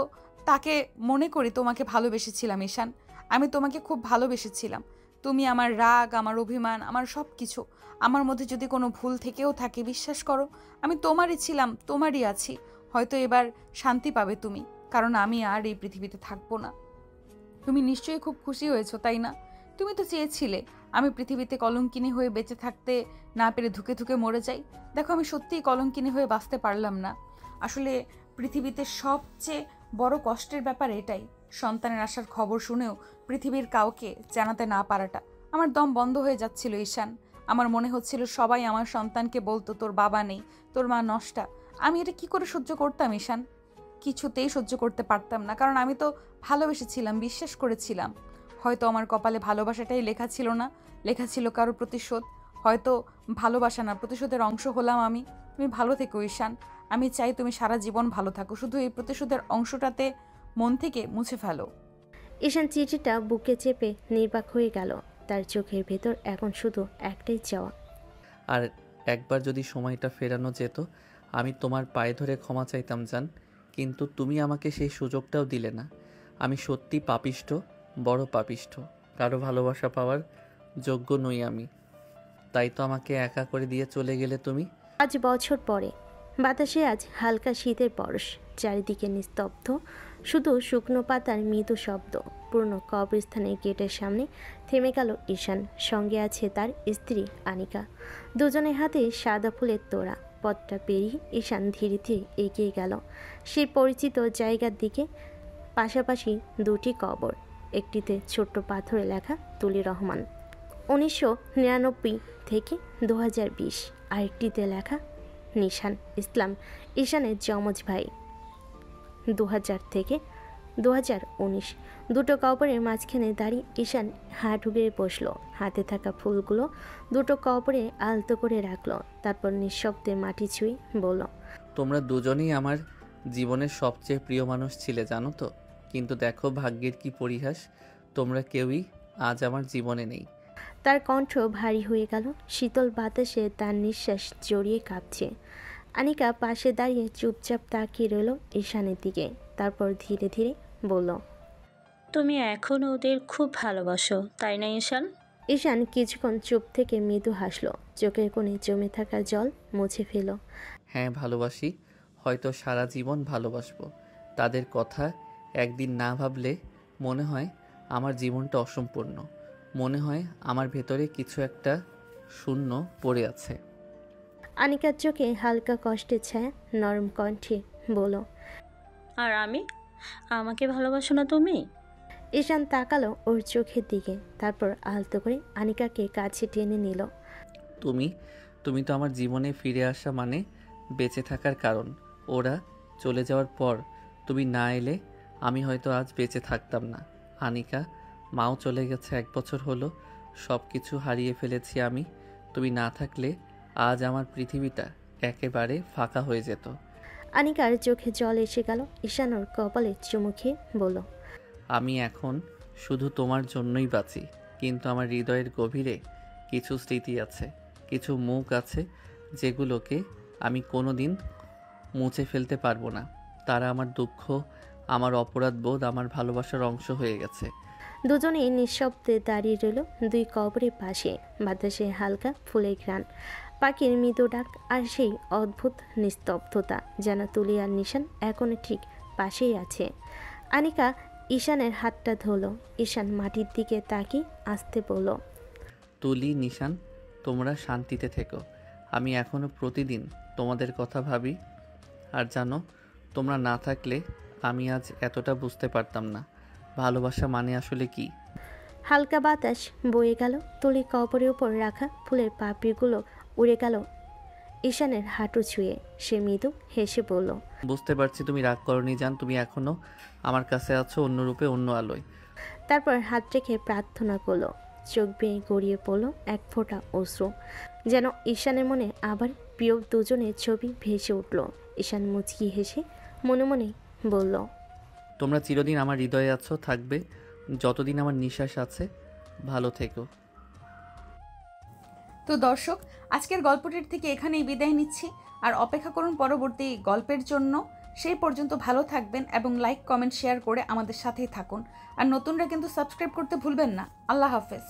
তাকে মনে করি তোমাকে ভালোবেসেছিলাম ঈশান। আমি তোমাকে খুব ভালোবেসেছিলাম। তুমি আমার রাগ, আমার অভিমান, আমার সব কিছু। আমার মধ্যে যদি কোনো ভুল থেকেও থাকে, বিশ্বাস করো আমি তোমারই ছিলাম, তোমারই আছি। হয়তো এবার শান্তি পাবে তুমি, কারণ আমি আর এই পৃথিবীতে থাকবো না। তুমি নিশ্চয়ই খুব খুশি হয়েছো, তাই না? তুমি তো চেয়েছিলে আমি পৃথিবীতে কলঙ্কিনী হয়ে বেঁচে থাকতে না পেরে ধুকে ধুকে মরে যাই। দেখো, আমি সত্যিই কলঙ্কিনী হয়ে বাঁচতে পারলাম না। আসলে পৃথিবীতে সবচেয়ে বড় কষ্টের ব্যাপার এটাই, সন্তানের আসার খবর শুনেও পৃথিবীর কাউকে জানাতে না পারাটা। আমার দম বন্ধ হয়ে যাচ্ছিল ঈশান। আমার মনে হচ্ছিল সবাই আমার সন্তানকে বলতো তোর বাবা নেই, তোর মা নষ্টা। আমি এটা কি করে সহ্য করতাম ঈশান? কিছুতেই সহ্য করতে পারতাম না, কারণ আমি তো ভালোবেসেছিলাম, বিশ্বাস করেছিলাম। হয়তো আমার কপালে ভালোবাসাটাই লেখা ছিল না, লেখা ছিল কারো প্রতিশোধ। হয়তো ভালোবাসা না, প্রতিশোধের অংশ হলাম আমি। তুমি ভালো থেকো ঈশান, আমি চাই তুমি সারা জীবন ভালো থাকো। শুধু এই প্রতিশোধের অংশটাতে মন থেকে মুছে ফেলো। ঈশান চিঠিটা বুকে চেপে নির্বাক হয়ে গেল। তার চোখের ভেতর এখন শুধু একটাই চাওয়া, আর একবার যদি সময়টা ফেরানো যেত, আমি তোমার পায়ে ধরে ক্ষমা চাইতাম জান। কিন্তু তুমি আমাকে সেই সুযোগটাও দিলে না। আমি সত্যি পাপিষ্ঠ, বড় পাপিষ্ঠ। কারো ভালোবাসা পাওয়ার যোগ্য নই আমি। তাই তো আমাকে একা করে দিয়ে চলে গেলে তুমি। 5 বছর পরে বাতাসে আজ হালকা শীতের পরশ, চারিদিকে নিস্তব্ধ, শুধু শুকনো পাতার মৃদু শব্দ। পুরনো কবরস্থানের গেটের সামনে থেমে গেল ঈশান। সঙ্গে আছে তার স্ত্রী আনিকা, দুজনের হাতে সাদা ফুলের তোড়া। পথটা পেরিয়ে ঈশান ধীরে ধীরে এগিয়ে গেল সেই পরিচিত জায়গার দিকে। পাশাপাশি দুটি কবর, একটিতে ছোট্ট পাথরে লেখা তুলি রহমান 1999 থেকে 2020, আরেকটিতে লেখা নিশান ইসলাম, ঈশানের যমজ ভাই 2000 থেকে 2019। দুটো কবরের মাঝখানে দাঁড়িয়ে ঈশান হাঁটু গেড়ে বসলো। হাতে থাকা ফুলগুলো দুটো কবরে আলতো করে রাখলো, তারপর নিঃশব্দে মাটি ছুঁয়ে বলল, তোমরা দুজনেই আমার জীবনের সবচেয়ে প্রিয় মানুষ ছিলে জানো তো। কিন্তু দেখো ভাগ্যের কি পরিহাস, তোমরা কেউই আজ আমার জীবনে নেই। তার কণ্ঠ ভারী হয়ে গেল। শীতল বাতাসে তার নিঃশ্বাস জড়িয়ে কাঁপছে। আনিকা পাশে দাঁড়িয়ে চুপচাপ তাকিয়ে রইল ঈশানের দিকে, তারপর ধীরে ধীরে বলল, তুমি এখন ওদের খুব ভালোবাসো, তাই না ঈশান? ঈশান কিছুক্ষণ চুপ থেকে মৃদু হাসলো, চোখের কোণে জমে থাকা জল মুছে ফেল। হ্যাঁ ভালোবাসি, হয়তো সারা জীবন ভালোবাসবো। তাদের কথা একদিন না ভাবলে মনে হয় আমার জীবনটা অসম্পূর্ণ। মনে হয় আমার ভেতরে কিছু একটা শূন্য পড়ে আছে। আনিকার চোখে হালকা কষ্টের ছায়া, নরম কণ্ঠে বলল, আর আমাকে ভালোবাসো না তুমি? ঈশান তাকালো ওর চোখের দিকে, তারপর আলতো করে আনিকাকে কাছে টেনে নিল। তুমি তো আমার জীবনে ফিরে আসা মানে বেঁচে থাকার কারণ। ওরা চলে যাওয়ার পর তুমি না এলে আমি হয়তো আজ বেঁচে থাকতাম না। আনিকা, মাও চলে গেছে, 1 বছর হলো। সব কিছু হারিয়ে ফেলেছি আমি। তুমি না থাকলে আজ আমার পৃথিবীটা একেবারে ফাঁকা হয়ে যেত। আনিকার চোখে জল এসে গেল। ঈশান ওর কপালে চুমু খেয়ে বলল, আমি এখন শুধু তোমার জন্যই বাঁচি। কিন্তু আমার হৃদয়ের গভীরে কিছু স্মৃতি আছে, কিছু মুখ আছে যেগুলোকে আমি কোনো দিন মুছে ফেলতে পারবো না। তারা আমার দুঃখ, আমার অপরাধ বোধ, আমার ভালোবাসার অংশ হয়ে গেছে। দুজনেই নিঃশব্দে দাঁড়িয়ে রইল দুই কবরের পাশে। বাতাসে হালকা ফুলের ঘ্রাণ, পাখির মৃদু ডাক, আর সেই অদ্ভুত নিস্তব্ধতা, যেন তুলি আর নিশান এখনো ঠিক পাশেই আছে। আনিকা ঈশানের হাতটা ধরল। ঈশান মাটির দিকে তাকিয়ে আসতে বলল, তুলি, নিশান, তোমরা শান্তিতে থেকো। আমি এখনও প্রতিদিন তোমাদের কথা ভাবি। আর জানো, তোমরা না থাকলে আমি আজ এতটা বুঝতে পারতাম না ভালোবাসা মানে আসলে কি। হালকা বাতাস বয়ে গেল, তুলি কবরের উপর রাখা ফুলের পাপড়িগুলো উড়ে গেল ঈশানের হাঁটু ছুঁয়ে। সে মৃদু হেসে বলল, বুঝতে পারছি তুমি রাগ করনি জান, তুমি এখনও আমার কাছে আছো, অন্য রূপে, অন্য আলোয়। তারপর হাত রেখে প্রার্থনা করলো। চোখ বেয়ে গড়িয়ে পড়ল এক ফোঁটা অশ্রু, যেন ঈশানের মনে আবার প্রিয় দুজনের ছবি ভেসে উঠল। ঈশান মুচকি হেসে মনে মনে বলল, তোমরা চিরদিন আমার হৃদয়ে আছো, থাকবে যতদিন আমার নিঃশ্বাস আছে। ভালো থেকো। তো দর্শক, আজকের গল্পটির থেকে এখানেই বিদায় নিচ্ছি। আর অপেক্ষা করুন পরবর্তী গল্পের জন্য। সেই পর্যন্ত ভালো থাকবেন এবং লাইক, কমেন্ট, শেয়ার করে আমাদের সাথেই থাকুন। আর নতুনরা কিন্তু সাবস্ক্রাইব করতে ভুলবেন না। আল্লাহ হাফেজ।